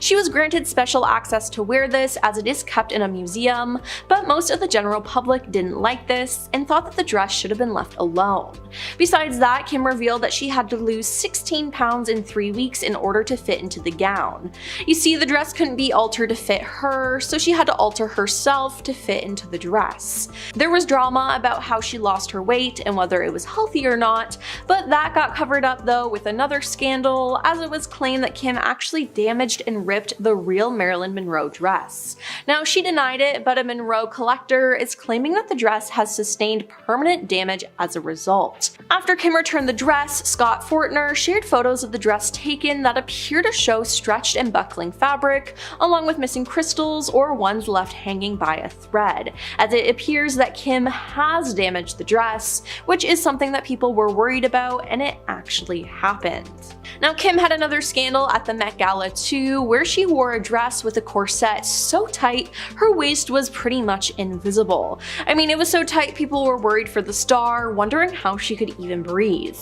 She was granted special access to wear this as it is kept in a museum, but most of the general public didn't like this and thought that the dress should have been left alone. Besides that, Kim revealed that she had to lose 16 pounds in 3 weeks in order to fit into the gown. You see, the dress couldn't be altered to fit her, so she had to alter herself to fit into the dress. There was drama about how she lost her weight and whether it was healthy or not, but that got covered up though with another scandal, as it was claimed that Kim actually damaged and ripped the real Marilyn Monroe dress. Now she denied it, but a Monroe collector is claiming that the dress has sustained permanent damage as a result. After Kim returned the dress, Scott Fortner shared photos of the dress taken that appear to show stretched and buckling fabric, along with missing crystals or ones left hanging by a thread, as it appears that Kim has damaged the dress, which is something that people were worried about, and it actually happened. Now Kim had another scandal at the Met Gala too, where she wore a dress with a corset so tight her waist was pretty much invisible. I mean, it was so tight people were worried for the star, wondering how she could even breathe.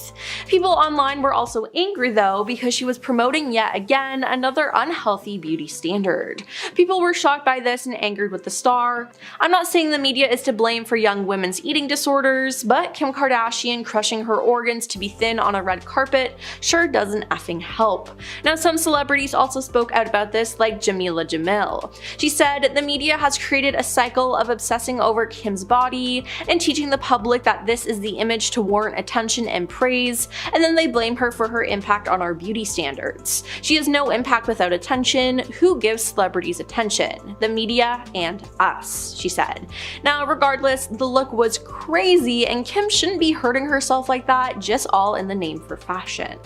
People online were also angry though, because she was promoting yet again another unhealthy beauty standard. People were shocked by this and angered with the star. I'm not saying the media is to blame for young women's eating disorders, but Kim Kardashian crushing her organs to be thin on a red carpet sure doesn't effing help. Now some celebrities also spoke out about this, like Jamila Jamil. She said, "The media has created a cycle of obsessing over Kim's body and teaching the public that this is the image to warrant attention and praise, and then they blame her for her impact on our beauty standards. She has no impact without attention. Who gives celebrities attention? The media and us," she said. Now regardless, the look was crazy and Kim shouldn't be hurting herself like that, just all in the name for fashion.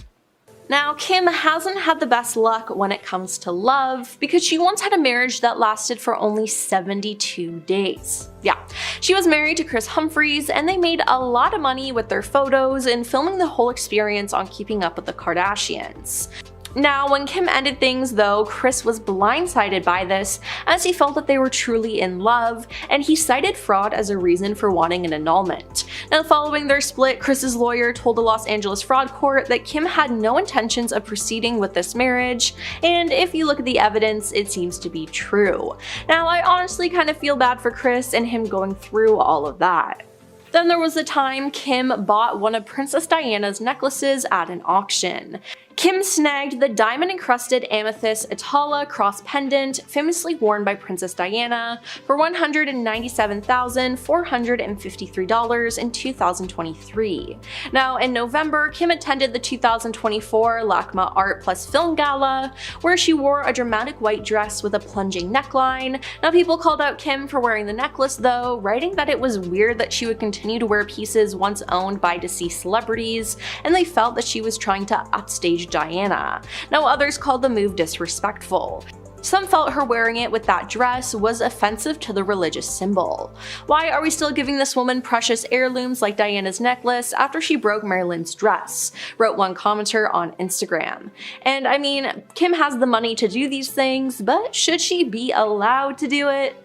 Now, Kim hasn't had the best luck when it comes to love, because she once had a marriage that lasted for only 72 days. Yeah, she was married to Kris Humphries, and they made a lot of money with their photos and filming the whole experience on Keeping Up with the Kardashians. Now, when Kim ended things though, Kris was blindsided by this, as he felt that they were truly in love, and he cited fraud as a reason for wanting an annulment. Now following their split, Kris's lawyer told the Los Angeles Fraud Court that Kim had no intentions of proceeding with this marriage, and if you look at the evidence, it seems to be true. Now I honestly kind of feel bad for Kris and him going through all of that. Then there was the time Kim bought one of Princess Diana's necklaces at an auction. Kim snagged the diamond-encrusted amethyst Atala cross pendant famously worn by Princess Diana for $197,453 in 2023. Now, in November, Kim attended the 2024 LACMA Art Plus Film Gala, where she wore a dramatic white dress with a plunging neckline. Now, people called out Kim for wearing the necklace though, writing that it was weird that she would continue to wear pieces once owned by deceased celebrities, and they felt that she was trying to upstage Diana. Now, others called the move disrespectful. Some felt her wearing it with that dress was offensive to the religious symbol. Why are we still giving this woman precious heirlooms like Diana's necklace after she broke Marilyn's dress? Wrote one commenter on Instagram. And I mean, Kim has the money to do these things, but should she be allowed to do it?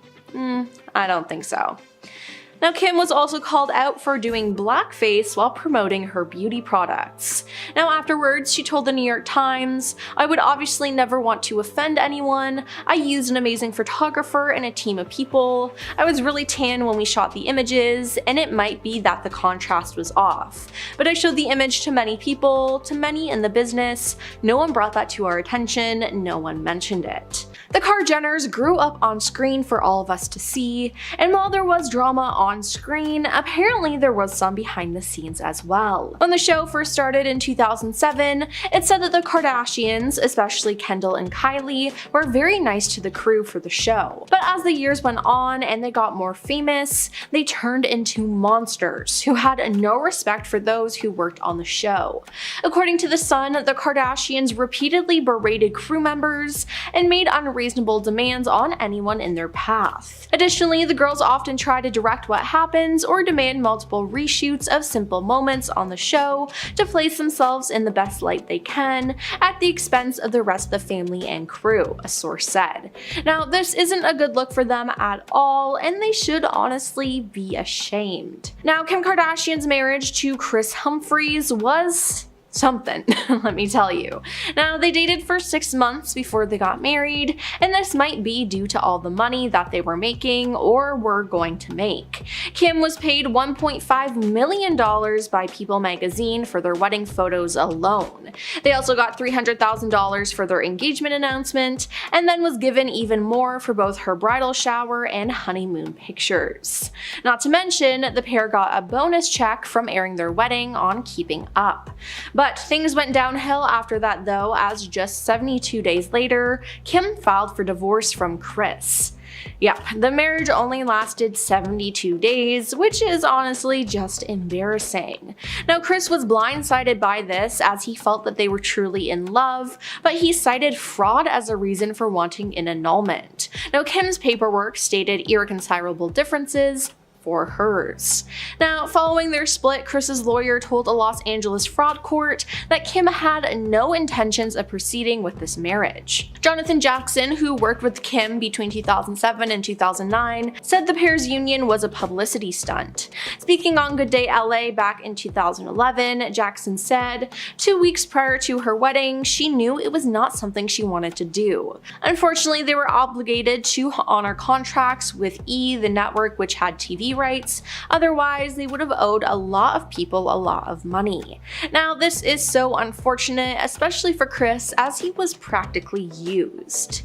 I don't think so. Now, Kim was also called out for doing blackface while promoting her beauty products. Now, afterwards, she told the New York Times, "I would obviously never want to offend anyone. I used an amazing photographer and a team of people. I was really tan when we shot the images, and it might be that the contrast was off. But I showed the image to many people, to many in the business. No one brought that to our attention, no one mentioned it." The Kardashians grew up on screen for all of us to see, and while there was drama on screen, apparently there was some behind the scenes as well. When the show first started in 2007, it said that the Kardashians, especially Kendall and Kylie, were very nice to the crew for the show. But as the years went on and they got more famous, they turned into monsters who had no respect for those who worked on the show. According to The Sun, the Kardashians repeatedly berated crew members and made unreasonable demands on anyone in their path. Additionally, the girls often try to direct what happens or demand multiple reshoots of simple moments on the show to place themselves in the best light they can at the expense of the rest of the family and crew, a source said. Now, this isn't a good look for them at all, and they should honestly be ashamed. Now, Kim Kardashian's marriage to Kris Humphries was something, let me tell you. Now, they dated for 6 months before they got married, and this might be due to all the money that they were making or were going to make. Kim was paid $1.5 million by People magazine for their wedding photos alone. They also got $300,000 for their engagement announcement, and then was given even more for both her bridal shower and honeymoon pictures. Not to mention, the pair got a bonus check from airing their wedding on Keeping Up. But things went downhill after that though, as just 72 days later, Kim filed for divorce from Kris. Yep, the marriage only lasted 72 days, which is honestly just embarrassing. Now, Kris was blindsided by this as he felt that they were truly in love, but he cited fraud as a reason for wanting an annulment. Now, Kim's paperwork stated irreconcilable differences for hers. Now, following their split, Kris's lawyer told a Los Angeles fraud court that Kim had no intentions of proceeding with this marriage. Jonathan Jackson, who worked with Kim between 2007 and 2009, said the pair's union was a publicity stunt. Speaking on Good Day LA back in 2011, Jackson said, "2 weeks prior to her wedding, she knew it was not something she wanted to do. Unfortunately, they were obligated to honor contracts with E!, the network which had TV rights, otherwise they would have owed a lot of people a lot of money." Now, this is so unfortunate, especially for Kris, as he was practically used.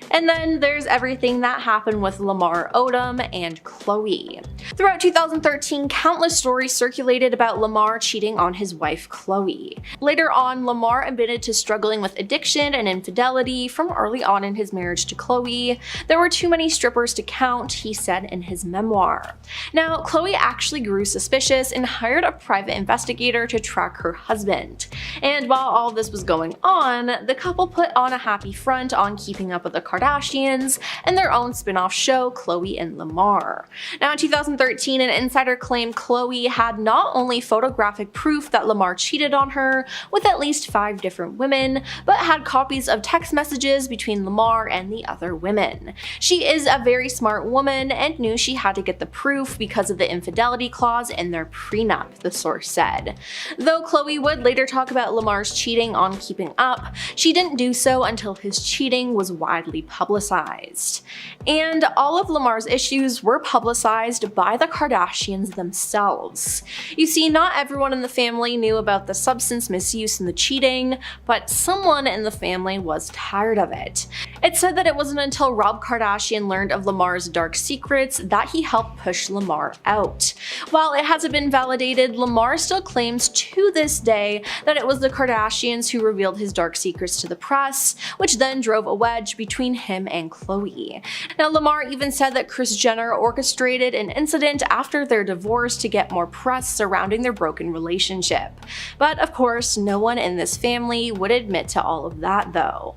And then there's everything that happened with Lamar Odom and Khloe. Throughout 2013, countless stories circulated about Lamar cheating on his wife Khloe. Later on, Lamar admitted to struggling with addiction and infidelity from early on in his marriage to Khloe. "There were too many strippers to count," he said in his memoir. Now, Khloe actually grew suspicious and hired a private investigator to track her husband. And while all this was going on, the couple put on a happy front on Keeping Up with the Kardashians and their own spin-off show, Khloe and Lamar. Now, in 2013, an insider claimed Khloe had not only photographic proof that Lamar cheated on her with at least 5 different women, but had copies of text messages between Lamar and the other women. She is a very smart woman and knew she had to get the proof proof because of the infidelity clause in their prenup, the source said. Though Khloe would later talk about Lamar's cheating on Keeping Up, she didn't do so until his cheating was widely publicized. And all of Lamar's issues were publicized by the Kardashians themselves. You see, not everyone in the family knew about the substance misuse and the cheating, but someone in the family was tired of it. It's said that it wasn't until Rob Kardashian learned of Lamar's dark secrets that he helped push Lamar out. While it hasn't been validated, Lamar still claims to this day that it was the Kardashians who revealed his dark secrets to the press, which then drove a wedge between him and Khloe. Now, Lamar even said that Kris Jenner orchestrated an incident after their divorce to get more press surrounding their broken relationship. But of course, no one in this family would admit to all of that though.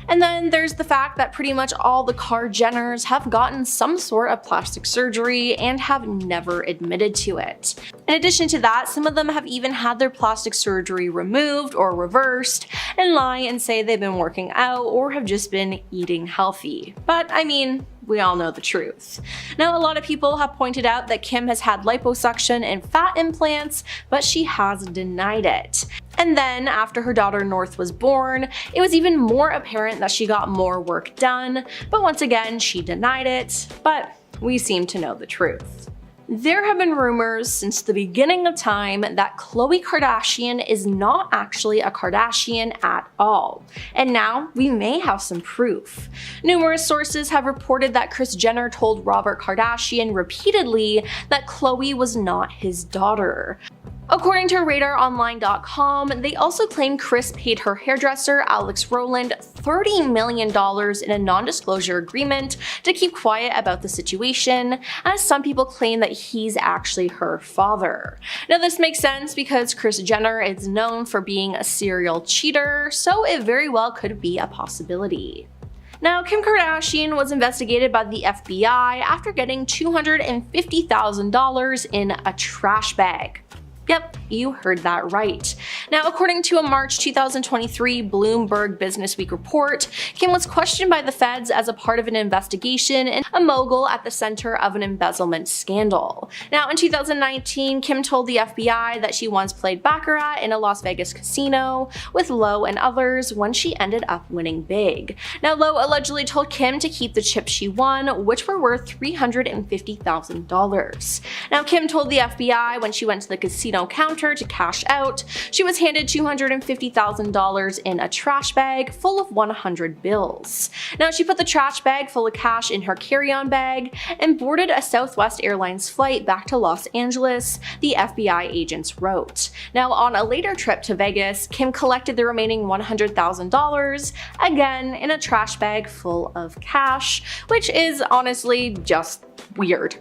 And then there's the fact that pretty much all the Kar-Jenners have gotten some sort of plastic surgery and have never admitted to it. In addition to that, some of them have even had their plastic surgery removed or reversed and lie and say they've been working out or have just been eating healthy. But I mean, we all know the truth. Now, a lot of people have pointed out that Kim has had liposuction and fat implants, but she has denied it. And then, after her daughter North was born, it was even more apparent that she got more work done, but once again, she denied it, but we seem to know the truth. There have been rumors since the beginning of time that Khloe Kardashian is not actually a Kardashian at all, and now we may have some proof. Numerous sources have reported that Kris Jenner told Robert Kardashian repeatedly that Khloe was not his daughter. According to RadarOnline.com, they also claim Kris paid her hairdresser, Alex Rowland, $30 million in a non-disclosure agreement to keep quiet about the situation, as some people claim that he's actually her father. Now, this makes sense because Kris Jenner is known for being a serial cheater, so it very well could be a possibility. Now, Kim Kardashian was investigated by the FBI after getting $250,000 in a trash bag. Yep, you heard that right. Now, according to a March 2023 Bloomberg Businessweek report, Kim was questioned by the feds as a part of an investigation and a mogul at the center of an embezzlement scandal. Now, in 2019, Kim told the FBI that she once played baccarat in a Las Vegas casino with Lowe and others when she ended up winning big. Now, Lowe allegedly told Kim to keep the chips she won, which were worth $350,000. Now, Kim told the FBI when she went to the casino counter to cash out, she was handed $250,000 in a trash bag full of 100 bills. Now, she put the trash bag full of cash in her carry-on bag and boarded a Southwest Airlines flight back to Los Angeles, the FBI agents wrote. Now, on a later trip to Vegas, Kim collected the remaining $100,000, again in a trash bag full of cash, which is honestly just weird.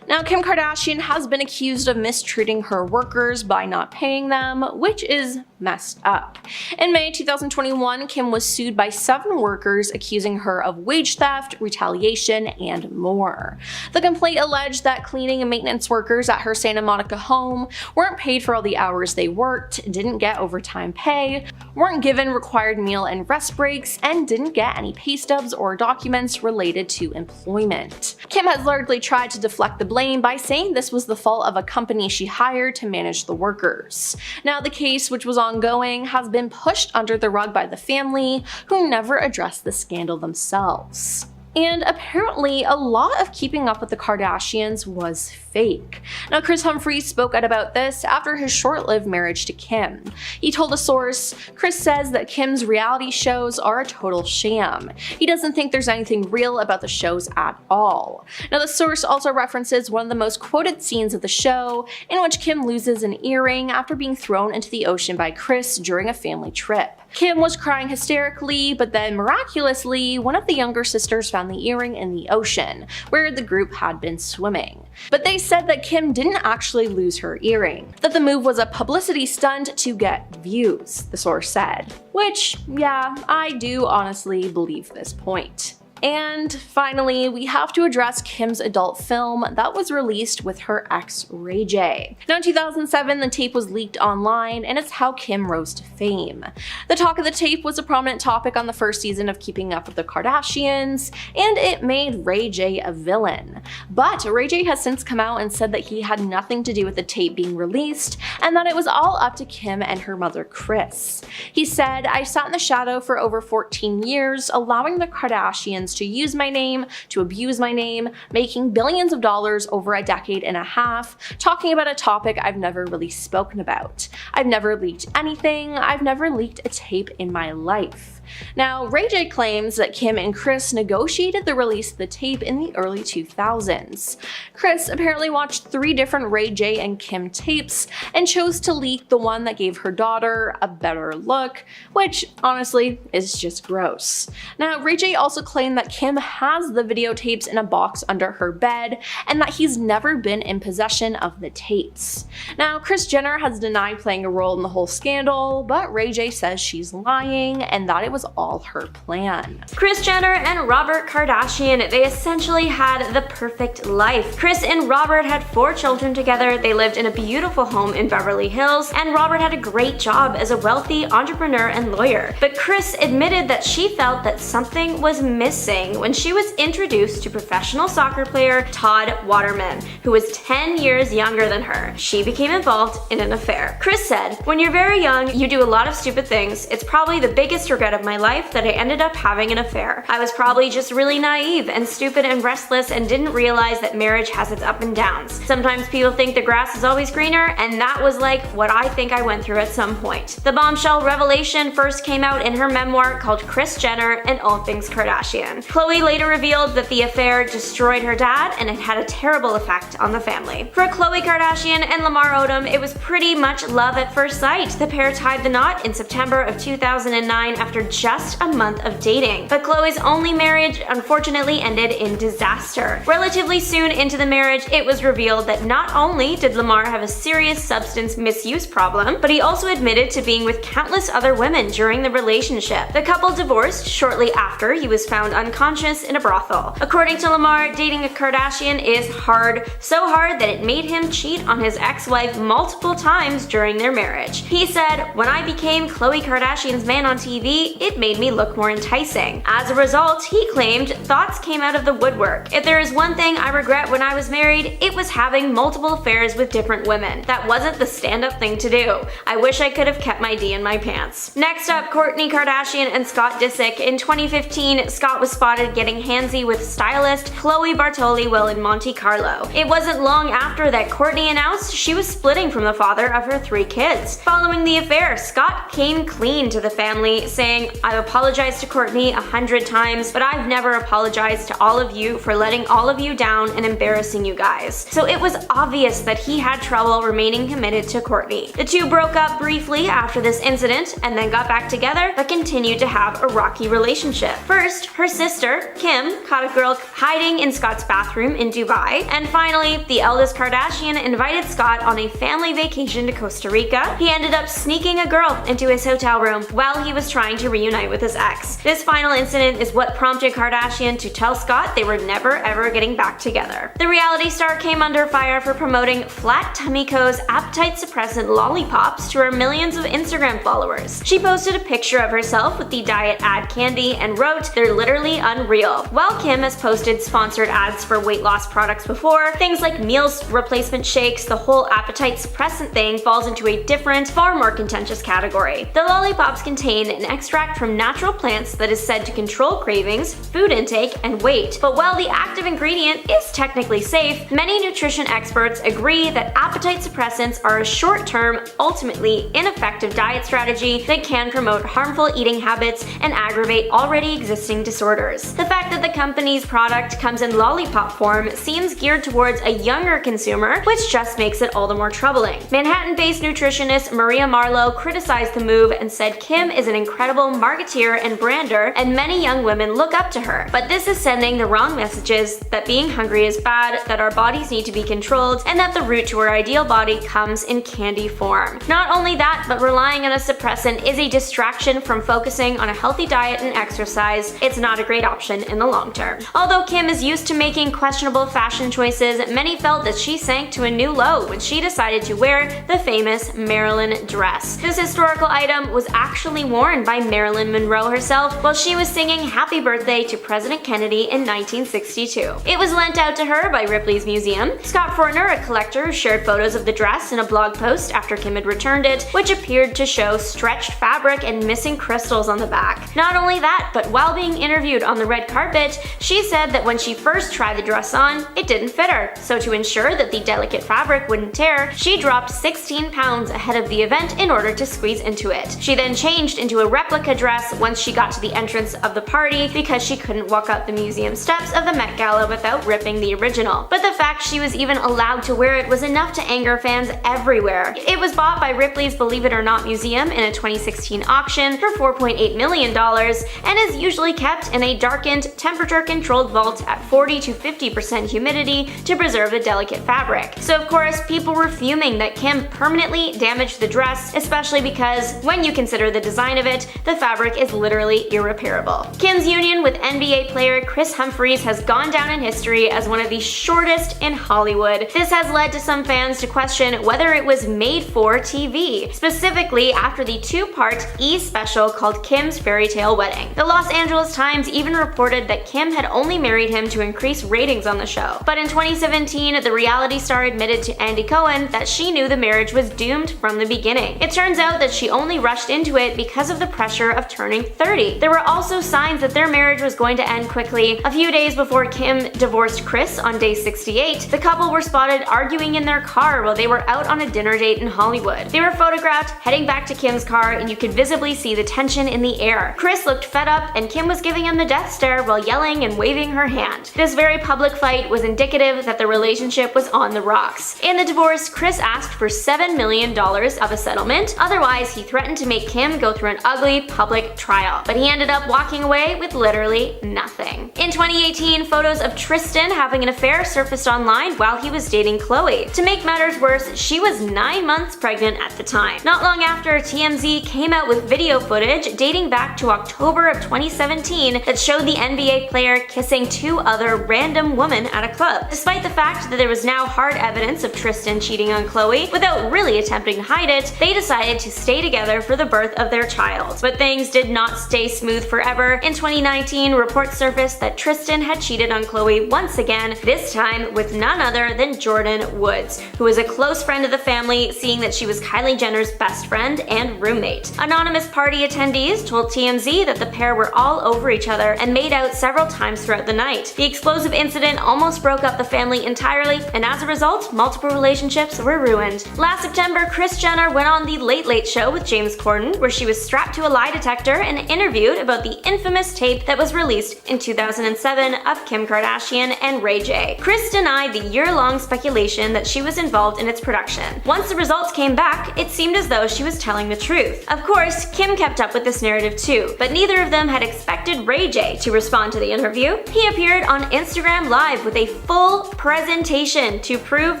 Now, Kim Kardashian has been accused of mistreating her workers by not paying them, which is messed up. In May 2021, Kim was sued by 7 workers accusing her of wage theft, retaliation, and more. The complaint alleged that cleaning and maintenance workers at her Santa Monica home weren't paid for all the hours they worked, didn't get overtime pay, weren't given required meal and rest breaks, and didn't get any pay stubs or documents related to employment. Kim has largely tried to deflect the blame by saying this was the fault of a company she hired to manage the workers. Now, the case, which was ongoing, has been pushed under the rug by the family, who never addressed the scandal themselves. And apparently, a lot of Keeping Up with the Kardashians was fake. Now, Kris Humphries spoke out about this after his short-lived marriage to Kim. He told a source, "Kris says that Kim's reality shows are a total sham. He doesn't think there's anything real about the shows at all." Now, the source also references one of the most quoted scenes of the show, in which Kim loses an earring after being thrown into the ocean by Kris during a family trip. Kim was crying hysterically, but then miraculously, one of the younger sisters found the earring in the ocean, where the group had been swimming. But they said that Kim didn't actually lose her earring, that the move was a publicity stunt to get views, the source said. Which, yeah, I do honestly believe this point. And finally, we have to address Kim's adult film that was released with her ex Ray J. Now in 2007, the tape was leaked online, and it's how Kim rose to fame. The talk of the tape was a prominent topic on the first season of Keeping Up with the Kardashians, and it made Ray J a villain. But Ray J has since come out and said that he had nothing to do with the tape being released, and that it was all up to Kim and her mother Kris. He said, "I sat in the shadow for over 14 years, allowing the Kardashians to use my name, to abuse my name, making billions of dollars over a decade and a half, talking about a topic I've never really spoken about. I've never leaked anything, I've never leaked a tape in my life." Now, Ray J claims that Kim and Kris negotiated the release of the tape in the early 2000s. Kris apparently watched 3 different Ray J and Kim tapes and chose to leak the one that gave her daughter a better look, which honestly is just gross. Now, Ray J also claimed that Kim has the videotapes in a box under her bed and that he's never been in possession of the tapes. Now, Kris Jenner has denied playing a role in the whole scandal, but Ray J says she's lying and that it was all her plan. Kris Jenner and Robert Kardashian, they essentially had the perfect life. Kris and Robert had 4 children together, they lived in a beautiful home in Beverly Hills, and Robert had a great job as a wealthy entrepreneur and lawyer. But Kris admitted that she felt that something was missing when she was introduced to professional soccer player Todd Waterman, who was 10 years younger than her. She became involved in an affair. Kris said, "When you're very young, you do a lot of stupid things. It's probably the biggest regret of my life that I ended up having an affair. I was probably just really naive and stupid and restless and didn't realize that marriage has its ups and downs. Sometimes people think the grass is always greener, and that was like what I think I went through at some point." The bombshell revelation first came out in her memoir called Kris Jenner and All Things Kardashian. Khloe later revealed that the affair destroyed her dad and it had a terrible effect on the family. For Khloe Kardashian and Lamar Odom, it was pretty much love at first sight. The pair tied the knot in September of 2009 after just a month of dating. But Khloe's only marriage unfortunately ended in disaster. Relatively soon into the marriage, it was revealed that not only did Lamar have a serious substance misuse problem, but he also admitted to being with countless other women during the relationship. The couple divorced shortly after he was found unconscious in a brothel. According to Lamar, dating a Kardashian is hard, so hard that it made him cheat on his ex-wife multiple times during their marriage. He said, "When I became Khloe Kardashian's man on TV, it made me look more enticing." As a result, he claimed thoughts came out of the woodwork. "If there is one thing I regret when I was married, it was having multiple affairs with different women. That wasn't the stand-up thing to do. I wish I could have kept my D in my pants." Next up, Kourtney Kardashian and Scott Disick. In 2015, Scott was spotted getting handsy with stylist Chloe Bartoli while in Monte Carlo. It wasn't long after that Kourtney announced she was splitting from the father of her 3 kids. Following the affair, Scott came clean to the family, saying, "I've apologized to Kourtney 100 times, but I've never apologized to all of you for letting all of you down and embarrassing you guys." So it was obvious that he had trouble remaining committed to Kourtney. The two broke up briefly after this incident and then got back together, but continued to have a rocky relationship. First, her sister, Kim, caught a girl hiding in Scott's bathroom in Dubai, and finally, the eldest Kardashian invited Scott on a family vacation to Costa Rica. He ended up sneaking a girl into his hotel room while he was trying to reunite with his ex. This final incident is what prompted Kardashian to tell Scott they were never ever getting back together. The reality star came under fire for promoting Flat Tummy Co.'s appetite suppressant lollipops to her millions of Instagram followers. She posted a picture of herself with the diet ad candy and wrote, "They're literally unreal." While Kim has posted sponsored ads for weight loss products before, things like meals replacement shakes, the whole appetite suppressant thing falls into a different, far more contentious category. The lollipops contain an extract from natural plants that is said to control cravings, food intake, and weight. But while the active ingredient is technically safe, many nutrition experts agree that appetite suppressants are a short-term, ultimately ineffective diet strategy that can promote harmful eating habits and aggravate already existing disorders. The fact that the company's product comes in lollipop form seems geared towards a younger consumer, which just makes it all the more troubling. Manhattan-based nutritionist Maria Marlowe criticized the move and said Kim is an incredible marketeer and brander, and many young women look up to her. But this is sending the wrong messages that being hungry is bad, that our bodies need to be controlled, and that the route to our ideal body comes in candy form. Not only that, but relying on a suppressant is a distraction from focusing on a healthy diet and exercise. It's not a great option in the long term. Although Kim is used to making questionable fashion choices, many felt that she sank to a new low when she decided to wear the famous Marilyn dress. This historical item was actually worn by Marilyn Monroe herself while she was singing Happy Birthday to President Kennedy in 1962. It was lent out to her by Ripley's Museum. Scott Fortner, a collector, shared photos of the dress in a blog post after Kim had returned it, which appeared to show stretched fabric and missing crystals on the back. Not only that, but while being interviewed on the red carpet, she said that when she first tried the dress on, it didn't fit her. So to ensure that the delicate fabric wouldn't tear, she dropped 16 pounds ahead of the event in order to squeeze into it. She then changed into a replica dress once she got to the entrance of the party because she couldn't walk up the museum steps of the Met Gala without ripping the original. But the fact she was even allowed to wear it was enough to anger fans everywhere. It was bought by Ripley's Believe It or Not Museum in a 2016 auction for $4.8 million and is usually kept in a darkened, temperature-controlled vault at 40 to 50% humidity to preserve the delicate fabric. So of course, people were fuming that Kim permanently damaged the dress, especially because when you consider the design of it, the fabric is literally irreparable. Kim's union with NBA player Kris Humphries has gone down in history as one of the shortest in Hollywood. This has led to some fans to question whether it was made for TV, specifically after the two-part E! special called Kim's Fairy Tale Wedding. The Los Angeles Times even reported that Kim had only married him to increase ratings on the show. But in 2017, the reality star admitted to Andy Cohen that she knew the marriage was doomed from the beginning. It turns out that she only rushed into it because of the pressure of turning 30. There were also signs that their marriage was going to end quickly. A few days before Kim divorced Kris on day 68, the couple were spotted arguing in their car while they were out on a dinner date in Hollywood. They were photographed heading back to Kim's car, and you could visibly see the tension in the air. Kris looked fed up, and Kim was giving him the death stare while yelling and waving her hand. This very public fight was indicative that the relationship was on the rocks. In the divorce, Kris asked for $7 million of a settlement, otherwise he threatened to make Kim go through an ugly public trial. But he ended up walking away with literally nothing. In 2018, photos of Tristan having an affair surfaced online while he was dating Khloe. To make matters worse, she was 9 months pregnant at the time. Not long after, TMZ came out with video footage dating back to October of 2017 that showed the NBA player kissing two other random women at a club. Despite the fact that there was now hard evidence of Tristan cheating on Khloe, without really attempting to hide it, they decided to stay together for the birth of their child. But things did not stay smooth forever. In 2019, reports surfaced that Tristan had cheated on Khloe once again, this time with none other than Jordyn Woods, who is a close friend of the family, seeing that she was Kylie Jenner's best friend and roommate. Anonymous party attendees told TMZ that the pair were all over each other and made out several times throughout the night. The explosive incident almost broke up the family entirely, and as a result, multiple relationships were ruined. Last September, Kris Jenner went on The Late Late Show with James Corden, where she was strapped to a lie detector and interviewed about the infamous tape that was released in 2007 of Kim Kardashian and Ray J. Kris denied the year-long speculation that she was involved in its production. Once the results came back, it seemed as though she was telling the truth. Of course, Kim kept up with this narrative too, but neither of them had expected Ray J to respond to the interview. He appeared on Instagram Live with a full presentation to prove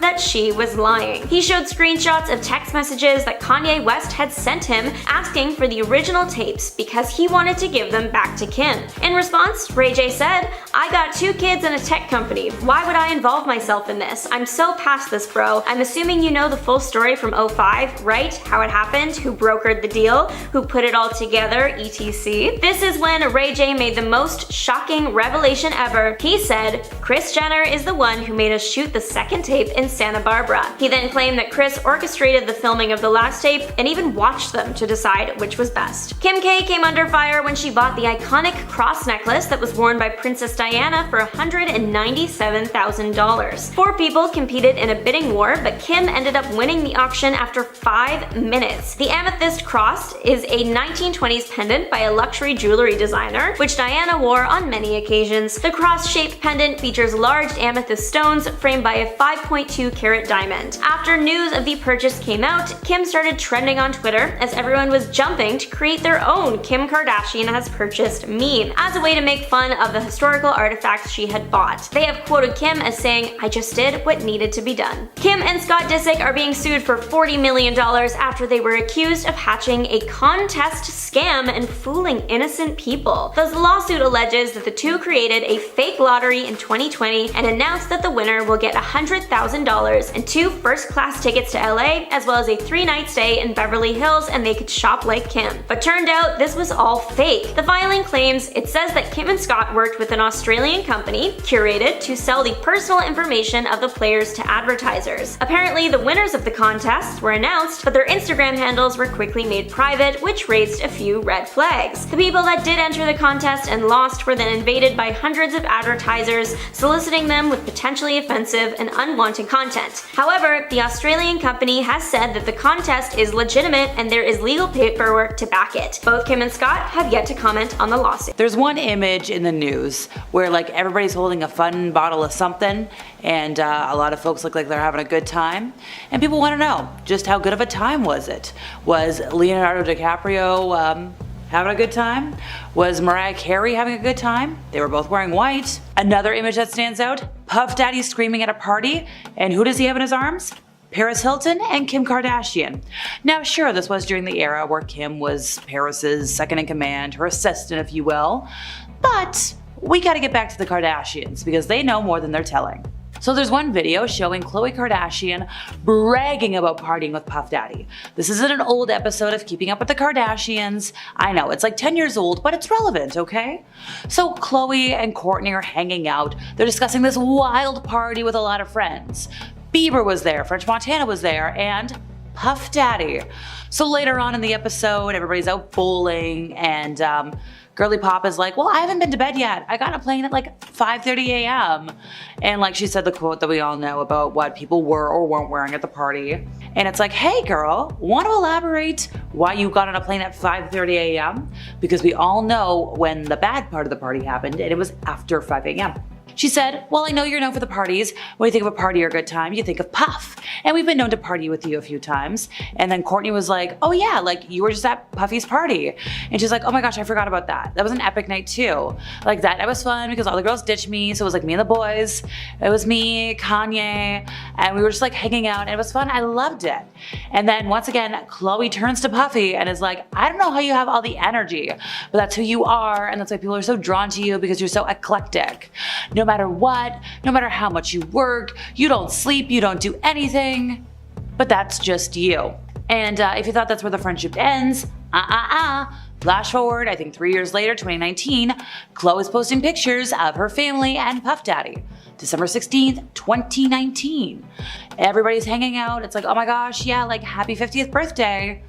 that she was lying. He showed screenshots of text messages that Kanye West had sent him asking for the original tapes because he wanted to give them back to Kim. In response, Ray J said, "I got 2 kids and a tech company. Why would I involve myself in this? I'm so past this, bro. I'm assuming you know the full story from 05, right? How it happened, who brokered the deal, who put it all together, etc." This is when Ray J made the most shocking revelation ever. He said, "Kris Jenner is the one who made us shoot the second tape in Santa Barbara." He then claimed that Kris orchestrated the filming of the last tape and even watched them to decide which was best. Kim K came under fire when she bought the iconic cross necklace that was worn by Princess Diana for $197,000. 4 people competed in a bidding war, but Kim ended up winning the auction after 5 minutes. The amethyst cross is a 1920s pendant by a luxury jewelry designer, which Diana wore on many occasions. The cross-shaped pendant features large amethyst stones framed by a 5.2 carat diamond. After news of the purchase came out, Kim started trending on Twitter as everyone was jumping to create their own Kim Kardashian has purchased meme as a way to make fun of the historical artifacts she had bought. They have quoted Kim as saying, "I just did what needed to be done." Kim and Scott Disick are being sued for $40 million after they were accused of hatching a contest scam and fooling innocent people. The lawsuit alleges that the two created a fake lottery in 2020 and announced that the winner will get $100,000 and 2 first-class tickets to LA, as well as a 3-night stay in Beverly Hills, and they could shop like Kim. But turned out this was all fake. The filing claims it says that Kim and Scott worked with an Australian company, Curated, to sell the personal information of the players to advertisers. Apparently, the winners of the contest were announced, but their Instagram handles were quickly made private, which raised a few red flags. The people that did enter the contest and lost were then invaded by hundreds of advertisers, soliciting them with potentially offensive and unwanted content. However, the Australian company has said that the contest is legitimate and there is legal paperwork to back it. Both Kim and Scott have yet to comment on the lawsuit. There's one image in the news where like everybody's holding a fun bottle of something, and a lot of folks look like they're having a good time, and people want to know just how good of a time was it. Was Leonardo DiCaprio having a good time? Was Mariah Carey having a good time? They were both wearing white. Another image that stands out, Puff Daddy screaming at a party, and who does he have in his arms? Paris Hilton and Kim Kardashian. Now sure, this was during the era where Kim was Paris's second in command, her assistant if you will, but we gotta get back to the Kardashians because they know more than they're telling. So there's one video showing Khloe Kardashian bragging about partying with Puff Daddy. This isn't an old episode of Keeping Up with the Kardashians. I know, it's like 10 years old, but it's relevant, okay? So Khloe and Kourtney are hanging out. They're discussing this wild party with a lot of friends. Bieber was there, French Montana was there, and Puff Daddy. So later on in the episode, everybody's out bowling, and Girly Pop is like, well, I haven't been to bed yet. I got on a plane at like 5:30 a.m. And like she said the quote that we all know about what people were or weren't wearing at the party. And it's like, hey girl, want to elaborate why you got on a plane at 5:30 a.m.? Because we all know when the bad part of the party happened, and it was after 5 a.m. She said, well, I know you're known for the parties. When you think of a party or a good time, you think of Puff. And we've been known to party with you a few times. And then Kourtney was like, oh yeah, like you were just at Puffy's party. And she's like, oh my gosh, I forgot about that. That was an epic night too. Like that night was fun because all the girls ditched me. So it was like me and the boys. It was me, Kanye, and we were just like hanging out and it was fun. I loved it. And then once again, Khloe turns to Puffy and is like, I don't know how you have all the energy, but that's who you are. And that's why people are so drawn to you because you're so eclectic. No matter what, no matter how much you work, you don't sleep, you don't do anything, but that's just you. And if you thought that's where the friendship ends, flash forward, I think 3 years later, 2019, Khloe is posting pictures of her family and Puff Daddy. December 16th, 2019. Everybody's hanging out. It's like, oh my gosh, yeah, like happy 50th birthday.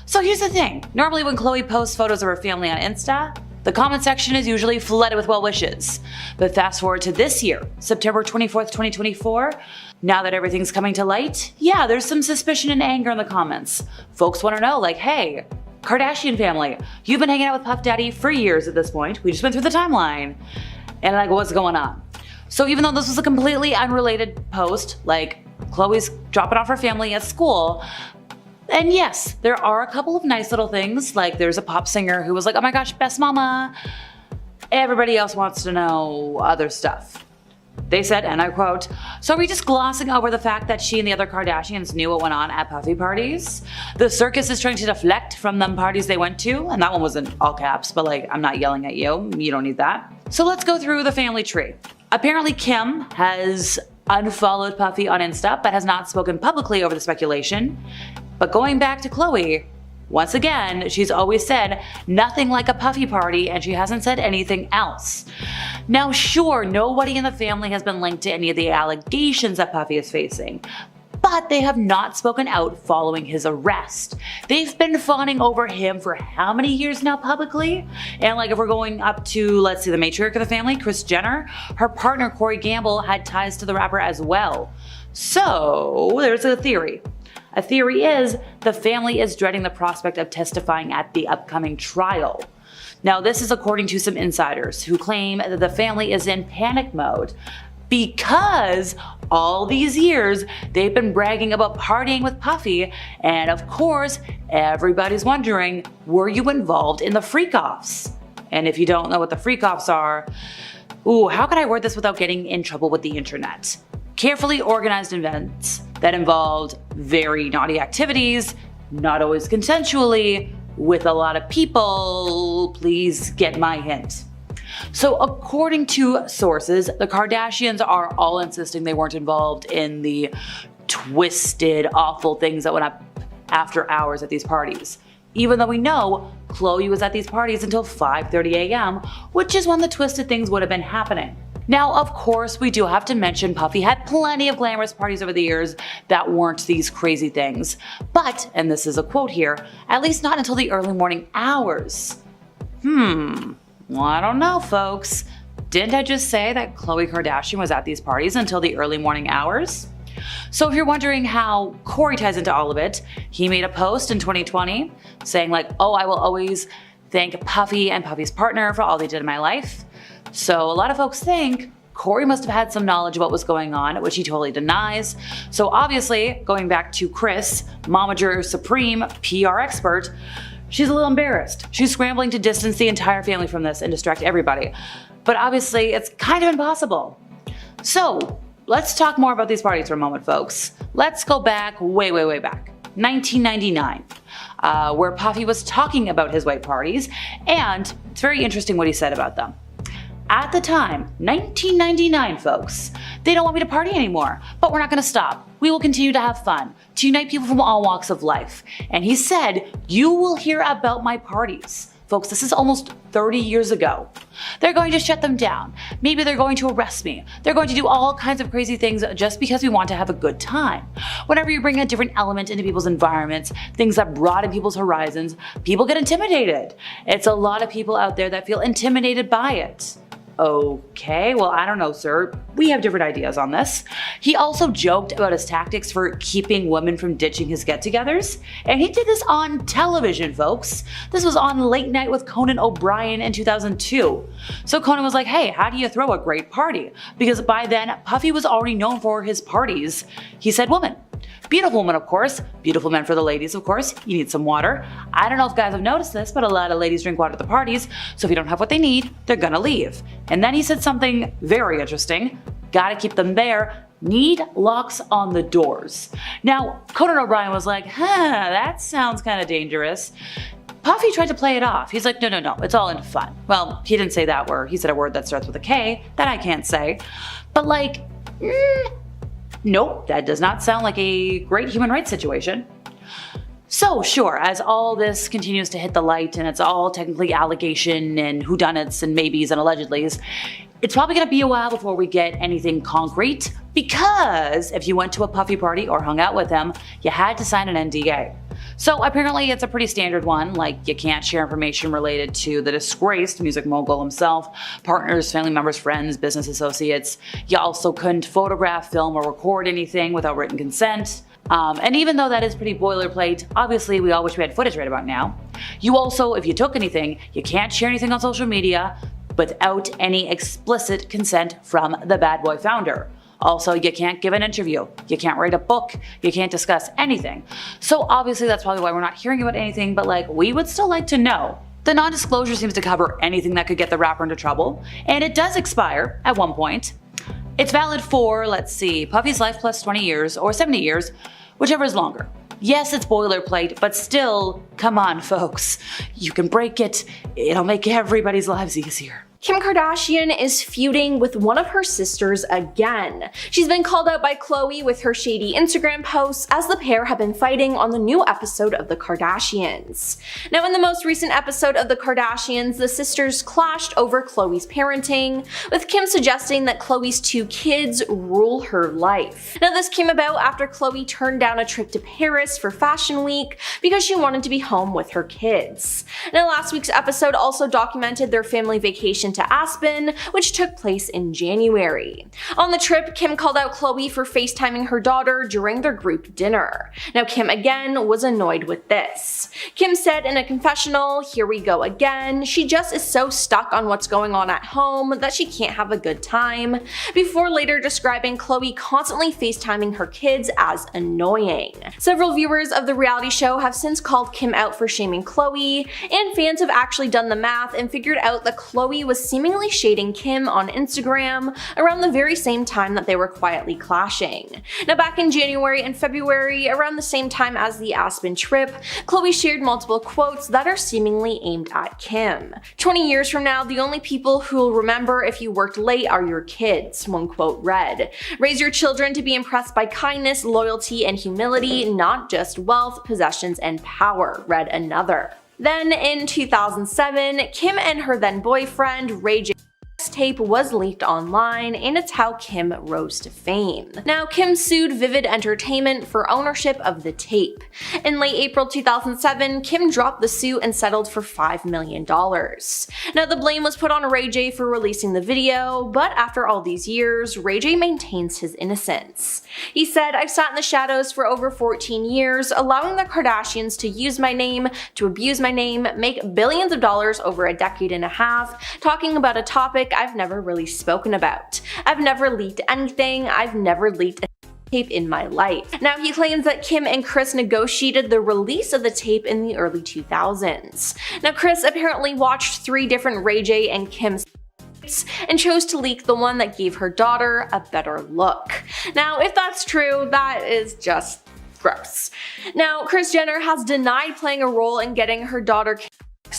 So here's the thing. Normally when Khloe posts photos of her family on Insta, the comment section is usually flooded with well wishes. But fast forward to this year, September 24th, 2024, now that everything's coming to light, yeah, there's some suspicion and anger in the comments. Folks want to know, like, hey, Kardashian family, you've been hanging out with Puff Daddy for years at this point. We just went through the timeline. And like, what's going on? So even though this was a completely unrelated post, like Khloe's dropping off her family at school, and yes, there are a couple of nice little things, like there's a pop singer who was like, oh my gosh, best mama. Everybody else wants to know other stuff. They said, and I quote, so are we just glossing over the fact that she and the other Kardashians knew what went on at Puffy parties? The circus is trying to deflect from them parties they went to, and that one was in all caps, but like, I'm not yelling at you, you don't need that. So let's go through the family tree. Apparently Kim has unfollowed Puffy on Insta, but has not spoken publicly over the speculation. But going back to Khloe, once again, she's always said nothing like a Puffy party and she hasn't said anything else. Now sure, nobody in the family has been linked to any of the allegations that Puffy is facing, but they have not spoken out following his arrest. They've been fawning over him for how many years now publicly? And like if we're going up to, let's see, the matriarch of the family, Kris Jenner, her partner Corey Gamble had ties to the rapper as well. So there's a theory. A theory is the family is dreading the prospect of testifying at the upcoming trial. Now this is according to some insiders who claim that the family is in panic mode. Because all these years they've been bragging about partying with Puffy, and of course everybody's wondering, were you involved in the freak-offs? And if you don't know what the freak-offs are, how can I word this without getting in trouble with the internet? Carefully organized events that involved very naughty activities, not always consensually, with a lot of people. Please get my hint. So according to sources, the Kardashians are all insisting they weren't involved in the twisted, awful things that went up after hours at these parties. Even though we know Khloe was at these parties until 5:30 a.m., which is when the twisted things would have been happening. Now, of course, we do have to mention Puffy had plenty of glamorous parties over the years that weren't these crazy things. But, and this is a quote here, at least not until the early morning hours. Well, I don't know, folks. Didn't I just say that Khloe Kardashian was at these parties until the early morning hours? So if you're wondering how Corey ties into all of it, he made a post in 2020 saying like, oh, I will always thank Puffy and Puffy's partner for all they did in my life. So a lot of folks think Corey must have had some knowledge of what was going on, which he totally denies. So obviously, going back to Kris, Momager Supreme PR expert, she's a little embarrassed. She's scrambling to distance the entire family from this and distract everybody. But obviously, it's kind of impossible. So let's talk more about these parties for a moment, folks. Let's go back, way, way, way back. 1999, where Puffy was talking about his white parties, and it's very interesting what he said about them. At the time, 1999, folks, they don't want me to party anymore, but we're not gonna stop. We will continue to have fun, to unite people from all walks of life. And he said, you will hear about my parties. Folks, this is almost 30 years ago. They're going to shut them down. Maybe they're going to arrest me. They're going to do all kinds of crazy things just because we want to have a good time. Whenever you bring a different element into people's environments, things that broaden people's horizons, people get intimidated. It's a lot of people out there that feel intimidated by it. Okay, well, I don't know, sir. We have different ideas on this. He also joked about his tactics for keeping women from ditching his get-togethers, and he did this on television, folks. This was on Late Night with Conan O'Brien in 2002. So Conan was like, hey, how do you throw a great party? Because by then, Puffy was already known for his parties. He said woman. Beautiful woman, of course. Beautiful men for the ladies, of course. You need some water. I don't know if guys have noticed this, but a lot of ladies drink water at the parties, so if you don't have what they need, they're gonna leave. And then he said something very interesting. Gotta keep them there. Need locks on the doors. Now, Conan O'Brien was like, that sounds kind of dangerous. Puffy tried to play it off. He's like, no, it's all in fun. Well, he didn't say that word. He said a word that starts with a K that I can't say. But like, nope, that does not sound like a great human rights situation. So sure, as all this continues to hit the light and it's all technically allegation and whodunits and maybes and allegedlys, it's probably gonna be a while before we get anything concrete, because if you went to a Puffy party or hung out with him, you had to sign an NDA. So apparently it's a pretty standard one, like you can't share information related to the disgraced music mogul himself, partners, family members, friends, business associates. You also couldn't photograph, film, or record anything without written consent. And even though that is pretty boilerplate, obviously we all wish we had footage right about now. You also, if you took anything, you can't share anything on social media without any explicit consent from the bad boy founder. Also, you can't give an interview, you can't write a book, you can't discuss anything. So obviously that's probably why we're not hearing about anything, but like, we would still like to know. The non-disclosure seems to cover anything that could get the rapper into trouble, and it does expire at one point. It's valid for, let's see, Puffy's life plus 20 years or 70 years, whichever is longer. Yes, it's boilerplate, but still, come on folks. You can break it, it'll make everybody's lives easier. Kim Kardashian is feuding with one of her sisters again. She's been called out by Khloe with her shady Instagram posts, as the pair have been fighting on the new episode of the Kardashians. Now, in the most recent episode of the Kardashians, the sisters clashed over Khloe's parenting, with Kim suggesting that Khloe's 2 kids rule her life. Now, this came about after Khloe turned down a trip to Paris for Fashion Week because she wanted to be home with her kids. Now, last week's episode also documented their family vacation vacation to Aspen, which took place in January. On the trip, Kim called out Khloe for FaceTiming her daughter during their group dinner. Now Kim again was annoyed with this. Kim said in a confessional, "Here we go again, she just is so stuck on what's going on at home that she can't have a good time," before later describing Khloe constantly FaceTiming her kids as annoying. Several viewers of the reality show have since called Kim out for shaming Khloe, and fans have actually done the math and figured out that Khloe was seemingly shading Kim on Instagram around the very same time that they were quietly clashing. Now back in January and February, around the same time as the Aspen trip, Khloe shared multiple quotes that are seemingly aimed at Kim. "20 years from now, the only people who will remember if you worked late are your kids," one quote read. "Raise your children to be impressed by kindness, loyalty, and humility, not just wealth, possessions, and power," read another. Then in 2007, Kim and her then boyfriend, Ray J, tape was leaked online, and it's how Kim rose to fame. Now, Kim sued Vivid Entertainment for ownership of the tape. In late April 2007, Kim dropped the suit and settled for $5 million. Now, the blame was put on Ray J for releasing the video, but after all these years, Ray J maintains his innocence. He said, "I've sat in the shadows for over 14 years, allowing the Kardashians to use my name, to abuse my name, make billions of dollars over a decade and a half, talking about a topic I've never really spoken about. I've never leaked anything. I've never leaked a tape in my life." Now he claims that Kim and Kris negotiated the release of the tape in the early 2000s. Now Kris apparently watched 3 different Ray J and Kim and chose to leak the one that gave her daughter a better look. Now if that's true, that is just gross. Now Kris Jenner has denied playing a role in getting her daughter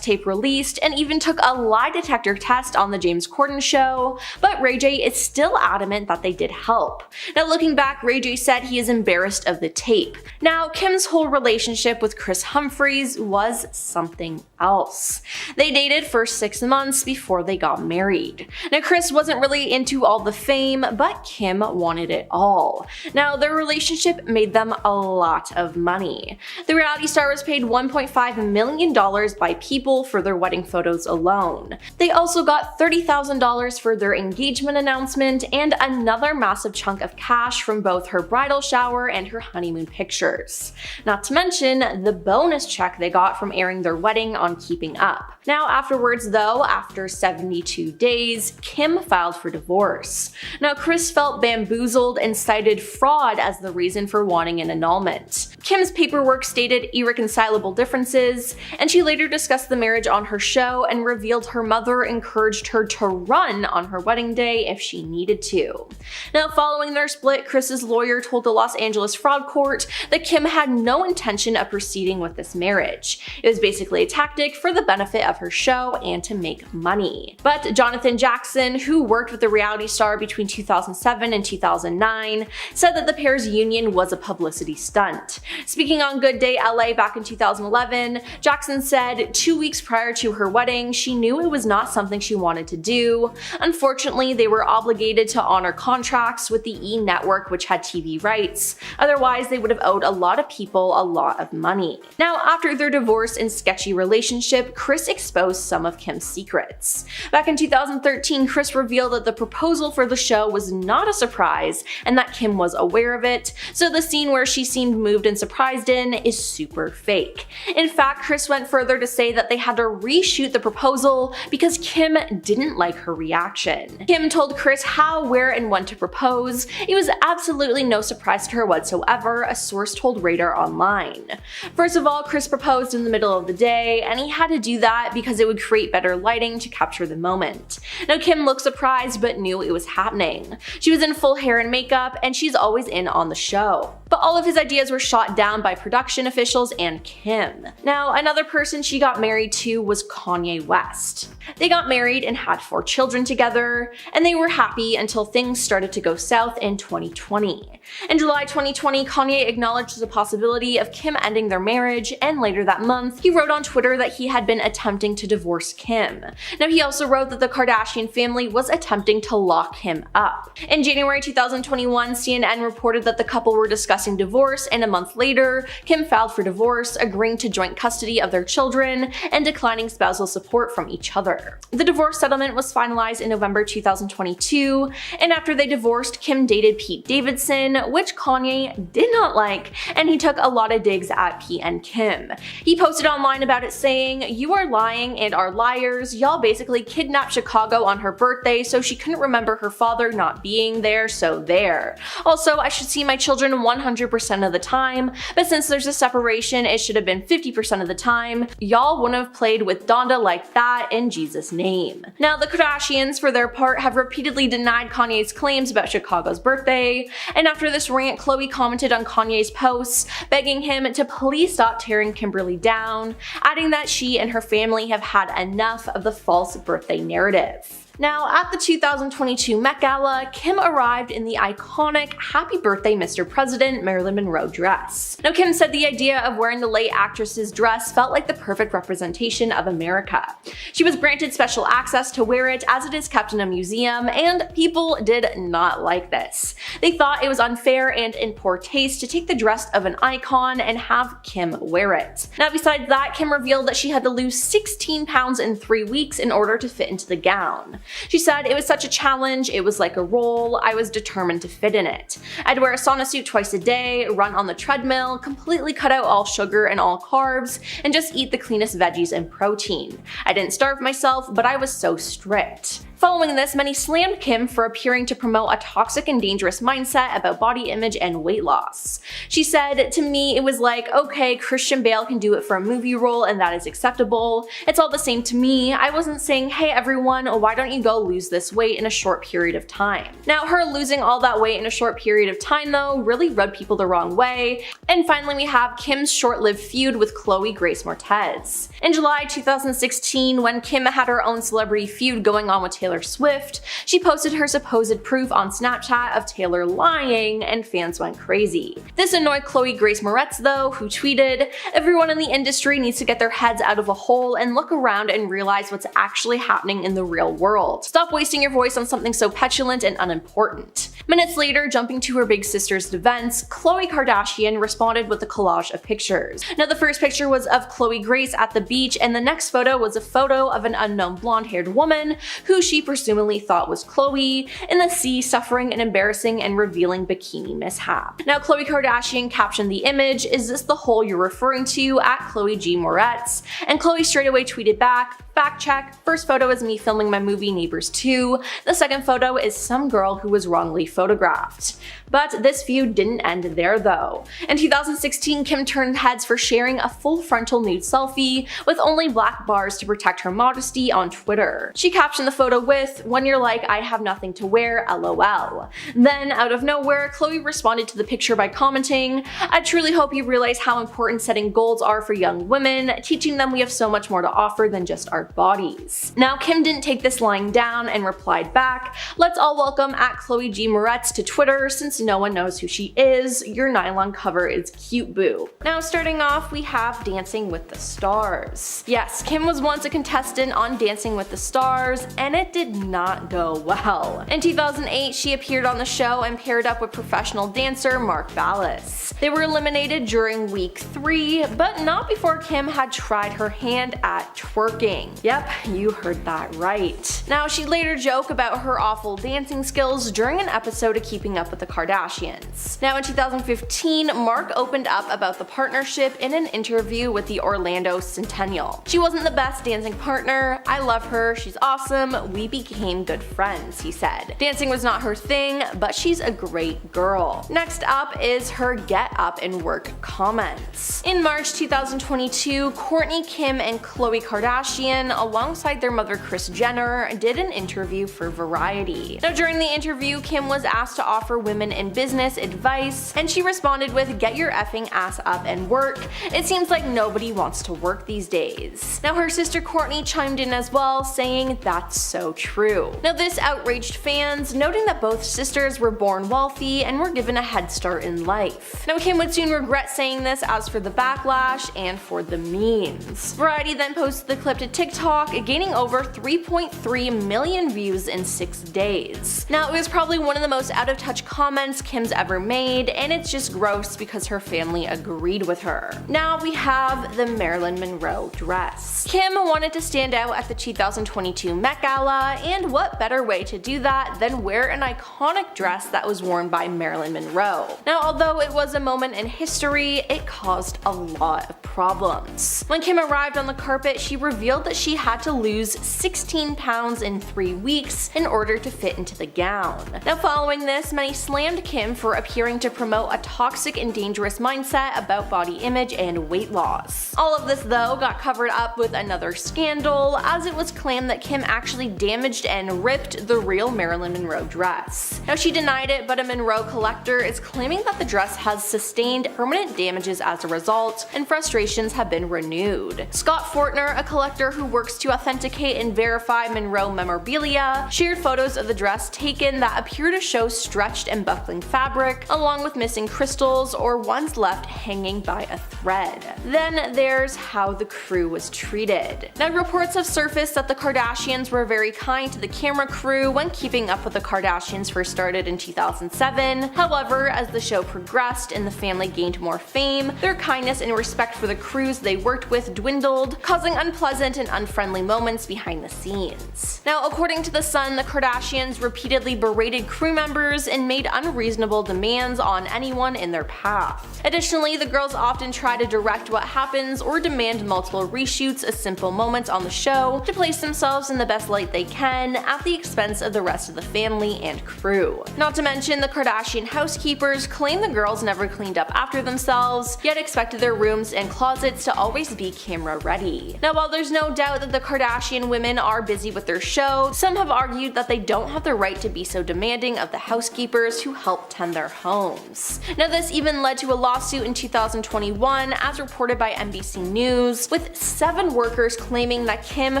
tape released and even took a lie detector test on the James Corden show, but Ray J is still adamant that they did help. Now looking back, Ray J said he is embarrassed of the tape. Now Kim's whole relationship with Kris Humphries was something else. They dated for 6 months before they got married. Now Kris wasn't really into all the fame, but Kim wanted it all. Now their relationship made them a lot of money. The reality star was paid $1.5 million by people for their wedding photos alone. They also got $30,000 for their engagement announcement and another massive chunk of cash from both her bridal shower and her honeymoon pictures. Not to mention the bonus check they got from airing their wedding on Keeping Up. Now afterwards though, after 72 days, Kim filed for divorce. Now Kris felt bamboozled and cited fraud as the reason for wanting an annulment. Kim's paperwork stated irreconcilable differences, and she later discussed the marriage on her show and revealed her mother encouraged her to run on her wedding day if she needed to. Now following their split, Kris's lawyer told the Los Angeles fraud court that Kim had no intention of proceeding with this marriage. It was basically a tactic for the benefit of her show and to make money. But Jonathan Jackson, who worked with the reality star between 2007 and 2009, said that the pair's union was a publicity stunt. Speaking on Good Day LA back in 2011, Jackson said, 2 weeks prior to her wedding, she knew it was not something she wanted to do. Unfortunately, they were obligated to honor contracts with the E! Network, which had TV rights. Otherwise, they would have owed a lot of people a lot of money. Now, after their divorce and sketchy relationship, Kris exposed some of Kim's secrets. Back in 2013, Kris revealed that the proposal for the show was not a surprise and that Kim was aware of it, so the scene where she seemed moved and surprised in is super fake. In fact, Kris went further to say that they had to reshoot the proposal because Kim didn't like her reaction. Kim told Kris how, where, and when to propose. It was absolutely no surprise to her whatsoever, a source told Radar Online. First of all, Kris proposed in the middle of the day, and he had to do that because it would create better lighting to capture the moment. Now Kim looked surprised but knew it was happening. She was in full hair and makeup, and she's always in on the show. But all of his ideas were shot down by production officials and Kim. Now, another person she got married to was Kanye West. They got married and had 4 children together, and they were happy until things started to go south in 2020. In July 2020, Kanye acknowledged the possibility of Kim ending their marriage, and later that month, he wrote on Twitter that he had been attempting to divorce Kim. Now, he also wrote that the Kardashian family was attempting to lock him up. In January 2021, CNN reported that the couple were discussing discussing divorce, and a month later, Kim filed for divorce, agreeing to joint custody of their children and declining spousal support from each other. The divorce settlement was finalized in November 2022, and after they divorced, Kim dated Pete Davidson, which Kanye did not like, and he took a lot of digs at Pete and Kim. He posted online about it saying, "You are lying and are liars. Y'all basically kidnapped Chicago on her birthday so she couldn't remember her father not being there, so there. Also, I should see my children 100% of the time, but since there's a separation, it should have been 50% of the time. Y'all wouldn't have played with Donda like that in Jesus' name." Now, the Kardashians, for their part, have repeatedly denied Kanye's claims about Chicago's birthday, and after this rant, Khloe commented on Kanye's posts, begging him to please stop tearing Kimberly down, adding that she and her family have had enough of the false birthday narrative. Now, at the 2022 Met Gala, Kim arrived in the iconic Happy Birthday Mr. President Marilyn Monroe dress. Now, Kim said the idea of wearing the late actress's dress felt like the perfect representation of America. She was granted special access to wear it as it is kept in a museum, and people did not like this. They thought it was unfair and in poor taste to take the dress of an icon and have Kim wear it. Now, besides that, Kim revealed that she had to lose 16 pounds in 3 weeks in order to fit into the gown. She said, "It was such a challenge, it was like a role, I was determined to fit in it. I'd wear a sauna suit twice a day, run on the treadmill, completely cut out all sugar and all carbs, and just eat the cleanest veggies and protein. I didn't starve myself, but I was so strict." Following this, many slammed Kim for appearing to promote a toxic and dangerous mindset about body image and weight loss. She said, "To me, it was like, okay, Christian Bale can do it for a movie role and that is acceptable. It's all the same to me. I wasn't saying, hey everyone, why don't you go lose this weight in a short period of time." Now, her losing all that weight in a short period of time, though, really rubbed people the wrong way. And finally, we have Kim's short-lived feud with Chloe Grace Moretz. In July 2016, when Kim had her own celebrity feud going on with Taylor Swift, she posted her supposed proof on Snapchat of Taylor lying, and fans went crazy. This annoyed Chloe Grace Moretz, though, who tweeted, "Everyone in the industry needs to get their heads out of a hole and look around and realize what's actually happening in the real world. Stop wasting your voice on something so petulant and unimportant." Minutes later, jumping to her big sister's defense, Khloe Kardashian responded with a collage of pictures. Now, the first picture was of Khloe Grace at the beach, and the next photo was a photo of an unknown blonde-haired woman who she presumably thought was Khloe in the sea, suffering an embarrassing and revealing bikini mishap. Now, Khloe Kardashian captioned the image, "Is this the hole you're referring to?" at Khloe G. Moretz, and Khloe straightaway tweeted back, "Fact check, first photo is me filming my movie Neighbors 2, the second photo is some girl who was wrongly photographed." But this feud didn't end there, though. In 2016, Kim turned heads for sharing a full frontal nude selfie with only black bars to protect her modesty on Twitter. She captioned the photo with, "When you're like, I have nothing to wear, lol." Then, out of nowhere, Khloe responded to the picture by commenting, "I truly hope you realize how important setting goals are for young women, teaching them we have so much more to offer than just our bodies." Now, Kim didn't take this lying down and replied back, "Let's all welcome at Khloe G. Moretz to Twitter since no one knows who she is. Your nylon cover is cute, boo." Now, starting off, we have Dancing with the Stars. Yes, Kim was once a contestant on Dancing with the Stars, and it did not go well. In 2008, she appeared on the show and paired up with professional dancer Mark Ballas. They were eliminated during week 3, but not before Kim had tried her hand at twerking. Yep, you heard that right. Now, she later joked about her awful dancing skills during an episode of Keeping Up with the Kardashians. Now, in 2015, Mark opened up about the partnership in an interview with the Orlando Centennial. "She wasn't the best dancing partner. I love her. She's awesome. We became good friends," he said. "Dancing was not her thing, but she's a great girl." Next up is her get up and work comments. In March 2022, Kourtney, Kim, and Khloe Kardashian, alongside their mother Kris Jenner, did an interview for Variety. Now, during the interview, Kim was asked to offer women in business advice, and she responded with, "Get your effing ass up and work. It seems like nobody wants to work these days." Now, her sister Kourtney chimed in as well, saying, "That's so true." Now, this outraged fans, noting that both sisters were born wealthy and were given a head start in life. Now, Kim would soon regret saying this as for the backlash and for the memes. Variety then posted the clip to TikTok, gaining over 3.3 million views in 6 days. Now, it was probably one of the most out of touch comments comments Kim's ever made, and it's just gross because her family agreed with her. Now we have the Marilyn Monroe dress. Kim wanted to stand out at the 2022 Met Gala, and what better way to do that than wear an iconic dress that was worn by Marilyn Monroe. Now, although it was a moment in history, it caused a lot of problems. When Kim arrived on the carpet, she revealed that she had to lose 16 pounds in 3 weeks in order to fit into the gown. Now, following this, many slammed Kim for appearing to promote a toxic and dangerous mindset about body image and weight loss. All of this, though, got covered up with another scandal, as it was claimed that Kim actually damaged and ripped the real Marilyn Monroe dress. Now, she denied it, but a Monroe collector is claiming that the dress has sustained permanent damages as a result, and frustrations have been renewed. Scott Fortner, a collector who works to authenticate and verify Monroe memorabilia, shared photos of the dress taken that appear to show stretched and buckling fabric, along with missing crystals or ones left hanging by a thread. Then there's how the crew was treated. Now, reports have surfaced that the Kardashians were very kind to the camera crew when Keeping Up with the Kardashians first started in 2007. However, as the show progressed and the family gained more fame, their kindness and respect for the crews they worked with dwindled, causing unpleasant and unfriendly moments behind the scenes. Now, according to The Sun, the Kardashians repeatedly berated crew members and made unreasonable demands on anyone in their path. Additionally, the girls often try to direct what happens or demand multiple reshoots of simple moments on the show to place themselves in the best light they can at the expense of the rest of the family and crew. Not to mention, the Kardashian housekeepers claim the girls never cleaned up after themselves, yet expected their rooms and closets to always be camera ready. Now, while there's no doubt that the Kardashian women are busy with their show, some have argued that they don't have the right to be so demanding of the housekeepers who help tend their homes. Now, this even led to a lawsuit in 2021, as reported by NBC News, with 7 workers claiming that Kim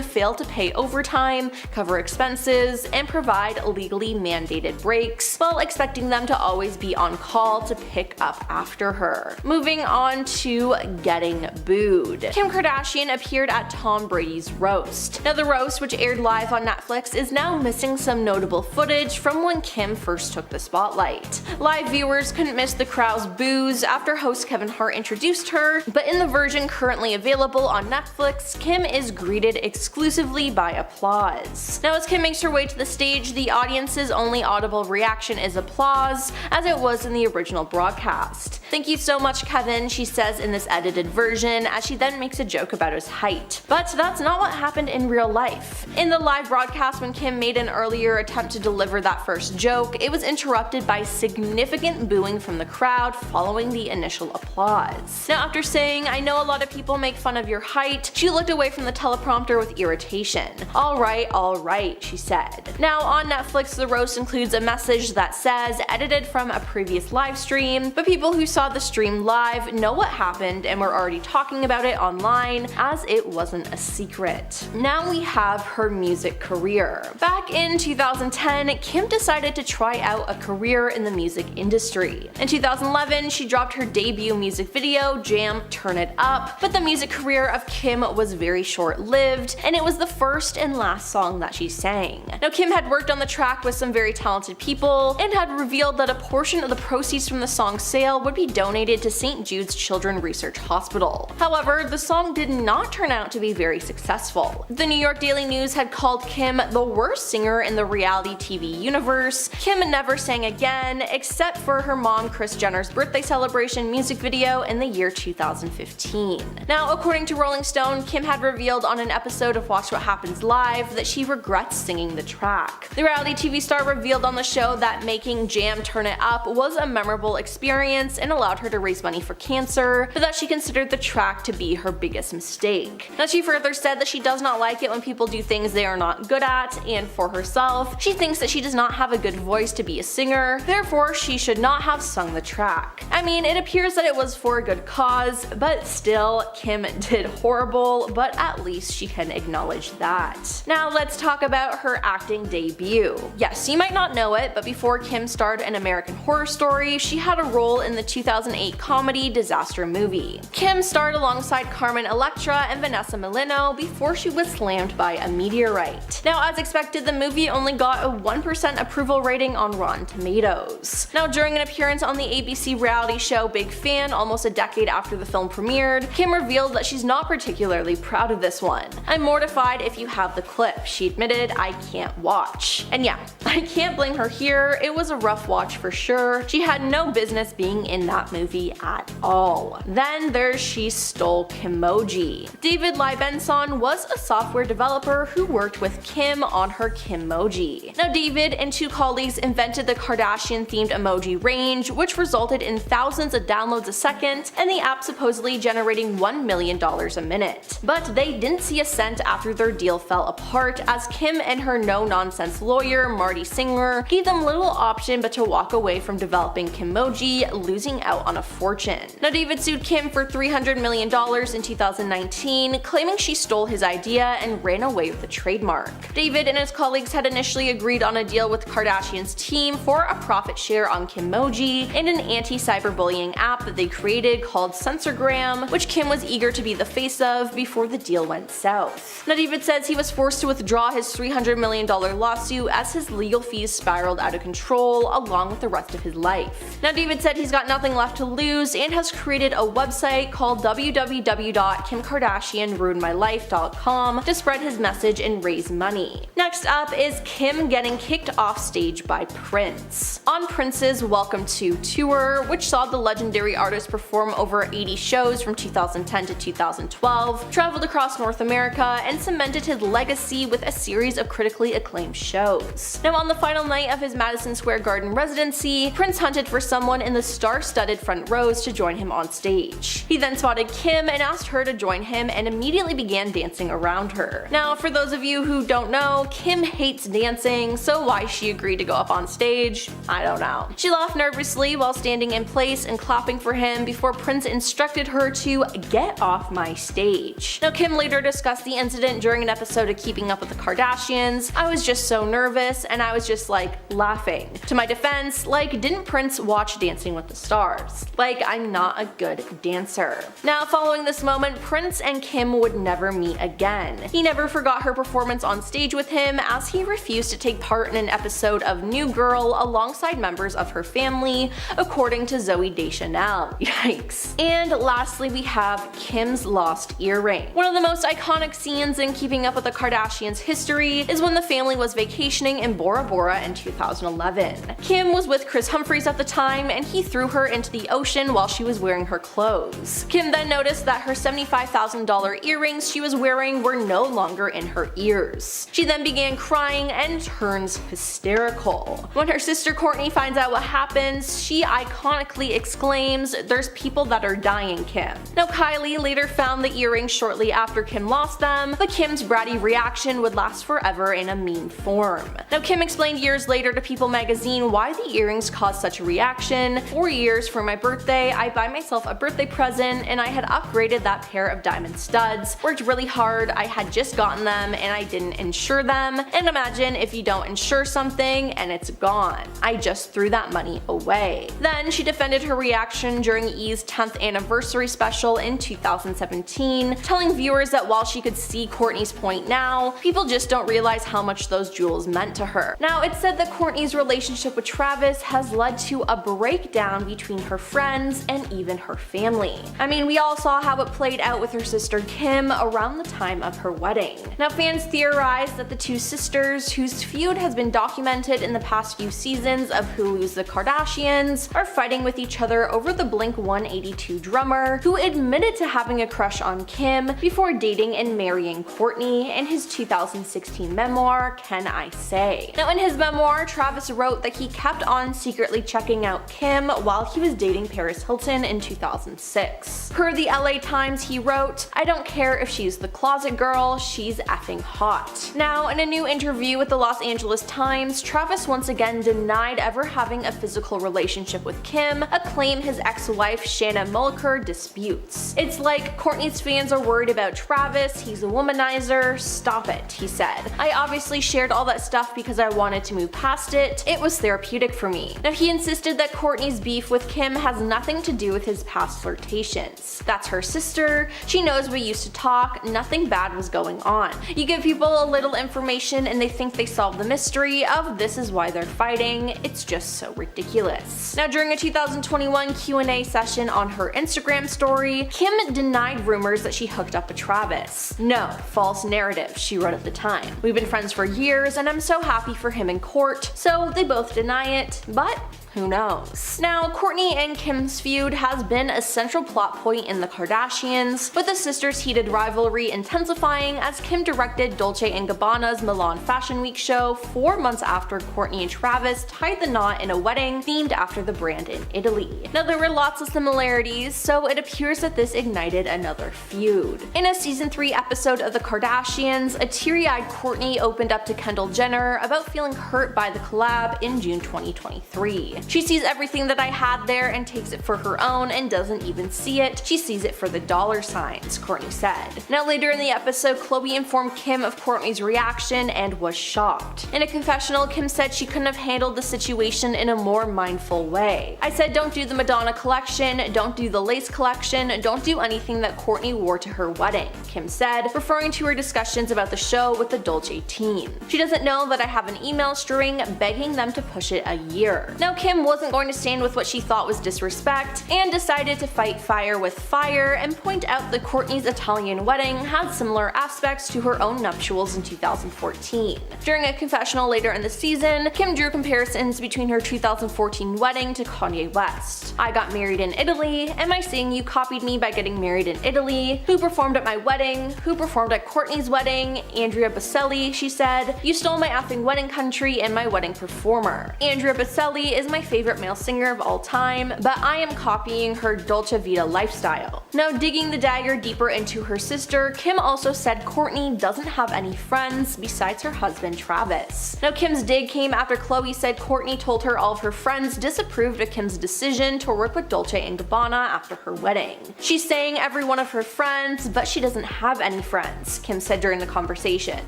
failed to pay overtime, cover expenses, and provide legally mandated breaks, while expecting them to always be on call to pick up after her. Moving on to getting booed. Kim Kardashian appeared at Tom Brady's roast. Now, the roast, which aired live on Netflix, is now missing some notable footage from when Kim first took the spotlight. Live viewers couldn't miss the crowd's boos after host Kevin Hart introduced her, but in the version currently available on Netflix, Kim is greeted exclusively by applause. Now, as Kim makes her way to the stage, the audience's only audible reaction is applause, as it was in the original broadcast. "Thank you so much, Kevin," she says in this edited version, as she then makes a joke about his height. But that's not what happened in real life. In the live broadcast, when Kim made an earlier attempt to deliver that first joke, it was interrupted by significant booing from the crowd following the initial applause. Now, after saying, "I know a lot of people make fun of your height," she looked away from the teleprompter with irritation. All right, she said. Now, on Netflix, the roast includes a message that says, "Edited from a previous live stream," but people who saw the stream live know what happened and were already talking about it online, as it wasn't a secret. Now we have her music career. Back in 2010, Kim decided to try out a career in the music industry. In 2011, she dropped her debut music video, Jam, Turn It Up, but the music career of Kim was very short-lived, and it was the first and last song that she sang. Now, Kim had worked on the track with some very talented people, and had revealed that a portion of the proceeds from the song's sale would be donated to St. Jude's Children's Research Hospital. However, the song did not turn out to be very successful. The New York Daily News had called Kim the worst singer in the reality TV universe. Kim never sang again, except for her mom Kris Jenner's birthday celebration music video in the year 2015. Now, according to Rolling Stone, Kim had revealed on an episode of Watch What Happens Live that she regrets singing the track. The reality TV star revealed on the show that making Jam Turn It Up was a memorable experience and allowed her to raise money for cancer, but that she considered the track to be her biggest mistake. Now, she further said that she does not like it when people do things they are not good at, and for herself, she thinks that she does not have a good voice to be a singer, therefore she should not have sung the track. I mean, it appears that it was for a good cause, but still, Kim did horrible, but at least she can acknowledge that. Now let's talk about her acting debut. Yes, you might not know it, but before Kim starred in American Horror Story, she had a role in the 2008 comedy Disaster Movie. Kim starred alongside Carmen Electra and Vanessa Milano before she was slammed by a meteorite. Now, as expected, the movie only got a 1% approval rating on Rotten Tomatoes. those. Now, during an appearance on the ABC reality show Big Fan almost a decade after the film premiered, Kim revealed that she's not particularly proud of this one. "I'm mortified if you have the clip," she admitted. "I can't watch." And yeah, I can't blame her here. It was a rough watch for sure. She had no business being in that movie at all. Then there's She Stole Kimoji. David Liebenson was a software developer who worked with Kim on her Kimoji. Now, David and two colleagues invented the Kardashian-themed emoji range, which resulted in thousands of downloads a second, and the app supposedly generating $1 million a minute. But they didn't see a cent after their deal fell apart, as Kim and her no-nonsense lawyer, Marty Singer, gave them little option but to walk away from developing Kimoji, losing out on a fortune. Now, David sued Kim for $300 million in 2019, claiming she stole his idea and ran away with the trademark. David and his colleagues had initially agreed on a deal with Kardashian's team for a profit share on Kimoji and an anti-cyberbullying app that they created called Censorgram, which Kim was eager to be the face of before the deal went south. Now, David says he was forced to withdraw his $300 million lawsuit as his legal fees spiraled out of control along with the rest of his life. Now, David said he's got nothing left to lose and has created a website called www.kimkardashianruinedmylife.com to spread his message and raise money. Next up is Kim getting kicked off stage by Prince. On Prince's Welcome To tour, which saw the legendary artist perform over 80 shows from 2010 to 2012, traveled across North America, and cemented his legacy with a series of critically acclaimed shows. Now, on the final night of his Madison Square Garden residency, Prince hunted for someone in the star-studded front rows to join him on stage. He then spotted Kim and asked her to join him and immediately began dancing around her. Now, for those of you who don't know, Kim hates dancing, so why she agreed to go up on stage, I don't know. She laughed nervously while standing in place and clapping for him before Prince instructed her to get off my stage. Now, Kim later discussed the incident during an episode of Keeping Up with the Kardashians. "I was just so nervous and I was just like laughing. To my defense, like, didn't Prince watch Dancing with the Stars? Like, I'm not a good dancer." Now, following this moment, Prince and Kim would never meet again. He never forgot her performance on stage with him, as he refused to take part in an episode of New Girl alongside members of her family, according to Zooey Deschanel. Yikes. And lastly, we have Kim's lost earring. One of the most iconic scenes in Keeping Up with the Kardashians history is when the family was vacationing in Bora Bora in 2011. Kim was with Chris Humphries at the time, and he threw her into the ocean while she was wearing her clothes. Kim then noticed that her $75,000 earrings she was wearing were no longer in her ears. She then began crying and turns hysterical. When her sister Kourtney finds out what happens, she iconically exclaims, "There's people that are dying, Kim." Now, Kylie later found the earrings shortly after Kim lost them, but Kim's bratty reaction would last forever in a meme form. Now, Kim explained years later to People magazine why the earrings caused such a reaction. "For years, for my birthday, I buy myself a birthday present and I had upgraded that pair of diamond studs. Worked really hard, I had just gotten them and I didn't insure them. And imagine if you don't insure something and it's gone. I just threw that money away." Then she defended her reaction during E's 10th anniversary special in 2017, telling viewers that while she could see Kourtney's point now, people just don't realize how much those jewels meant to her. Now, it's said that Kourtney's relationship with Travis has led to a breakdown between her friends and even her family. I mean, we all saw how it played out with her sister Kim around the time of her wedding. Now, fans theorize that the two sisters, whose feud has been documented in the past few seasons of Hulu's The Kardashians, are fighting with each other over the Blink-182 drummer, who admitted to having a crush on Kim before dating and marrying Kourtney in his 2016 memoir, Can I Say? Now, in his memoir, Travis wrote that he kept on secretly checking out Kim while he was dating Paris Hilton in 2006. Per the LA Times, he wrote, "I don't care if she's the closet girl, she's effing hot." Now, in a new interview with the Los Angeles Times, Travis once again denied ever having a physical relationship with Kim, a claim his ex-wife Shanna Mulliker disputes. "It's like Kourtney's fans are worried about Travis, he's a womanizer, stop it," he said. "I obviously shared all that stuff because I wanted to move past it. It was therapeutic for me." Now, he insisted that Kourtney's beef with Kim has nothing to do with his past flirtations. That's her sister, she knows we used to talk, nothing bad was going on. You give people a little information and they think they solve the mystery of this is why they're fighting. it's just so ridiculous. Now, during a 2021 Q&A session on her Instagram story, Kim denied rumors that she hooked up with Travis. "No, false narrative," she wrote at the time. "We've been friends for years and I'm so happy for him in court." So they both deny it, but who knows? Now, Kourtney and Kim's feud has been a central plot point in the Kardashians, with the sisters' heated rivalry intensifying as Kim directed Dolce & Gabbana's Milan Fashion Week show 4 months after Kourtney and Travis tied the knot in a wedding themed after the brand in Italy. Now, there were lots of similarities, so it appears that this ignited another feud. In a season 3 episode of the Kardashians, a teary-eyed Kourtney opened up to Kendall Jenner about feeling hurt by the collab in June 2023. "She sees everything that I had there and takes it for her own and doesn't even see it. She sees it for the dollar signs," Kourtney said. Now, later in the episode, Khloe informed Kim of Kourtney's reaction and was shocked. In a confessional, Kim said she couldn't have handled the situation in a more mindful way. "I said don't do the Madonna collection, don't do the lace collection, don't do anything that Kourtney wore to her wedding," Kim said, referring to her discussions about the show with the Dolce team. "She doesn't know that I have an email string begging them to push it a year." Now, Kim wasn't going to stand with what she thought was disrespect and decided to fight fire with fire and point out that Kourtney's Italian wedding had similar aspects to her own nuptials in 2014. During a confessional later in the season, Kim drew comparisons between her 2014 wedding to Kanye West. "I got married in Italy. Am I saying you copied me by getting married in Italy? Who performed at my wedding? Who performed at Kourtney's wedding? Andrea Bocelli," she said. "You stole my effing wedding country and my wedding performer. Andrea Bocelli is my favorite male singer of all time, but I am copying her Dolce Vita lifestyle." Now, digging the dagger deeper into her sister, Kim also said Kourtney doesn't have any friends besides her husband Travis. Now, Kim's dig came after Khloe said Kourtney told her all of her friends disapproved of Kim's decision to work with Dolce & Gabbana after her wedding. "She's saying every one of her friends, but she doesn't have any friends," Kim said during the conversation.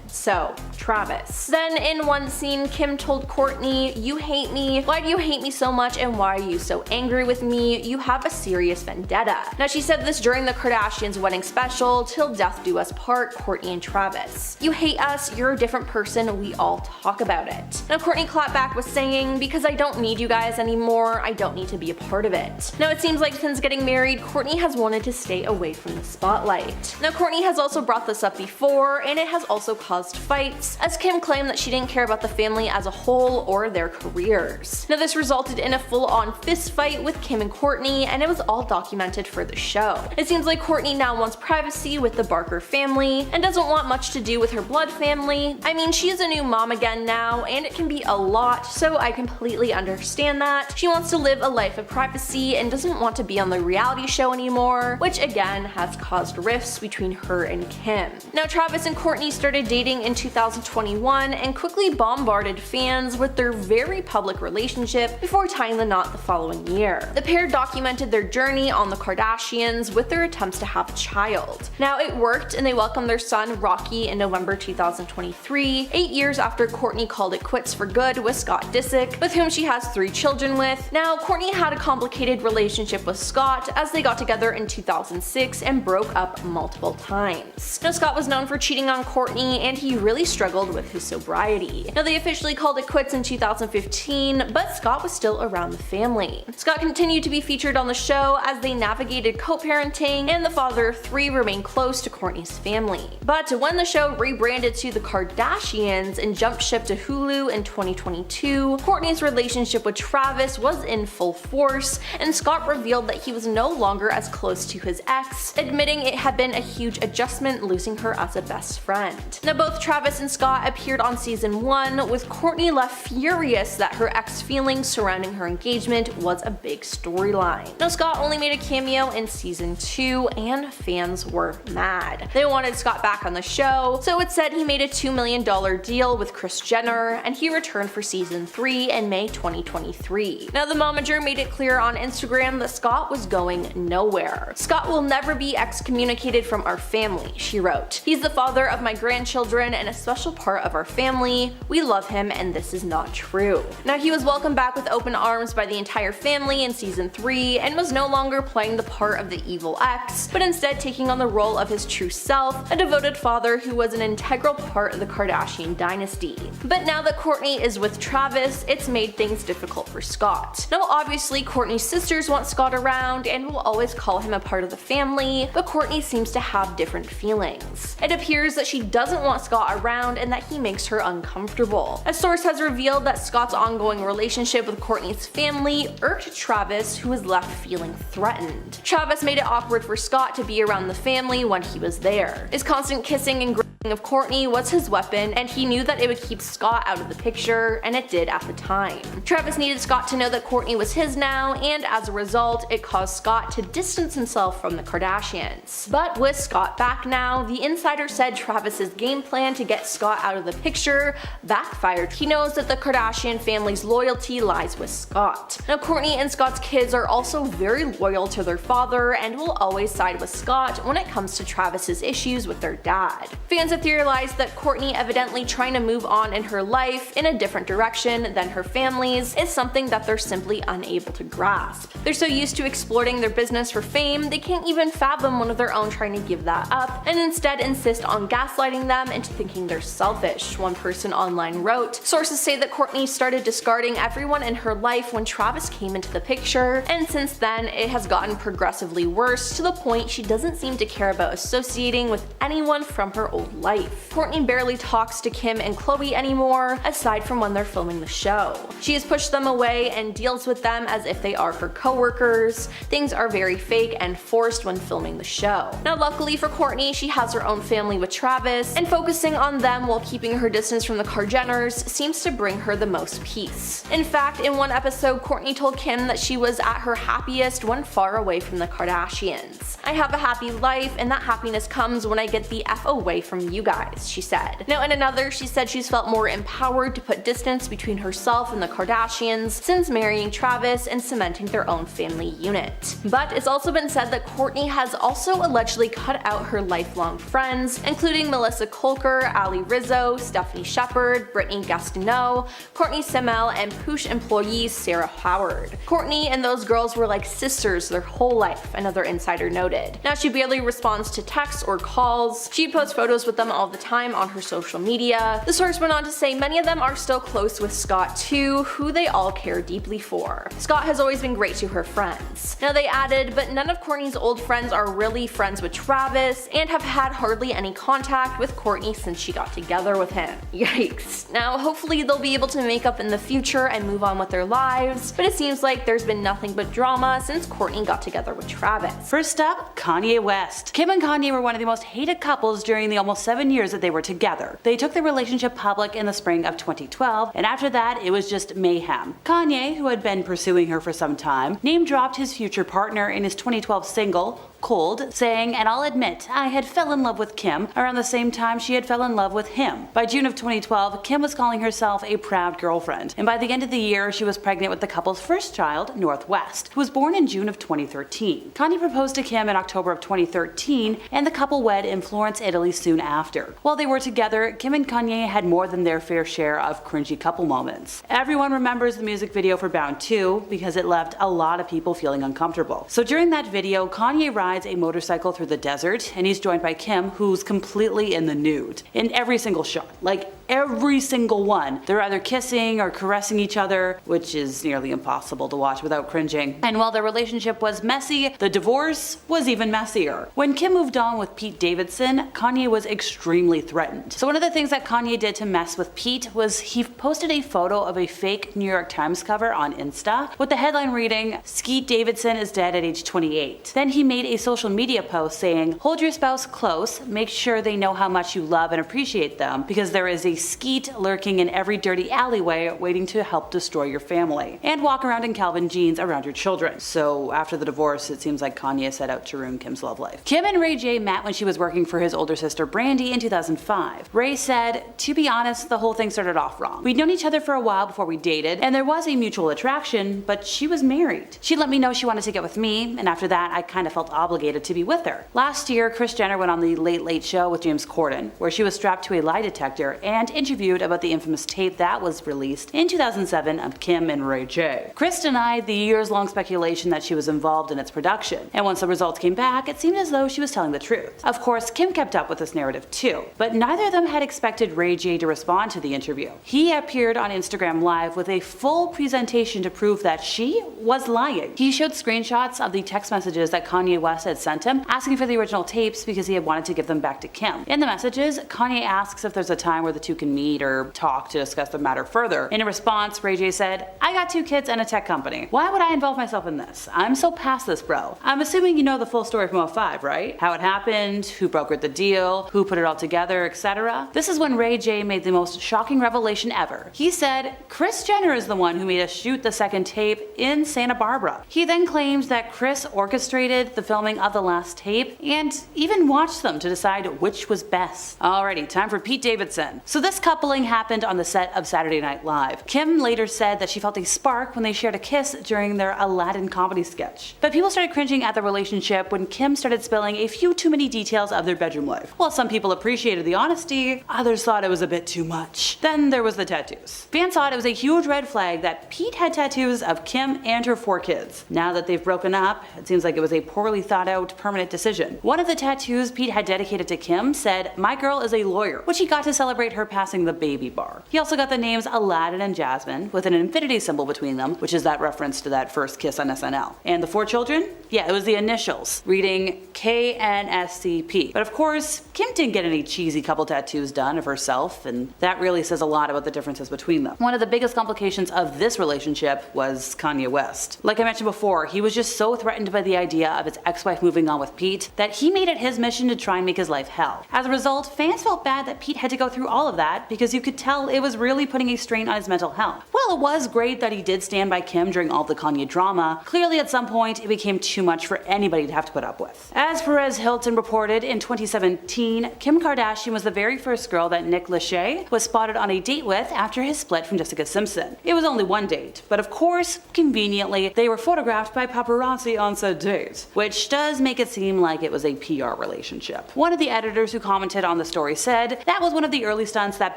So, Travis. Then, in one scene, Kim told Kourtney, "You hate me. Why do you hate me so much and why are you so angry with me? You have a serious vendetta." Now, she said this during the Kardashians' wedding special, Till Death Do Us Part, Kourtney and Travis. "You hate us, you're a different person, we all talk about it." Now, Kourtney clapped back with saying, "Because I don't need you guys anymore, I don't need to be a part of it." Now, it seems like since getting married, Kourtney has wanted to stay away from the spotlight. Now, Kourtney has also brought this up before, and it has also caused fights, as Kim claimed that she didn't care about the family as a whole or their careers. Now, this resulted in a full-on fist fight with Kim and Kourtney, and it was all documented for the show. It seems like Kourtney now wants privacy with the Barker family and doesn't want much to do with her blood family. I mean, she's a new mom again now, and it can be a lot, so I completely understand that. She wants to live a life of privacy and doesn't want to be on the reality show anymore, which again has caused rifts between her and Kim. Now, Travis and Kourtney started dating in 2021 and quickly bombarded fans with their very public relationship before tying the knot the following year. The pair documented their journey on the Kardashians with their attempts to have a child. Now, it worked and they welcomed their son Rocky in November 2023, 8 years after Kourtney called it quits for good with Scott Disick, with whom she has 3 children with. Now, Kourtney had a complicated relationship with Scott as they got together in 2006 and broke up multiple times. Now, Scott was known for cheating on Kourtney and he really struggled with his sobriety. Now, they officially called it quits in 2015, but Scott was still around the family. Scott continued to be featured on the show as they navigated co-parenting, and the father of 3 remained close to Kourtney's family. But when the show rebranded to The Kardashians and jumped ship to Hulu in 2022, Kourtney's relationship with Travis was in full force, and Scott revealed that he was no longer as close to his ex, admitting it had been a huge adjustment losing her as a best friend. Now, both Travis and Scott appeared on season 1, with Kourtney left furious that her ex feelings surrounding her engagement was a big storyline. Now, Scott only made a cameo in season 2 and fans were mad. They wanted Scott back on the show, so it said he made a $2 million deal with Kris Jenner and he returned for season 3 in May 2023. Now, the momager made it clear on Instagram that Scott was going nowhere. "Scott will never be excommunicated from our family," she wrote. "He's the father of my grandchildren and a special part of our family. We love him and this is not true." Now, he was welcomed back with with open arms by the entire family in season 3 and was no longer playing the part of the evil ex, but instead taking on the role of his true self, a devoted father who was an integral part of the Kardashian dynasty. But now that Kourtney is with Travis, it's made things difficult for Scott. Now obviously Kourtney's sisters want Scott around and will always call him a part of the family, but Kourtney seems to have different feelings. It appears that she doesn't want Scott around and that he makes her uncomfortable. A source has revealed that Scott's ongoing relationship with Kourtney's family irked Travis, who was left feeling threatened. Travis made it awkward for Scott to be around the family when he was there. His constant kissing and of Kourtney was his weapon, and he knew that it would keep Scott out of the picture, and it did at the time. Travis needed Scott to know that Kourtney was his now, and as a result, it caused Scott to distance himself from the Kardashians. But with Scott back now, the insider said Travis's game plan to get Scott out of the picture backfired. He knows that the Kardashian family's loyalty lies with Scott. Now Kourtney and Scott's kids are also very loyal to their father and will always side with Scott when it comes to Travis's issues with their dad. Fans have theorized that Kourtney evidently trying to move on in her life in a different direction than her family's is something that they're simply unable to grasp. They're so used to exploiting their business for fame, they can't even fathom one of their own trying to give that up, and instead insist on gaslighting them into thinking they're selfish, one person online wrote. Sources say that Kourtney started discarding everyone in her life when Travis came into the picture, and since then it has gotten progressively worse to the point she doesn't seem to care about associating with anyone from her old life. Kourtney barely talks to Kim and Khloe anymore, aside from when they're filming the show. She has pushed them away and deals with them as if they are her co-workers. Things are very fake and forced when filming the show. Now luckily for Kourtney, she has her own family with Travis, and focusing on them while keeping her distance from the Kardashians seems to bring her the most peace. In fact, in one episode, Kourtney told Kim that she was at her happiest when far away from the Kardashians. "I have a happy life, and that happiness comes when I get the F away from you guys," she said. Now in another, she said she's felt more empowered to put distance between herself and the Kardashians since marrying Travis and cementing their own family unit. But it's also been said that Kourtney has also allegedly cut out her lifelong friends, including Melissa Kolker, Ali Rizzo, Stephanie Shepard, Brittany Gastineau, Kourtney Simmel, and Poosh employee Sarah Howard. Kourtney and those girls were like sisters their whole life, another insider noted. Now she barely responds to texts or calls. She posts photos with them all the time on her social media. The source went on to say many of them are still close with Scott too, who they all care deeply for. Scott has always been great to her friends. Now they added, but none of Kourtney's old friends are really friends with Travis and have had hardly any contact with Kourtney since she got together with him. Yikes. Now hopefully they'll be able to make up in the future and move on with their lives, but it seems like there's been nothing but drama since Kourtney got together with Travis. First up, Kanye West. Kim and Kanye were one of the most hated couples during the almost 7 years that they were together. They took their relationship public in the spring of 2012, and after that it was just mayhem. Kanye, who had been pursuing her for some time, name-dropped his future partner in his 2012 single, Cold, saying, "And I'll admit, I had fell in love with Kim around the same time she had fell in love with him." By June of 2012, Kim was calling herself a proud girlfriend, and by the end of the year, she was pregnant with the couple's first child, Northwest, who was born in June of 2013. Kanye proposed to Kim in October of 2013, and the couple wed in Florence, Italy soon after. While they were together, Kim and Kanye had more than their fair share of cringy couple moments. Everyone remembers the music video for Bound 2 because it left a lot of people feeling uncomfortable. So during that video, Kanye rides a motorcycle through the desert, and he's joined by Kim, who's completely in the nude in every single shot. Like every single one. They're either kissing or caressing each other, which is nearly impossible to watch without cringing. And while their relationship was messy, the divorce was even messier. When Kim moved on with Pete Davidson, Kanye was extremely threatened. So one of the things that Kanye did to mess with Pete was he posted a photo of a fake New York Times cover on Insta with the headline reading, "Skeet Davidson is dead at age 28. Then he made a social media post saying, "Hold your spouse close, make sure they know how much you love and appreciate them, because there is a skeet lurking in every dirty alleyway waiting to help destroy your family. And walk around in Calvin jeans around your children." So after the divorce, it seems like Kanye set out to ruin Kim's love life. Kim and Ray J met when she was working for his older sister Brandy in 2005. Ray said, "To be honest, the whole thing started off wrong. We'd known each other for a while before we dated, and there was a mutual attraction, but she was married. She let me know she wanted to get with me, and after that I kind of felt obligated obligated to be with her. Last year, Kris Jenner went on the Late Late Show with James Corden, where she was strapped to a lie detector and interviewed about the infamous tape that was released in 2007 of Kim and Ray J. Kris denied the years-long speculation that she was involved in its production, and once the results came back, it seemed as though she was telling the truth. Of course, Kim kept up with this narrative too, but neither of them had expected Ray J to respond to the interview. He appeared on Instagram Live with a full presentation to prove that she was lying. He showed screenshots of the text messages that Kanye West had sent him, asking for the original tapes because he had wanted to give them back to Kim. In the messages, Kanye asks if there's a time where the two can meet or talk to discuss the matter further. In response, Ray J said, "I got 2 kids and a tech company. Why would I involve myself in this? I'm so past this, bro. I'm assuming you know the full story from 05, right? How it happened, who brokered the deal, who put it all together, etc." This is when Ray J made the most shocking revelation ever. He said, Kris Jenner is the one who made us shoot the second tape in Santa Barbara. He then claimed that Kris orchestrated the filming of the last tape and even watched them to decide which was best. Alrighty, time for Pete Davidson. So this coupling happened on the set of Saturday Night Live. Kim later said that she felt a spark when they shared a kiss during their Aladdin comedy sketch. But people started cringing at the relationship when Kim started spilling a few too many details of their bedroom life. While some people appreciated the honesty, others thought it was a bit too much. Then there was the tattoos. Fans thought it was a huge red flag that Pete had tattoos of Kim and her 4 kids. Now that they've broken up, it seems like it was a poorly thought out permanent decision. One of the tattoos Pete had dedicated to Kim said, "My girl is a lawyer," which he got to celebrate her passing the baby bar. He also got the names Aladdin and Jasmine with an infinity symbol between them, which is that reference to that first kiss on SNL. And the 4 children? Yeah, it was the initials, reading KNSCP. But of course, Kim didn't get any cheesy couple tattoos done of herself, and that really says a lot about the differences between them. One of the biggest complications of this relationship was Kanye West. Like I mentioned before, he was just so threatened by the idea of his ex-wife moving on with Pete that he made it his mission to try and make his life hell. As a result, fans felt bad that Pete had to go through all of that because you could tell it was really putting a strain on his mental health. While it was great that he did stand by Kim during all the Kanye drama, clearly at some point it became too much for anybody to have to put up with. As Perez Hilton reported, in 2017, Kim Kardashian was the very first girl that Nick Lachey was spotted on a date with after his split from Jessica Simpson. It was only one date, but of course, conveniently, they were photographed by paparazzi on said date, which does make it seem like it was a PR relationship. One of the editors who commented on the story said, "That was one of the early stunts that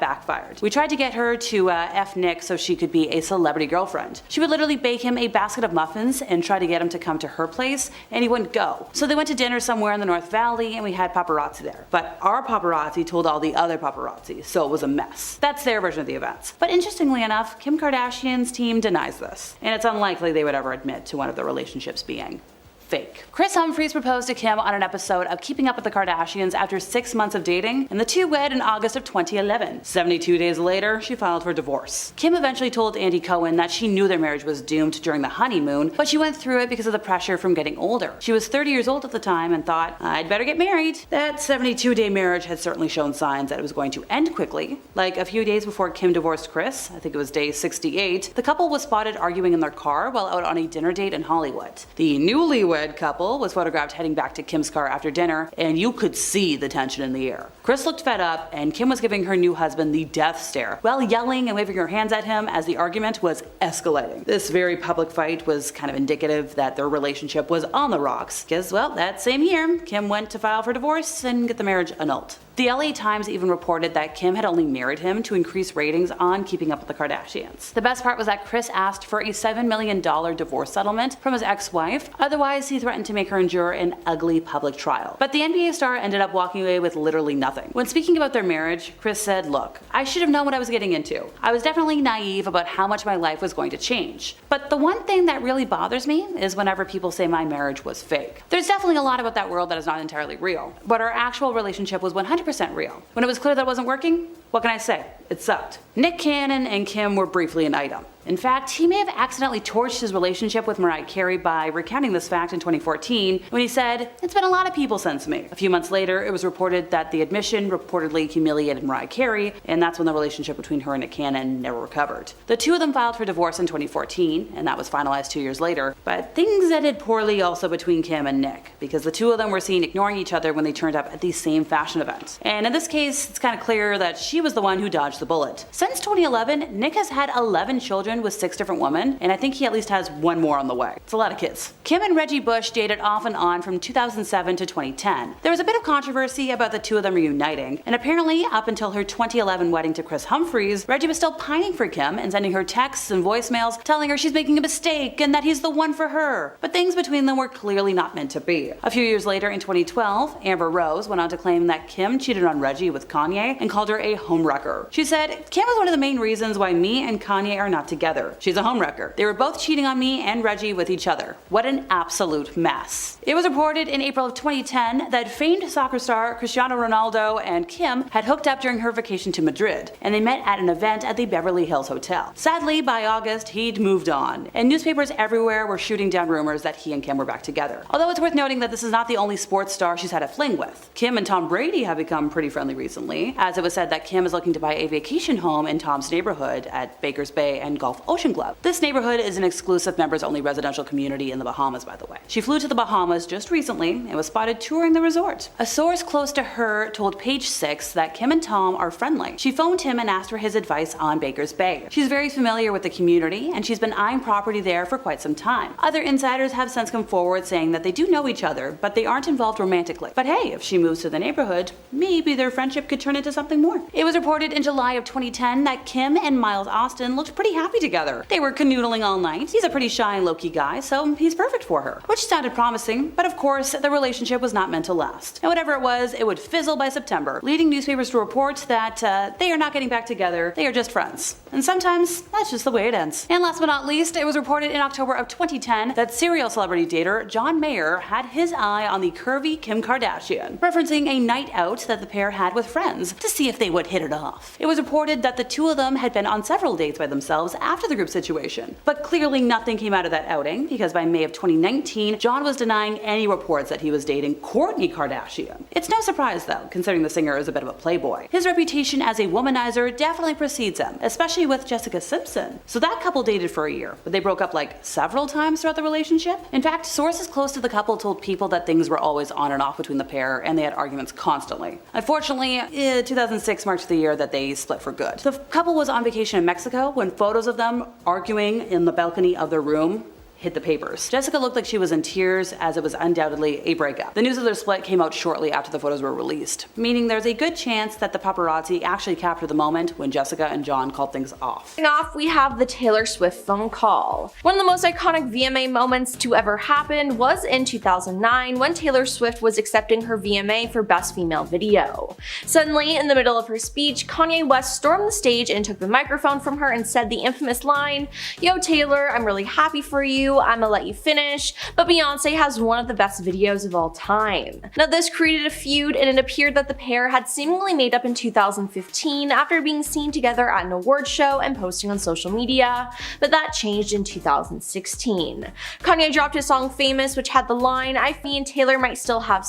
backfired. We tried to get her to F Nick so she could be a celebrity girlfriend. She would literally bake him a basket of muffins and try to get him to come to her place, and he wouldn't go. So they went to dinner somewhere in the North Valley and we had paparazzi there. But our paparazzi told all the other paparazzi, so it was a mess." That's their version of the events. But interestingly enough, Kim Kardashian's team denies this, and it's unlikely they would ever admit to one of their relationships being fake. Kris Humphries proposed to Kim on an episode of Keeping Up with the Kardashians after 6 months of dating, and the two wed in August of 2011. 72 days later, she filed for divorce. Kim eventually told Andy Cohen that she knew their marriage was doomed during the honeymoon, but she went through it because of the pressure from getting older. She was 30 years old at the time and thought, "I'd better get married." That 72-day marriage had certainly shown signs that it was going to end quickly. Like a few days before Kim divorced Kris, I think it was day 68, the couple was spotted arguing in their car while out on a dinner date in Hollywood. The newlywed couple was photographed heading back to Kim's car after dinner, and you could see the tension in the air. Kris looked fed up, and Kim was giving her new husband the death stare while yelling and waving her hands at him as the argument was escalating. This very public fight was kind of indicative that their relationship was on the rocks, because, well, that same year, Kim went to file for divorce and get the marriage annulled. The LA Times even reported that Kim had only married him to increase ratings on Keeping Up with the Kardashians. The best part was that Kris asked for a $7 million divorce settlement from his ex-wife, otherwise he threatened to make her endure an ugly public trial. But the NBA star ended up walking away with literally nothing. When speaking about their marriage, Kris said, "Look, I should have known what I was getting into. I was definitely naive about how much my life was going to change. But the one thing that really bothers me is whenever people say my marriage was fake. There's definitely a lot about that world that is not entirely real, but our actual relationship was 100% real. When it was clear that it wasn't working, what can I say? It sucked." Nick Cannon and Kim were briefly an item. In fact, he may have accidentally torched his relationship with Mariah Carey by recounting this fact in 2014 when he said, "It's been a lot of people since me." A few months later, it was reported that the admission reportedly humiliated Mariah Carey, and that's when the relationship between her and Nick Cannon never recovered. The two of them filed for divorce in 2014, and that was finalized 2 years later, but things ended poorly also between Kim and Nick, because the two of them were seen ignoring each other when they turned up at the same fashion event. And in this case, it's kind of clear that she was the one who dodged the bullet. Since 2011, Nick has had 11 children boyfriend with 6 different women, and I think he at least has 1 more on the way. It's a lot of kids. Kim and Reggie Bush dated off and on from 2007 to 2010. There was a bit of controversy about the two of them reuniting, and apparently up until her 2011 wedding to Chris Humphries, Reggie was still pining for Kim and sending her texts and voicemails telling her she's making a mistake and that he's the one for her. But things between them were clearly not meant to be. A few years later in 2012, Amber Rose went on to claim that Kim cheated on Reggie with Kanye and called her a homewrecker. She said, "Kim was one of the main reasons why me and Kanye are not together. She's a homewrecker. They were both cheating on me and Reggie with each other. What an absolute mess." It was reported in April of 2010 that famed soccer star Cristiano Ronaldo and Kim had hooked up during her vacation to Madrid, and they met at an event at the Beverly Hills Hotel. Sadly, by August, he'd moved on, and newspapers everywhere were shooting down rumors that he and Kim were back together. Although it's worth noting that this is not the only sports star she's had a fling with. Kim and Tom Brady have become pretty friendly recently, as it was said that Kim is looking to buy a vacation home in Tom's neighborhood at Baker's Bay and Gulf Ocean Club. This neighborhood is an exclusive members-only residential community in the Bahamas, by the way. She flew to the Bahamas just recently and was spotted touring the resort. A source close to her told Page 6 that Kim and Tom are friendly. She phoned him and asked for his advice on Baker's Bay. She's very familiar with the community, and she's been eyeing property there for quite some time. Other insiders have since come forward saying that they do know each other, but they aren't involved romantically. But hey, if she moves to the neighborhood, maybe their friendship could turn into something more. It was reported in July of 2010 that Kim and Miles Austin looked pretty happy together. They were canoodling all night. He's a pretty shy and low-key guy, so he's perfect for her. Which sounded promising, but of course, the relationship was not meant to last. And whatever it was, it would fizzle by September, leading newspapers to report that they are not getting back together, they are just friends. And sometimes, that's just the way it ends. And last but not least, it was reported in October of 2010 that serial celebrity dater John Mayer had his eye on the curvy Kim Kardashian, referencing a night out that the pair had with friends to see if they would hit it off. It was reported that the two of them had been on several dates by themselves after the group situation, but clearly nothing came out of that outing, because by May of 2019, John was denying any reports that he was dating Kourtney Kardashian. It's no surprise though, considering the singer is a bit of a playboy. His reputation as a womanizer definitely precedes him, especially with Jessica Simpson. So that couple dated for a year, but they broke up like several times throughout the relationship. In fact, sources close to the couple told People that things were always on and off between the pair, and they had arguments constantly. Unfortunately, 2006 marked the year that they split for good. The couple was on vacation in Mexico when photos of them arguing in the balcony of their room hit the papers. Jessica looked like she was in tears, as it was undoubtedly a breakup. The news of their split came out shortly after the photos were released, meaning there's a good chance that the paparazzi actually captured the moment when Jessica and John called things off. Off, we have the Taylor Swift phone call. One of the most iconic VMA moments to ever happen was in 2009 when Taylor Swift was accepting her VMA for Best Female Video. Suddenly, in the middle of her speech, Kanye West stormed the stage and took the microphone from her and said the infamous line, "Yo Taylor, I'm really happy for you. I'ma let you finish, but Beyonce has one of the best videos of all time." Now this created a feud, and it appeared that the pair had seemingly made up in 2015 after being seen together at an award show and posting on social media, but that changed in 2016. Kanye dropped his song Famous, which had the line, "I and Taylor might still have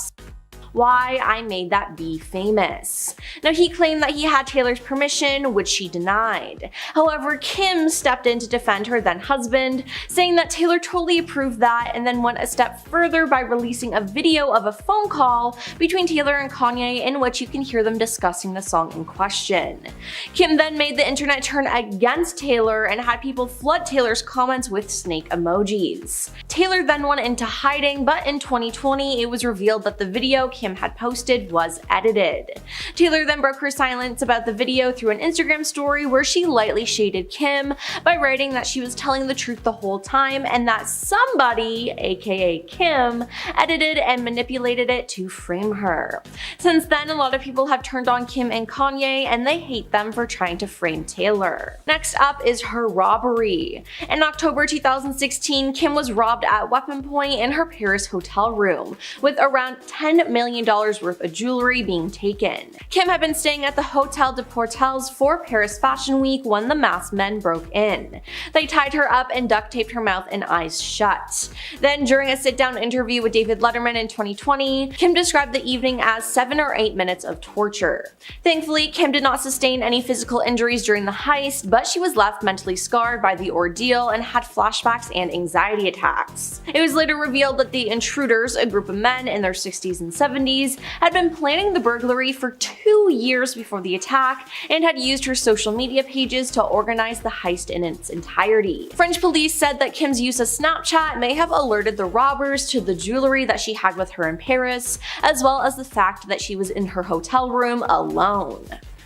why I made that be famous." Now he claimed that he had Taylor's permission, which she denied. However, Kim stepped in to defend her then husband, saying that Taylor totally approved that, and then went a step further by releasing a video of a phone call between Taylor and Kanye in which you can hear them discussing the song in question. Kim then made the internet turn against Taylor and had people flood Taylor's comments with snake emojis. Taylor then went into hiding, but in 2020 it was revealed that the video Kim had posted was edited. Taylor then broke her silence about the video through an Instagram story where she lightly shaded Kim by writing that she was telling the truth the whole time and that somebody, aka Kim, edited and manipulated it to frame her. Since then, a lot of people have turned on Kim and Kanye, and they hate them for trying to frame Taylor. Next up is her robbery. In October 2016, Kim was robbed at weapon point in her Paris hotel room, with around $10 million worth of jewelry being taken. Kim had been staying at the Hotel de Portels for Paris Fashion Week when the masked men broke in. They tied her up and duct taped her mouth and eyes shut. Then, during a sit-down interview with David Letterman in 2020, Kim described the evening as 7 7 or 8 minutes of torture. Thankfully, Kim did not sustain any physical injuries during the heist, but she was left mentally scarred by the ordeal and had flashbacks and anxiety attacks. It was later revealed that the intruders, a group of men in their 60s and 70s, had been planning the burglary for 2 years before the attack and had used her social media pages to organize the heist in its entirety. French police said that Kim's use of Snapchat may have alerted the robbers to the jewelry that she had with her in Paris, as well as the fact that she was in her hotel room alone.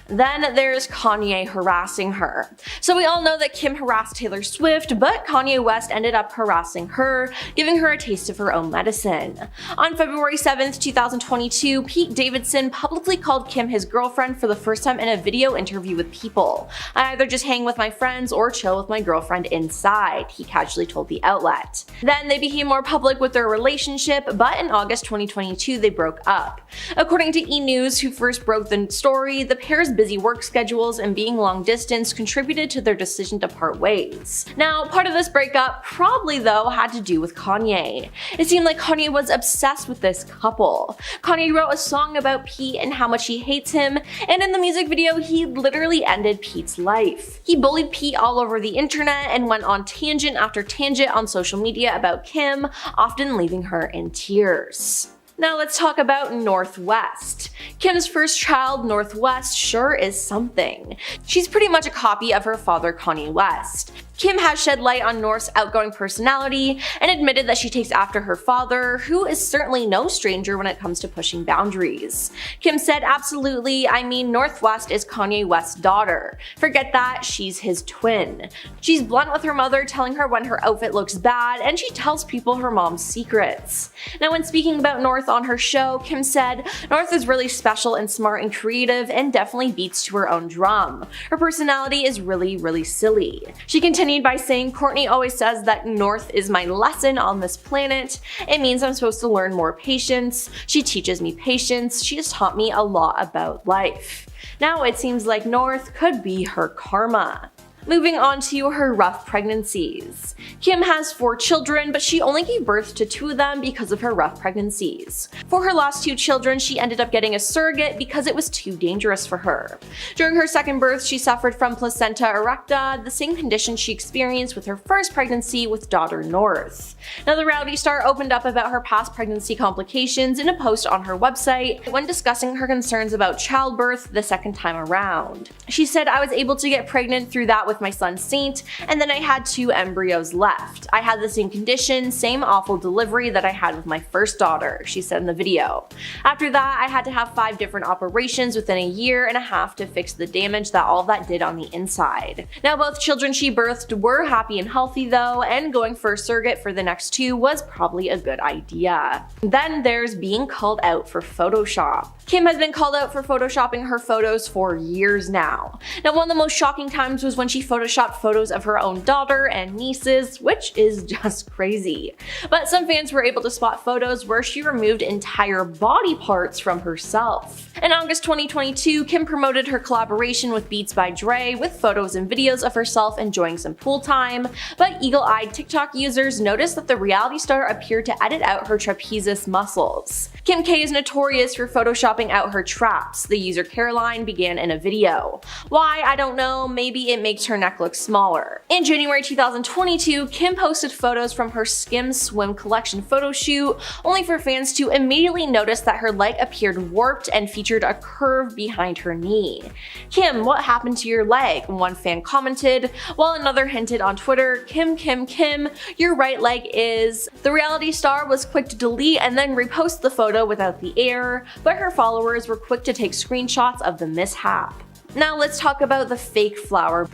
Then there's Kanye harassing her. So we all know that Kim harassed Taylor Swift, but Kanye West ended up harassing her, giving her a taste of her own medicine. On February 7th, 2022, Pete Davidson publicly called Kim his girlfriend for the first time in a video interview with People. "I either just hang with my friends or chill with my girlfriend inside," he casually told the outlet. Then they became more public with their relationship, but in August 2022 they broke up. According to E! News, who first broke the story, the pair's busy work schedules and being long distance contributed to their decision to part ways. Now, part of this breakup probably though had to do with Kanye. It seemed like Kanye was obsessed with this couple. Kanye wrote a song about Pete and how much he hates him, and in the music video he literally ended Pete's life. He bullied Pete all over the internet and went on tangent after tangent on social media about Kim, often leaving her in tears. Now let's talk about North West. Kim's first child, North West, sure is something. She's pretty much a copy of her father, Kanye West. Kim has shed light on North's outgoing personality and admitted that she takes after her father, who is certainly no stranger when it comes to pushing boundaries. Kim said, "Absolutely, I mean North West is Kanye West's daughter. Forget that, she's his twin. She's blunt with her mother, telling her when her outfit looks bad, and she tells people her mom's secrets." Now when speaking about North on her show, Kim said, "North is really special and smart and creative and definitely beats to her own drum. Her personality is really silly." She continued by saying, "Courtney always says that North is my lesson on this planet. It means I'm supposed to learn more patience. She teaches me patience. She has taught me a lot about life." Now it seems like North could be her karma. Moving on to her rough pregnancies. Kim has 4 children, but she only gave birth to 2 of them because of her rough pregnancies. For her last 2 children, she ended up getting a surrogate because it was too dangerous for her. During her second birth, she suffered from placenta erecta, the same condition she experienced with her first pregnancy with daughter North. Now the reality star opened up about her past pregnancy complications in a post on her website when discussing her concerns about childbirth the second time around. She said, "I was able to get pregnant through that with my son Saint, and then I had 2 embryos left. I had the same condition, same awful delivery that I had with my first daughter," she said in the video. "After that, I had to have 5 different operations within a year and a half to fix the damage that all that did on the inside." Now both children she birthed were happy and healthy though, and going for a surrogate for the next 2 was probably a good idea. Then there's being called out for Photoshop. Kim has been called out for photoshopping her photos for years now. Now one of the most shocking times was when she photoshopped photos of her own daughter and nieces, which is just crazy. But some fans were able to spot photos where she removed entire body parts from herself. In August 2022, Kim promoted her collaboration with Beats by Dre with photos and videos of herself enjoying some pool time, but eagle-eyed TikTok users noticed that the reality star appeared to edit out her trapezius muscles. Kim K is notorious for photoshopping out her traps, the user Caroline began in a video. Why, I don't know, maybe it makes her neck look smaller. In January 2022, Kim posted photos from her Skim Swim collection photo shoot, only for fans to immediately notice that her leg appeared warped and featured a curve behind her knee. "Kim, what happened to your leg?" one fan commented, while another hinted on Twitter, Kim, your right leg is..." The reality star was quick to delete and then repost the photo without the error, but her followers were quick to take screenshots of the mishap. Now let's talk about the fake flower.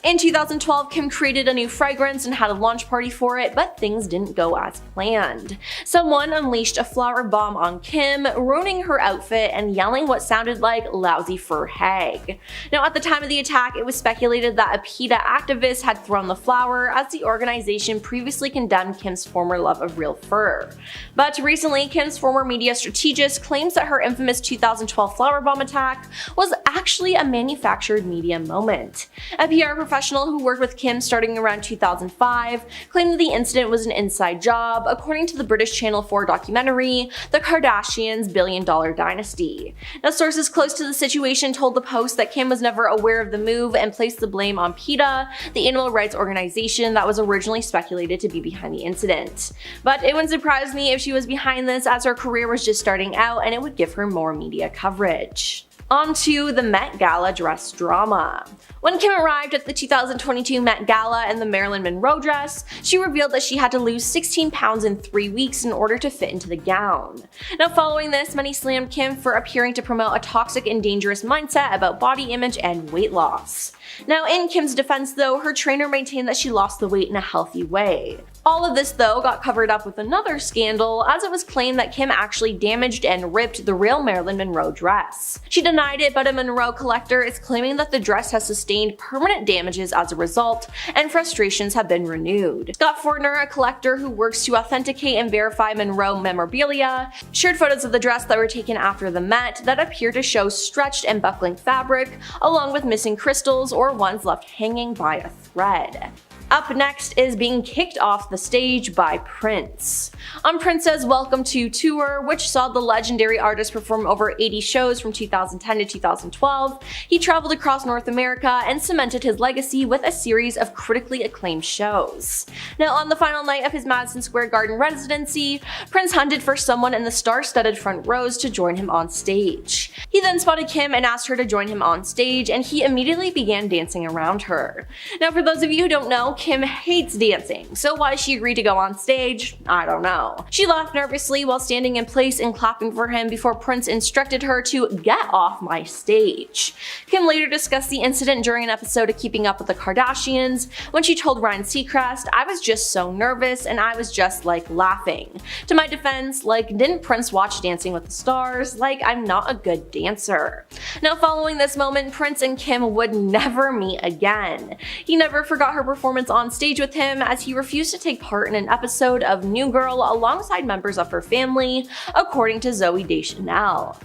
In 2012, Kim created a new fragrance and had a launch party for it, but things didn't go as planned. Someone unleashed a flower bomb on Kim, ruining her outfit and yelling what sounded like "lousy fur hag." Now at the time of the attack, it was speculated that a PETA activist had thrown the flower, as the organization previously condemned Kim's former love of real fur. But recently, Kim's former media strategist claims that her infamous 2012 flower bomb attack was actually a manufactured media moment. A PR professional who worked with Kim starting around 2005 claimed that the incident was an inside job, according to the British Channel 4 documentary, The Kardashians' Billion Dollar Dynasty. Now, sources close to the situation told the Post that Kim was never aware of the move and placed the blame on PETA, the animal rights organization that was originally speculated to be behind the incident. But it wouldn't surprise me if she was behind this, as her career was just starting out and it would give her more media coverage. On to the Met Gala dress drama. When Kim arrived at the 2022 Met Gala in the Marilyn Monroe dress, she revealed that she had to lose 16 pounds in 3 weeks in order to fit into the gown. Now, following this, many slammed Kim for appearing to promote a toxic and dangerous mindset about body image and weight loss. Now, in Kim's defense though, her trainer maintained that she lost the weight in a healthy way. All of this though got covered up with another scandal, as it was claimed that Kim actually damaged and ripped the real Marilyn Monroe dress. She denied it, but a Monroe collector is claiming that the dress has sustained permanent damages as a result, and frustrations have been renewed. Scott Fortner, a collector who works to authenticate and verify Monroe memorabilia, shared photos of the dress that were taken after the Met that appear to show stretched and buckling fabric, along with missing crystals or ones left hanging by a thread. Up next is being kicked off the stage by Prince. On Prince's Welcome to Tour, which saw the legendary artist perform over 80 shows from 2010 to 2012, he traveled across North America and cemented his legacy with a series of critically acclaimed shows. Now, on the final night of his Madison Square Garden residency, Prince hunted for someone in the star-studded front rows to join him on stage. He then spotted Kim and asked her to join him on stage, and he immediately began dancing around her. Now, for those of you who don't know, Kim hates dancing, so why she agreed to go on stage, I don't know. She laughed nervously while standing in place and clapping for him before Prince instructed her to get off my stage. Kim later discussed the incident during an episode of Keeping Up with the Kardashians, when she told Ryan Seacrest, "I was just so nervous and I was just like laughing. To my defense, like, didn't Prince watch Dancing with the Stars? Like, I'm not a good dancer." Now, following this moment, Prince and Kim would never meet again. He never forgot her performance on stage with him, as he refused to take part in an episode of New Girl alongside members of her family, according to Zooey Deschanel.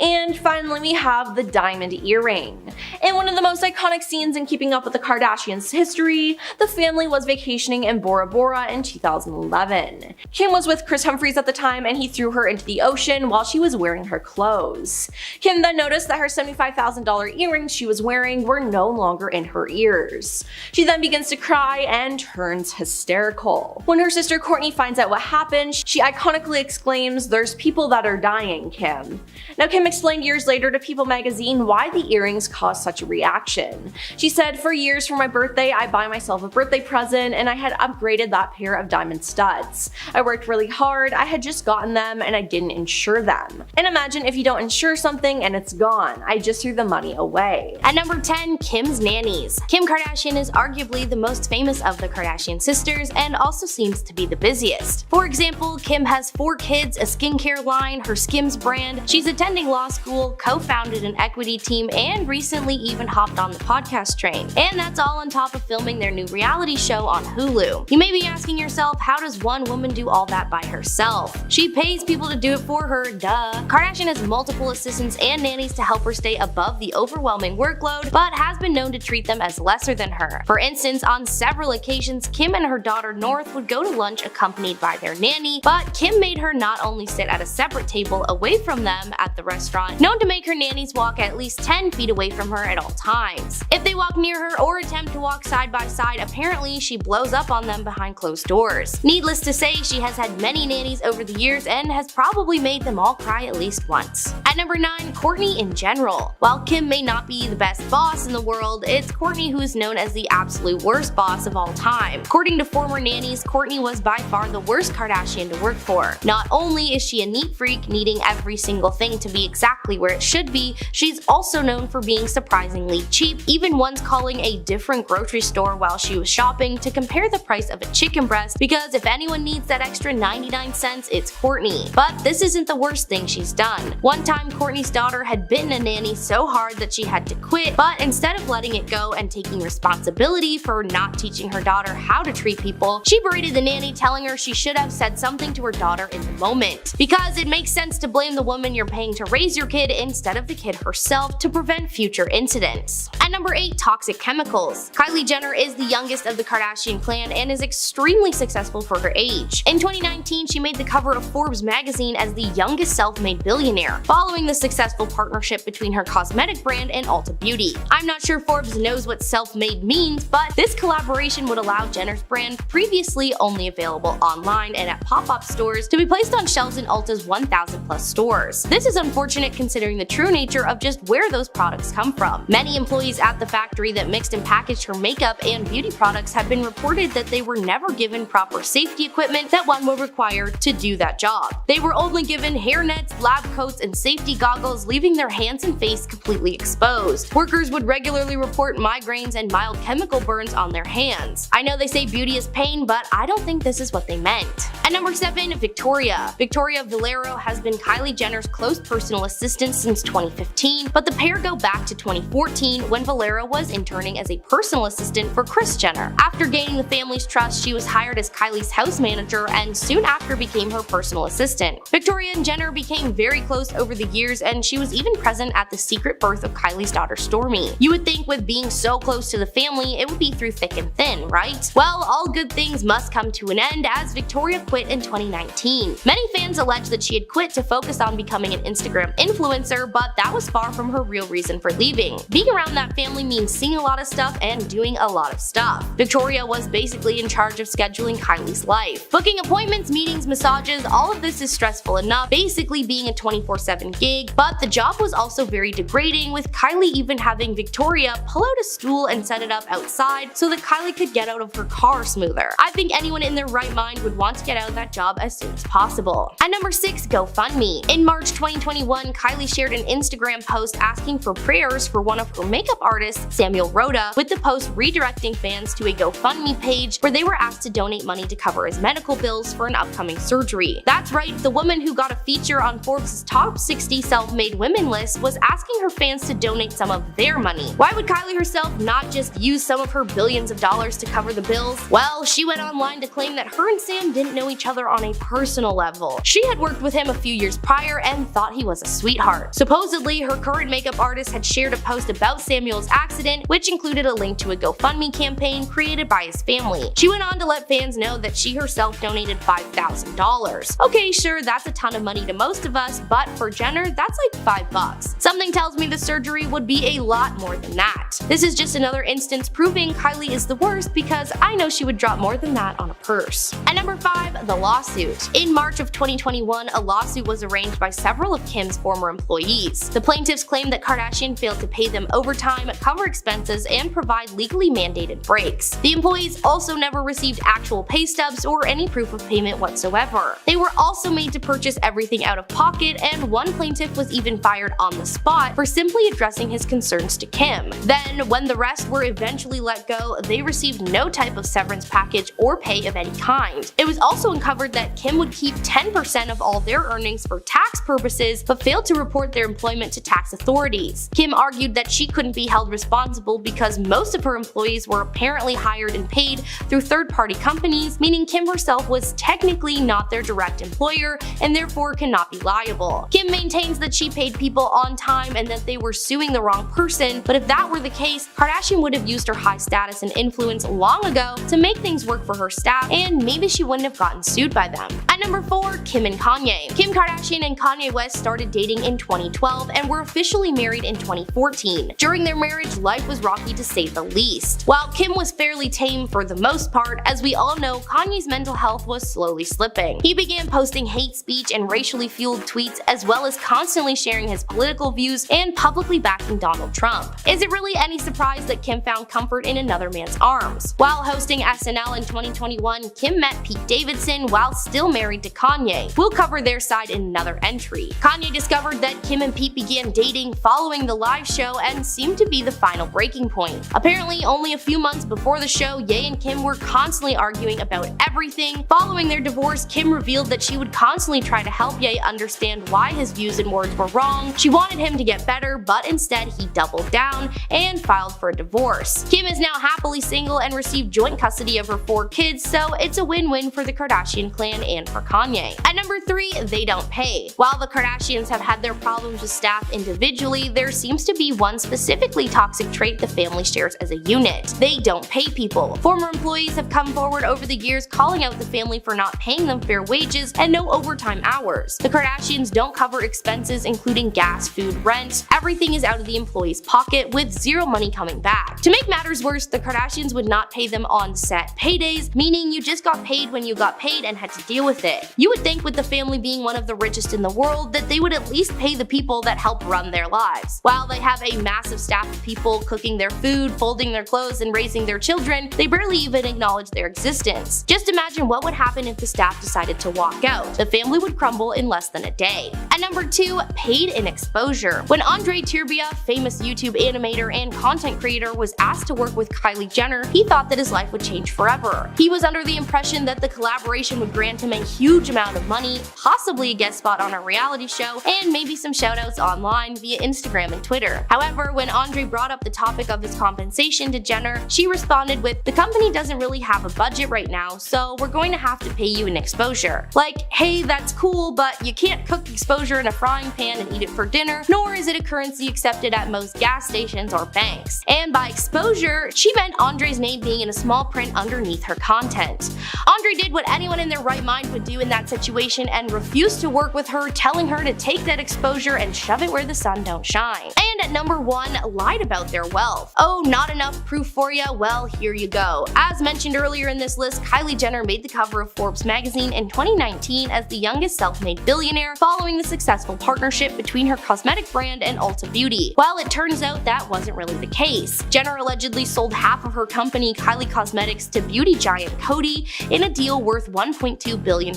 And finally, we have the diamond earring. In one of the most iconic scenes in Keeping Up with the Kardashians history, the family was vacationing in Bora Bora in 2011. Kim was with Kris Humphries at the time, and he threw her into the ocean while she was wearing her clothes. Kim then noticed that her $75,000 earrings she was wearing were no longer in her ears. She then begins to cry and turns hysterical. When her sister Kourtney finds out what happened, she iconically exclaims, "There's people that are dying, Kim." Now, Kim explained years later to People magazine why the earrings caused such a reaction. She said, "For years for my birthday, I buy myself a birthday present, and I had upgraded that pair of diamond studs. I worked really hard, I had just gotten them, and I didn't insure them. And imagine if you don't insure something and it's gone. I just threw the money away." At number 10, Kim's nannies. Kim Kardashian is arguably the most famous of the Kardashian sisters and also seems to be the busiest. For example, Kim has 4 kids, a skincare line, her Skims brand, she's attending law school, co-founded an equity team, and recently even hopped on the podcast train. And that's all on top of filming their new reality show on Hulu. You may be asking yourself, how does one woman do all that by herself? She pays people to do it for her, duh. Kardashian has multiple assistants and nannies to help her stay above the overwhelming workload, but has been known to treat them as lesser than her. For instance, on several occasions, Kim and her daughter North would go to lunch accompanied by their nanny, but Kim made her not only sit at a separate table away from them at the restaurant, known to make her nannies walk at least 10 feet away from her at all times. If they walk near her or attempt to walk side by side, apparently she blows up on them behind closed doors. Needless to say, she has had many nannies over the years and has probably made them all cry at least once. At number 9, Kourtney in general. While Kim may not be the best boss in the world, it's Kourtney who is known as the absolute worst boss of all time. According to former nannies, Kourtney was by far the worst Kardashian to work for. Not only is she a neat freak, needing every single thing to be exactly where it should be, she's also known for being surprisingly cheap, even once calling a different grocery store while she was shopping to compare the price of a chicken breast, because if anyone needs that extra 99 cents, it's Kourtney. But this isn't the worst thing she's done. One time, Kourtney's daughter had bitten a nanny so hard that she had to quit, but instead of letting it go and taking responsibility for not teaching her daughter how to treat people, she berated the nanny, telling her she should have said something to her daughter in the moment. Because it makes sense to blame the woman you're paying to raise raise your kid instead of the kid herself to prevent future incidents. At number 8, toxic chemicals. Kylie Jenner is the youngest of the Kardashian clan and is extremely successful for her age. In 2019, she made the cover of Forbes magazine as the youngest self-made billionaire, following the successful partnership between her cosmetic brand and Ulta Beauty. I'm not sure Forbes knows what self-made means, but this collaboration would allow Jenner's brand, previously only available online and at pop-up stores, to be placed on shelves in Ulta's 1,000 plus stores. This is unfortunate considering the true nature of just where those products come from. Many employees at the factory that mixed and packaged her makeup and beauty products have been reported that they were never given proper safety equipment that one would require to do that job. They were only given hairnets, lab coats, and safety goggles, leaving their hands and face completely exposed. Workers would regularly report migraines and mild chemical burns on their hands. I know they say beauty is pain, but I don't think this is what they meant. At number 7, Victoria. Victoria Valero has been Kylie Jenner's close personal assistant since 2015, but the pair go back to 2014 when Valero was interning as a personal assistant for Kris Jenner. After gaining the family's trust, she was hired as Kylie's house manager and soon after became her personal assistant. Victoria and Jenner became very close over the years, and she was even present at the secret birth of Kylie's daughter Stormi. You would think with being so close to the family, it would be through thick and thin, right? Well, all good things must come to an end as Victoria quit in 2019. Many fans allege that she had quit to focus on becoming an Instagram influencer, but that was far from her real reason for leaving. Being around that family means seeing a lot of stuff and doing a lot of stuff. Victoria was basically in charge of scheduling Kylie's life. Booking appointments, meetings, massages, all of this is stressful enough, basically being a 24/7 gig, but the job was also very degrading, with Kylie even having Victoria pull out a stool and set it up outside so that Kylie could get out of her car smoother. I think anyone in their right mind would want to get out of that job as soon as possible. At number 6, GoFundMe. In March 2021, Kylie shared an Instagram post asking for prayers for one of her makeup artists, Samuel Rhoda, with the post redirecting fans to a GoFundMe page where they were asked to donate money to cover his medical bills for an upcoming surgery. That's right, the woman who got a feature on Forbes' top 60 self-made women list was asking her fans to donate some of their money. Why would Kylie herself not just use some of her billions of dollars to cover the bills? Well, she went online to claim that her and Sam didn't know each other on a personal level. She had worked with him a few years prior and thought he was a sweetheart. Supposedly, her current makeup artist had shared a post about Samuel's accident, which included a link to a GoFundMe campaign created by his family. She went on to let fans know that she herself donated $5,000. Okay, sure, that's a ton of money to most of us, but for Jenner, that's like $5. Something tells me the surgery would be a lot more than that. This is just another instance proving Kylie is the worst, because I know she would drop more than that on a purse. At number 5, the lawsuit. In March of 2021, a lawsuit was arranged by several of Kim's former employees. The plaintiffs claimed that Kardashian failed to pay them overtime, cover expenses, and provide legally mandated breaks. The employees also never received actual pay stubs or any proof of payment whatsoever. They were also made to purchase everything out of pocket, and one plaintiff was even fired on the spot for simply addressing his concerns to Kim. Then, when the rest were eventually let go, they received no type of severance package or pay of any kind. It was also uncovered that Kim would keep 10% of all their earnings for tax purposes, but failed to report their employment to tax authorities. Kim argued that she couldn't be held responsible because most of her employees were apparently hired and paid through third-party companies, meaning Kim herself was technically not their direct employer and therefore cannot be liable. Kim maintains that she paid people on time and that they were suing the wrong person, but if that were the case, Kardashian would have used her high status and influence long ago to make things work for her staff, and maybe she wouldn't have gotten sued by them. At number 4, Kim and Kanye. Kim Kardashian and Kanye West started dating in 2012 and were officially married in 2014. During their marriage, life was rocky to say the least. While Kim was fairly tame for the most part, as we all know, Kanye's mental health was slowly slipping. He began posting hate speech and racially fueled tweets, as well as constantly sharing his political views and publicly backing Donald Trump. Is it really any surprise that Kim found comfort in another man's arms? While hosting SNL in 2021, Kim met Pete Davidson while still married to Kanye. We'll cover their side in another entry. Kanye discovered that Kim and Pete began dating following the live show and seemed to be the final breaking point. Apparently, only a few months before the show, Ye and Kim were constantly arguing about everything. Following their divorce, Kim revealed that she would constantly try to help Ye understand why his views and words were wrong. She wanted him to to get better, but instead he doubled down and filed for a divorce. Kim is now happily single and received joint custody of her 4 kids, so it's a win-win for the Kardashian clan and for Kanye. At number 3, they don't pay. While the Kardashians have had their problems with staff individually, there seems to be one specifically toxic trait the family shares as a unit. They don't pay people. Former employees have come forward over the years calling out the family for not paying them fair wages and no overtime hours. The Kardashians don't cover expenses including gas, food, rent. Everything is out of the employee's pocket with zero money coming back. To make matters worse, the Kardashians would not pay them on set paydays, meaning you just got paid when you got paid and had to deal with it. You would think with the family being one of the richest in the world that they would at least pay the people that help run their lives. While they have a massive staff of people cooking their food, folding their clothes, and raising their children, they barely even acknowledge their existence. Just imagine what would happen if the staff decided to walk out. The family would crumble in less than a day. At number 2, paid in exposure. When Andre Turbia, famous YouTube animator and content creator, was asked to work with Kylie Jenner, he thought that his life would change forever. He was under the impression that the collaboration would grant him a huge amount of money, possibly a guest spot on a reality show, and maybe some shoutouts online via Instagram and Twitter. However, when Andre brought up the topic of his compensation to Jenner, she responded with, "The company doesn't really have a budget right now, so we're going to have to pay you in exposure." Like, hey, that's cool, but you can't cook exposure in a frying pan and eat it for dinner, nor is it a currency accepted at most gas stations or banks. And by exposure, she meant Andre's name being in a small print underneath her content. Andre did what anyone in their right mind would do in that situation and refused to work with her, telling her to take that exposure and shove it where the sun don't shine. And at number 1, lied about their wealth. Oh, not enough proof for ya? Well, here you go. As mentioned earlier in this list, Kylie Jenner made the cover of Forbes magazine in 2019 as the youngest self-made billionaire, following the successful partnership between her cosmetic brand and Ulta Beauty. While it turns out that wasn't really the case. Jenner allegedly sold half of her company, Kylie Cosmetics, to beauty giant Coty in a deal worth $1.2 billion.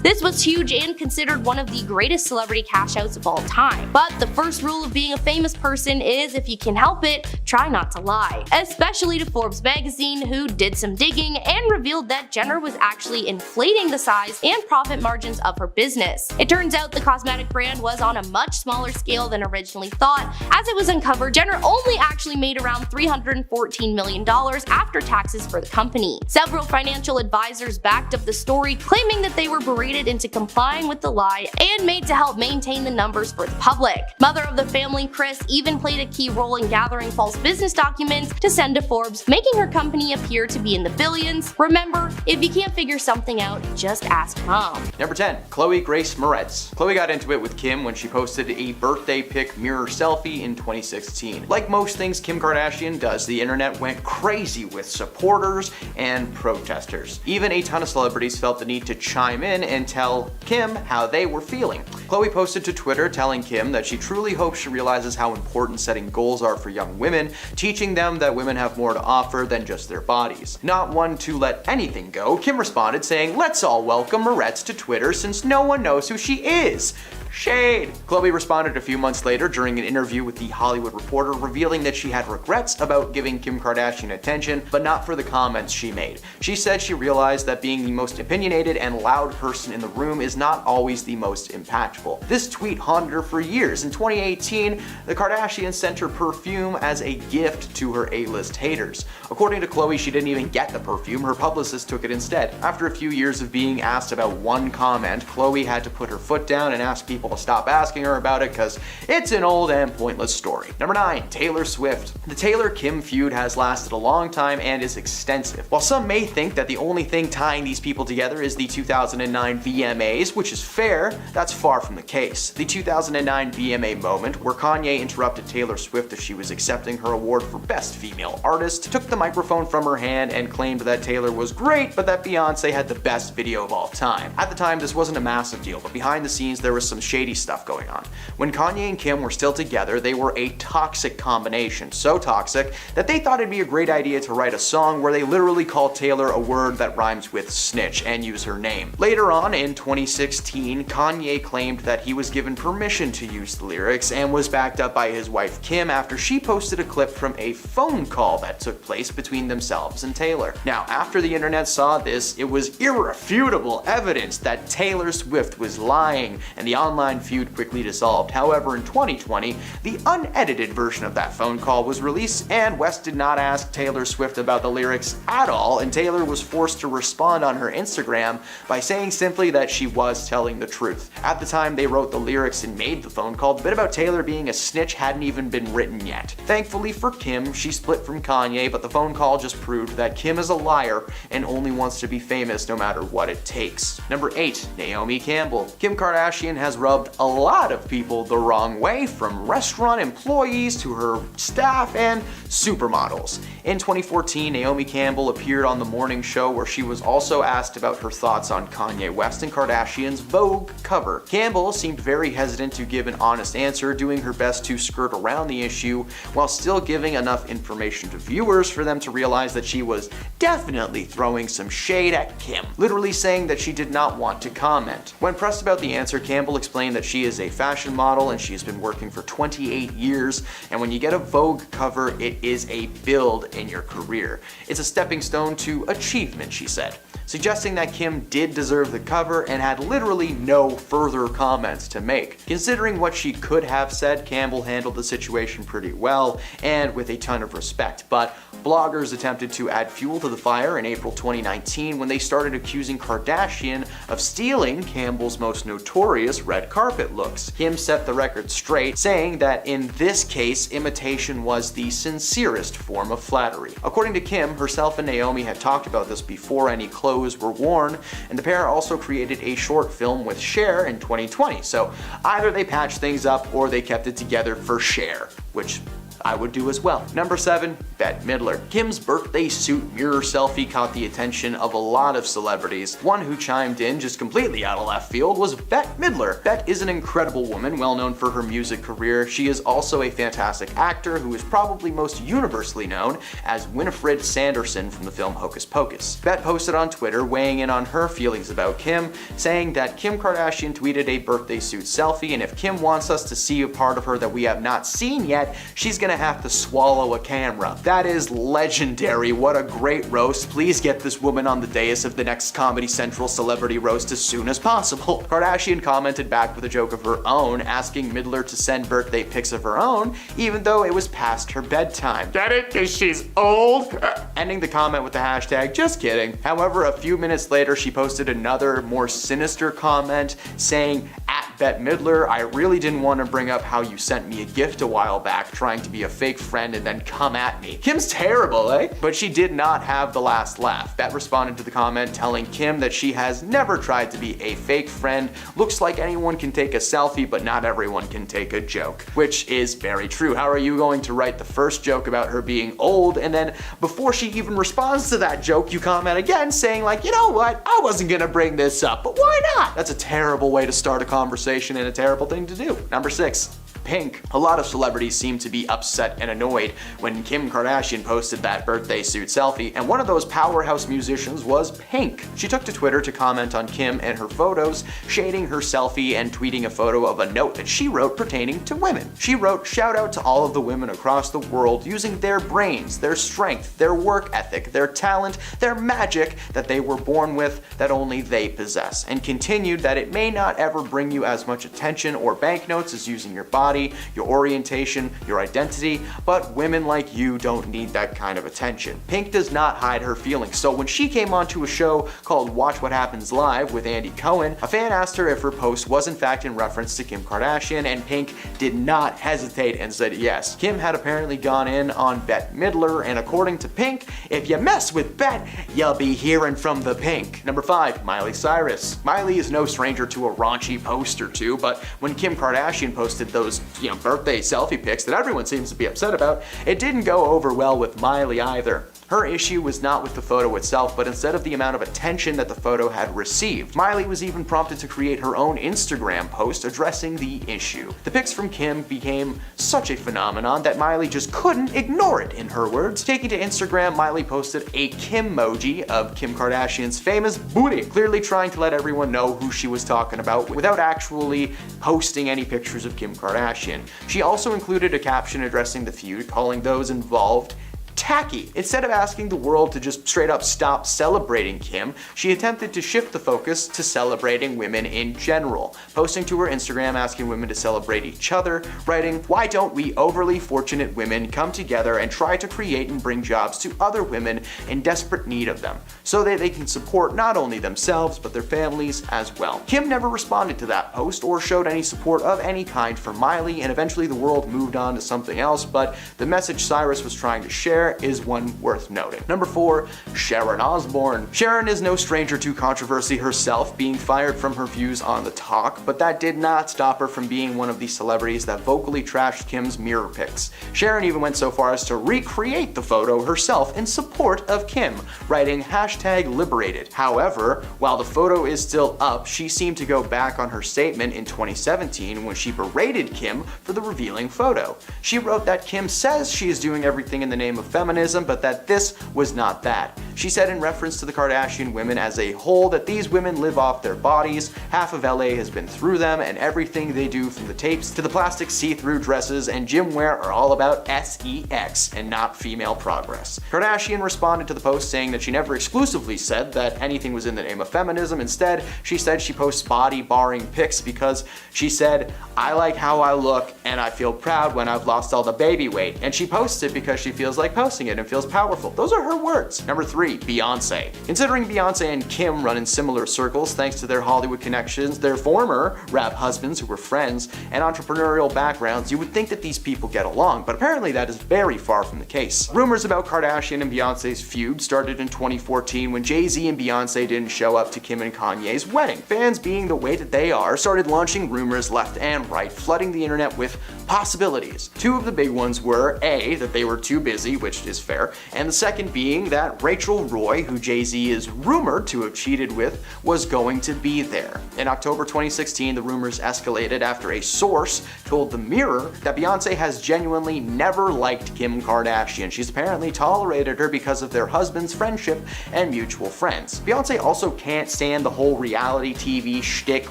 This was huge and considered one of the greatest celebrity cash outs of all time. But the first rule of being a famous person is, if you can help it, try not to lie. Especially to Forbes magazine, who did some digging and revealed that Jenner was actually inflating the size and profit margins of her business. It turns out the cosmetic brand was on a much smaller scale than originally thought. As it was uncovered, Jenner only actually made around $314 million after taxes for the company. Several financial advisors backed up the story, claiming that they were berated into complying with the lie and made to help maintain the numbers for the public. Mother of the family, Kris, even played a key role in gathering false business documents to send to Forbes, making her company appear to be in the billions. Remember, if you can't figure something out, just ask mom. Number 10. Khloe Grace Moretz. Khloe got into it with Kim when she posted a birthday pic mirror selfie in 2016. Like most things Kim Kardashian does, the internet went crazy with supporters and protesters. Even a ton of celebrities felt the need to chime in and tell Kim how they were feeling. Khloe posted to Twitter telling Kim that she truly hopes she realizes how important setting goals are for young women, teaching them that women have more to offer than just their bodies. Not one to let anything go, Kim responded saying, "Let's all welcome Moretz to Twitter since no one knows who she is." Shade! Khloe responded a few months later during an interview with The Hollywood Reporter, revealing that she had regrets about giving Kim Kardashian attention, but not for the comments she made. She said she realized that being the most opinionated and loud person in the room is not always the most impactful. This tweet haunted her for years. In 2018, the Kardashians sent her perfume as a gift to her A-list haters. According to Khloe, she didn't even get the perfume, her publicist took it instead. After a few years of being asked about one comment, Khloe had to put her foot down and ask people to stop asking her about it because it's an old and pointless story. Number 9. Taylor Swift. The Taylor-Kim feud has lasted a long time and is extensive. While some may think that the only thing tying these people together is the 2009 VMAs, which is fair, that's far from the case. The 2009 VMA moment, where Kanye interrupted Taylor Swift as she was accepting her award for Best Female Artist, took the microphone from her hand and claimed that Taylor was great, but that Beyonce had the best video of all time. At the time, this wasn't a massive deal, but behind the scenes there was some shady stuff going on. When Kanye and Kim were still together, they were a toxic combination, so toxic that they thought it'd be a great idea to write a song where they literally call Taylor a word that rhymes with snitch and use her name. Later on in 2016, Kanye claimed that he was given permission to use the lyrics and was backed up by his wife Kim after she posted a clip from a phone call that took place between themselves and Taylor. Now, after the internet saw this, it was irrefutable evidence that Taylor Swift was lying, and the online online feud quickly dissolved. However, in 2020, the unedited version of that phone call was released, and West did not ask Taylor Swift about the lyrics at all, and Taylor was forced to respond on her Instagram by saying simply that she was telling the truth. At the time they wrote the lyrics and made the phone call, the bit about Taylor being a snitch hadn't even been written yet. Thankfully for Kim, she split from Kanye, but the phone call just proved that Kim is a liar and only wants to be famous no matter what it takes. Number 8. Naomi Campbell. Kim Kardashian has rubbed a lot of people the wrong way, from restaurant employees to her staff and supermodels. In 2014, Naomi Campbell appeared on The Morning Show, where she was also asked about her thoughts on Kanye West and Kardashian's Vogue cover. Campbell seemed very hesitant to give an honest answer, doing her best to skirt around the issue while still giving enough information to viewers for them to realize that she was definitely throwing some shade at Kim, literally saying that she did not want to comment. When pressed about the answer, Campbell explained that she is a fashion model and she has been working for 28 years, and when you get a Vogue cover, it is a build in your career. It's a stepping stone to achievement, she said, suggesting that Kim did deserve the cover and had literally no further comments to make. Considering what she could have said, Campbell handled the situation pretty well and with a ton of respect, but bloggers attempted to add fuel to the fire in April 2019 when they started accusing Kardashian of stealing Campbell's most notorious red carpet looks. Kim set the record straight, saying that in this case, imitation was the sincerest form of flattery. According to Kim, herself and Naomi had talked about this before any clothes were worn, and the pair also created a short film with Cher in 2020, so either they patched things up or they kept it together for Cher, which I would do as well. Number 7, Bette Midler. Kim's birthday suit mirror selfie caught the attention of a lot of celebrities. One who chimed in just completely out of left field was Bette Midler. Bette is an incredible woman, well known for her music career. She is also a fantastic actor who is probably most universally known as Winifred Sanderson from the film Hocus Pocus. Bette posted on Twitter weighing in on her feelings about Kim, saying that Kim Kardashian tweeted a birthday suit selfie, and if Kim wants us to see a part of her that we have not seen yet, she's gonna have to swallow a camera. That is legendary. What a great roast. Please get this woman on the dais of the next Comedy Central celebrity roast as soon as possible. Kardashian commented back with a joke of her own, asking Midler to send birthday pics of her own, even though it was past her bedtime. Get it? Cause she's old? Ending the comment with the hashtag, just kidding. However, a few minutes later, she posted another, more sinister comment saying, Bette Midler, I really didn't want to bring up how you sent me a gift a while back trying to be a fake friend and then come at me. Kim's terrible, eh? But she did not have the last laugh. Bette responded to the comment telling Kim that she has never tried to be a fake friend. Looks like anyone can take a selfie, but not everyone can take a joke. Which is very true. How are you going to write the first joke about her being old, and then before she even responds to that joke, you comment again saying like, you know what, I wasn't gonna bring this up, but why not? That's a terrible way to start a conversation and a terrible thing to do. Number 6. Pink. A lot of celebrities seem to be upset and annoyed when Kim Kardashian posted that birthday suit selfie, and one of those powerhouse musicians was Pink. She took to Twitter to comment on Kim and her photos, shading her selfie and tweeting a photo of a note that she wrote pertaining to women. She wrote, "Shout out to all of the women across the world using their brains, their strength, their work ethic, their talent, their magic that they were born with that only they possess," and continued that it may not ever bring you as much attention or banknotes as using your body, your orientation, your identity, but women like you don't need that kind of attention. Pink does not hide her feelings, so when she came onto a show called Watch What Happens Live with Andy Cohen, a fan asked her if her post was in fact in reference to Kim Kardashian, and Pink did not hesitate and said yes. Kim had apparently gone in on Bette Midler, and according to Pink, if you mess with Bette, you'll be hearing from the Pink. Number 5, Miley Cyrus. Miley is no stranger to a raunchy post or two, but when Kim Kardashian posted those birthday selfie pics that everyone seems to be upset about, it didn't go over well with Miley either. Her issue was not with the photo itself, but instead of the amount of attention that the photo had received. Miley was even prompted to create her own Instagram post addressing the issue. The pics from Kim became such a phenomenon that Miley just couldn't ignore it, in her words. Taking to Instagram, Miley posted a Kim-moji of Kim Kardashian's famous booty, clearly trying to let everyone know who she was talking about without actually posting any pictures of Kim Kardashian. She also included a caption addressing the feud, calling those involved tacky. Instead of asking the world to just straight up stop celebrating Kim, she attempted to shift the focus to celebrating women in general, posting to her Instagram asking women to celebrate each other, writing, "Why don't we overly fortunate women come together and try to create and bring jobs to other women in desperate need of them, so that they can support not only themselves but their families as well." Kim never responded to that post or showed any support of any kind for Miley, and eventually the world moved on to something else, but the message Cyrus was trying to share is one worth noting. Number 4, Sharon Osbourne. Sharon is no stranger to controversy herself, being fired from her views on The Talk, but that did not stop her from being one of the celebrities that vocally trashed Kim's mirror pics. Sharon even went so far as to recreate the photo herself in support of Kim, writing #liberated. However, while the photo is still up, she seemed to go back on her statement in 2017 when she berated Kim for the revealing photo. She wrote that Kim says she is doing everything in the name of feminism, but that this was not that. She said in reference to the Kardashian women as a whole that these women live off their bodies, half of LA has been through them, and everything they do from the tapes to the plastic see-through dresses and gym wear are all about sex and not female progress. Kardashian responded to the post saying that she never exclusively said that anything was in the name of feminism. Instead, she said she posts body-barring pics because she said, "I like how I look and I feel proud when I've lost all the baby weight," and she posts it because she feels like posting it and feels powerful. Those are her words. Number 3, Beyonce. Considering Beyonce and Kim run in similar circles thanks to their Hollywood connections, their former rap husbands who were friends, and entrepreneurial backgrounds, you would think that these people get along, but apparently that is very far from the case. Rumors about Kardashian and Beyonce's feud started in 2014 when Jay-Z and Beyonce didn't show up to Kim and Kanye's wedding. Fans, being the way that they are, started launching rumors left and right, flooding the internet with possibilities. 2 of the big ones were A, that they were too busy, which is fair, and the second being that Rachel Roy, who Jay-Z is rumored to have cheated with, was going to be there. In October 2016, the rumors escalated after a source told The Mirror that Beyonce has genuinely never liked Kim Kardashian. She's apparently tolerated her because of their husband's friendship and mutual friends. Beyonce also can't stand the whole reality TV shtick,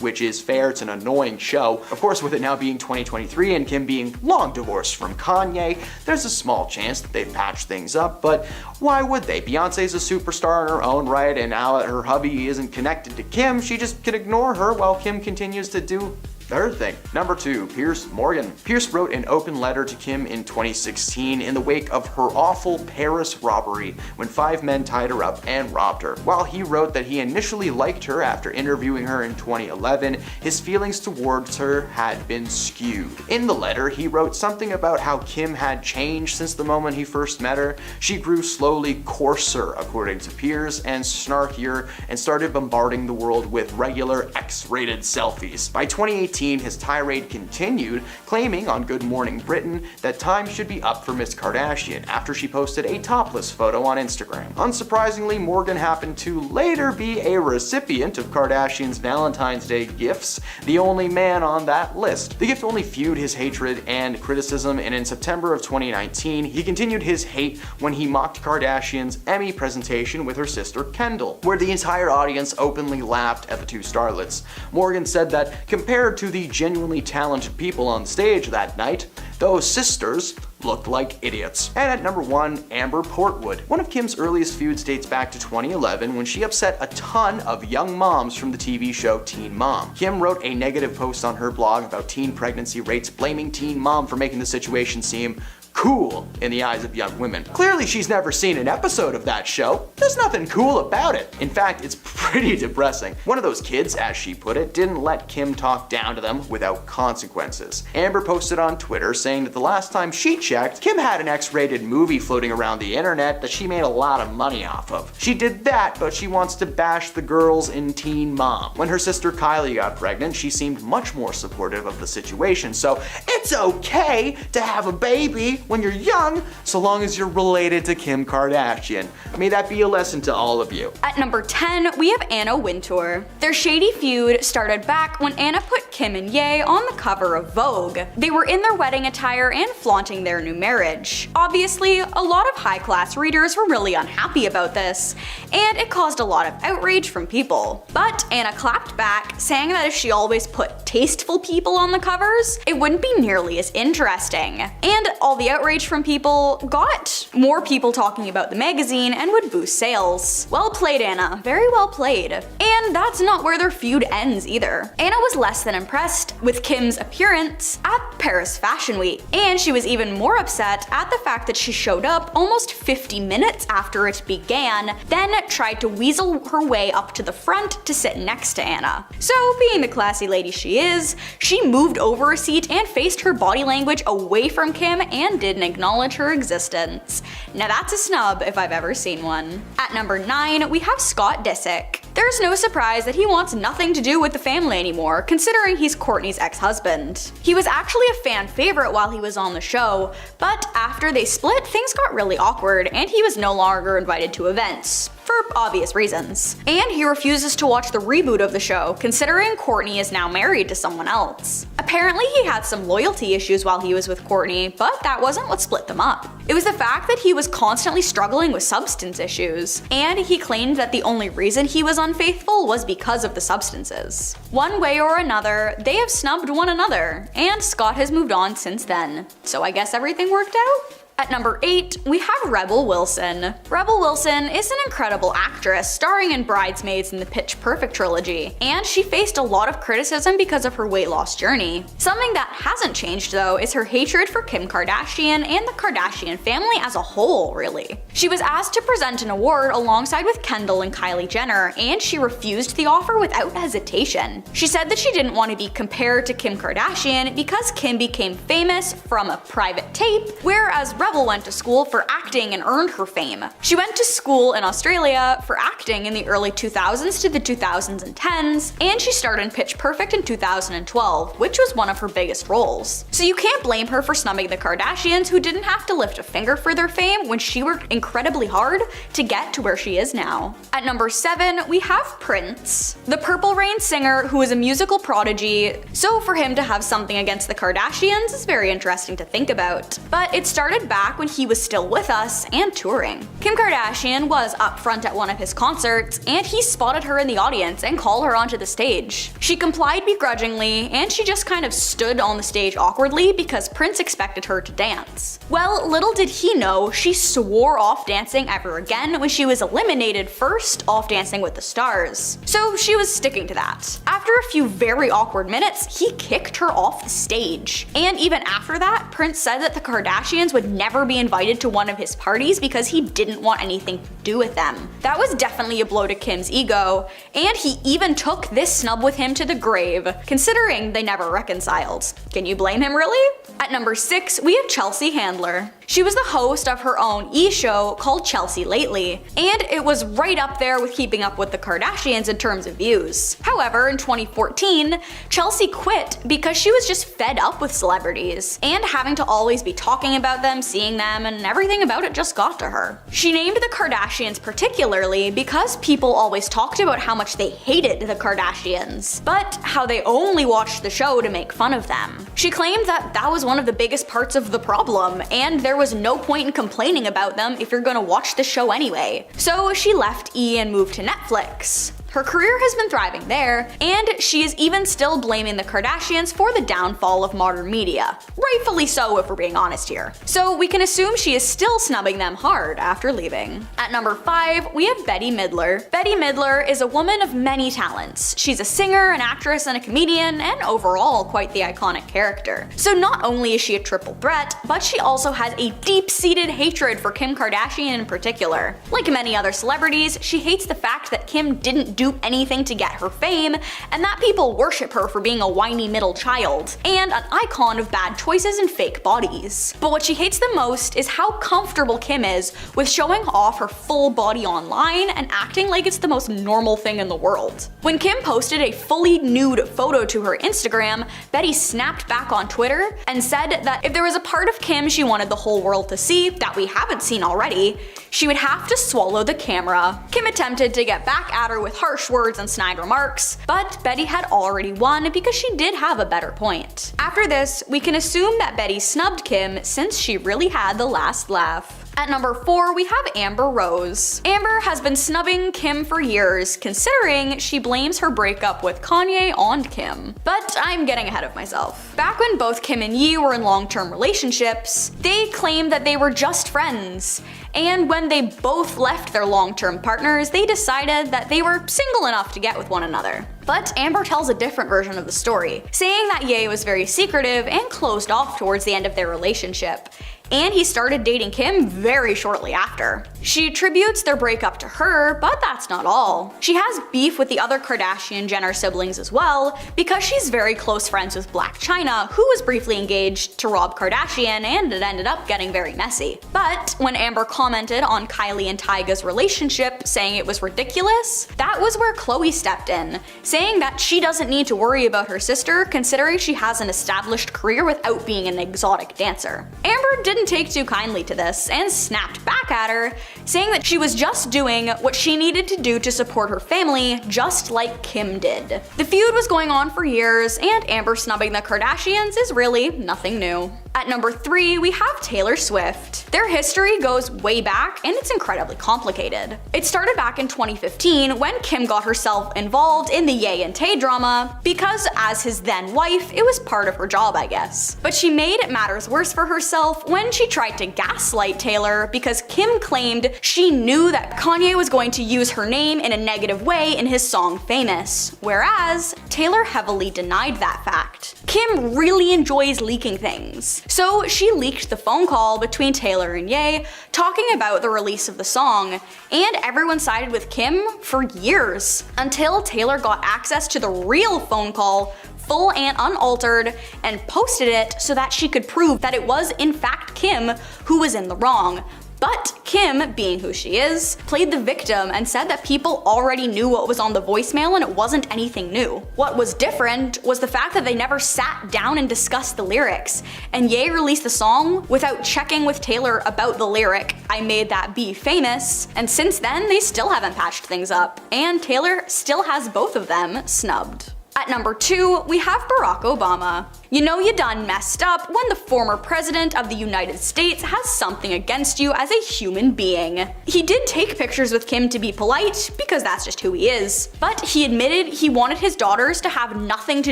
which is fair, it's an annoying show. Of course, with it now being 2023 and Kim being long divorced from Kanye, there's a small chance that they've patched things up, but why would they? Beyonce's a superstar in her own right, and now that her hubby isn't connected to Kim, she just can ignore her while Kim continues to do her thing. Number 2, Piers Morgan. Piers wrote an open letter to Kim in 2016 in the wake of her awful Paris robbery when 5 men tied her up and robbed her. While he wrote that he initially liked her after interviewing her in 2011, his feelings towards her had been skewed. In the letter, he wrote something about how Kim had changed since the moment he first met her. She grew slowly coarser, according to Piers, and snarkier, and started bombarding the world with regular X-rated selfies. By 2018, his tirade continued, claiming on Good Morning Britain that time should be up for Miss Kardashian after she posted a topless photo on Instagram. Unsurprisingly, Morgan happened to later be a recipient of Kardashian's Valentine's Day gifts, the only man on that list. The gift only fueled his hatred and criticism, and in September of 2019, he continued his hate when he mocked Kardashian's Emmy presentation with her sister Kendall, where the entire audience openly laughed at the 2 starlets. Morgan said that compared to the genuinely talented people on stage that night, those sisters looked like idiots. And at number 1, Amber Portwood. One of Kim's earliest feuds dates back to 2011 when she upset a ton of young moms from the TV show Teen Mom. Kim wrote a negative post on her blog about teen pregnancy rates, blaming Teen Mom for making the situation seem cool in the eyes of young women. Clearly, she's never seen an episode of that show. There's nothing cool about it. In fact, it's pretty depressing. One of those kids, as she put it, didn't let Kim talk down to them without consequences. Amber posted on Twitter saying that the last time she checked, Kim had an X-rated movie floating around the internet that she made a lot of money off of. She did that, but she wants to bash the girls in Teen Mom. When her sister Kylie got pregnant, she seemed much more supportive of the situation, so it's okay to have a baby when you're young, so long as you're related to Kim Kardashian. May that be a lesson to all of you. At number 10, we have Anna Wintour. Their shady feud started back when Anna put Kim and Ye on the cover of Vogue. They were in their wedding attire and flaunting their new marriage. Obviously, a lot of high-class readers were really unhappy about this, and it caused a lot of outrage from people. But Anna clapped back, saying that if she always put tasteful people on the covers, it wouldn't be nearly as interesting. And all the outrage outrage from people got more people talking about the magazine and would boost sales. Well played, Anna. Very well played. And that's not where their feud ends either. Anna was less than impressed with Kim's appearance at Paris Fashion Week, and she was even more upset at the fact that she showed up almost 50 minutes after it began, then tried to weasel her way up to the front to sit next to Anna. So, being the classy lady she is, she moved over a seat and faced her body language away from Kim and didn't acknowledge her existence. Now that's a snub if I've ever seen one. At number 9, we have Scott Disick. There's no surprise that he wants nothing to do with the family anymore, considering he's Kourtney's ex-husband. He was actually a fan favorite while he was on the show, but after they split, things got really awkward and he was no longer invited to events. For obvious reasons. And he refuses to watch the reboot of the show, considering Kourtney is now married to someone else. Apparently he had some loyalty issues while he was with Kourtney, but that wasn't what split them up. It was the fact that he was constantly struggling with substance issues, and he claimed that the only reason he was unfaithful was because of the substances. One way or another, they have snubbed one another, and Scott has moved on since then. So I guess everything worked out? At number 8, we have Rebel Wilson. Rebel Wilson is an incredible actress starring in Bridesmaids and the Pitch Perfect trilogy, and she faced a lot of criticism because of her weight loss journey. Something that hasn't changed though is her hatred for Kim Kardashian and the Kardashian family as a whole, really. She was asked to present an award alongside with Kendall and Kylie Jenner, and she refused the offer without hesitation. She said that she didn't want to be compared to Kim Kardashian because Kim became famous from a private tape, whereas Rebel went to school for acting and earned her fame. She went to school in Australia for acting in the early 2000s to the 2010s, and she starred in Pitch Perfect in 2012, which was one of her biggest roles. So you can't blame her for snubbing the Kardashians, who didn't have to lift a finger for their fame when she worked incredibly hard to get to where she is now. At number 7, we have Prince, the Purple Rain singer who is a musical prodigy, so for him to have something against the Kardashians is very interesting to think about. But it started back when he was still with us and touring. Kim Kardashian was up front at one of his concerts, and he spotted her in the audience and called her onto the stage. She complied begrudgingly, and she just kind of stood on the stage awkwardly because Prince expected her to dance. Well, little did he know, she swore off dancing ever again when she was eliminated first off Dancing with the Stars. So she was sticking to that. After a few very awkward minutes, he kicked her off the stage. And even after that, Prince said that the Kardashians would never be invited to one of his parties because he didn't want anything to do with them. That was definitely a blow to Kim's ego, and he even took this snub with him to the grave, considering they never reconciled. Can you blame him, really? At number 6, we have Chelsea Handler. She was the host of her own e-show called Chelsea Lately, and it was right up there with Keeping Up with the Kardashians in terms of views. However, in 2014, Chelsea quit because she was just fed up with celebrities, and having to always be talking about them, seeing them, and everything about it just got to her. She named the Kardashians particularly because people always talked about how much they hated the Kardashians, but how they only watched the show to make fun of them. She claimed that that was one of the biggest parts of the problem, and there was no point in complaining about them if you're gonna watch the show anyway. So she left E! And moved to Netflix. Her career has been thriving there, and she is even still blaming the Kardashians for the downfall of modern media. Rightfully so, if we're being honest here. So we can assume she is still snubbing them hard after leaving. At number 5, we have Bette Midler. Bette Midler is a woman of many talents. She's a singer, an actress, and a comedian, and overall quite the iconic character. So not only is she a triple threat, but she also has a deep-seated hatred for Kim Kardashian in particular. Like many other celebrities, she hates the fact that Kim didn't do anything to get her fame, and that people worship her for being a whiny middle child, and an icon of bad choices and fake bodies. But what she hates the most is how comfortable Kim is with showing off her full body online and acting like it's the most normal thing in the world. When Kim posted a fully nude photo to her Instagram, Bette snapped back on Twitter and said that if there was a part of Kim she wanted the whole world to see that we haven't seen already, she would have to swallow the camera. Kim attempted to get back at her with harsh words and snide remarks, but Bette had already won because she did have a better point. After this, we can assume that Bette snubbed Kim since she really had the last laugh. At number 4, we have Amber Rose. Amber has been snubbing Kim for years, considering she blames her breakup with Kanye on Kim. But I'm getting ahead of myself. Back when both Kim and Ye were in long-term relationships, they claimed that they were just friends. And when they both left their long-term partners, they decided that they were single enough to get with one another. But Amber tells a different version of the story, saying that Ye was very secretive and closed off towards the end of their relationship, and he started dating Kim very shortly after. She attributes their breakup to her, but that's not all. She has beef with the other Kardashian-Jenner siblings as well, because she's very close friends with Blac Chyna, who was briefly engaged to Rob Kardashian, and it ended up getting very messy. But when Amber commented on Kylie and Tyga's relationship, saying it was ridiculous, that was where Khloe stepped in, saying that she doesn't need to worry about her sister, considering she has an established career without being an exotic dancer. Amber didn't take too kindly to this and snapped back at her, saying that she was just doing what she needed to do to support her family, just like Kim did. The feud was going on for years, and Amber snubbing the Kardashians is really nothing new. At number 3, we have Taylor Swift. Their history goes way back, and it's incredibly complicated. It started back in 2015 when Kim got herself involved in the Ye and Tay drama, because as his then wife, it was part of her job, I guess. But she made matters worse for herself when she tried to gaslight Taylor, because Kim claimed she knew that Kanye was going to use her name in a negative way in his song Famous, whereas Taylor heavily denied that fact. Kim really enjoys leaking things. So she leaked the phone call between Taylor and Ye talking about the release of the song, and everyone sided with Kim for years, until Taylor got access to the real phone call, full and unaltered, and posted it so that she could prove that it was in fact Kim who was in the wrong. But Kim, being who she is, played the victim and said that people already knew what was on the voicemail and it wasn't anything new. What was different was the fact that they never sat down and discussed the lyrics, and Ye released the song without checking with Taylor about the lyric, "I made that be famous," and since then they still haven't patched things up, and Taylor still has both of them snubbed. At number 2, we have Barack Obama. You know you done messed up when the former president of the United States has something against you as a human being. He did take pictures with Kim to be polite, because that's just who he is, but he admitted he wanted his daughters to have nothing to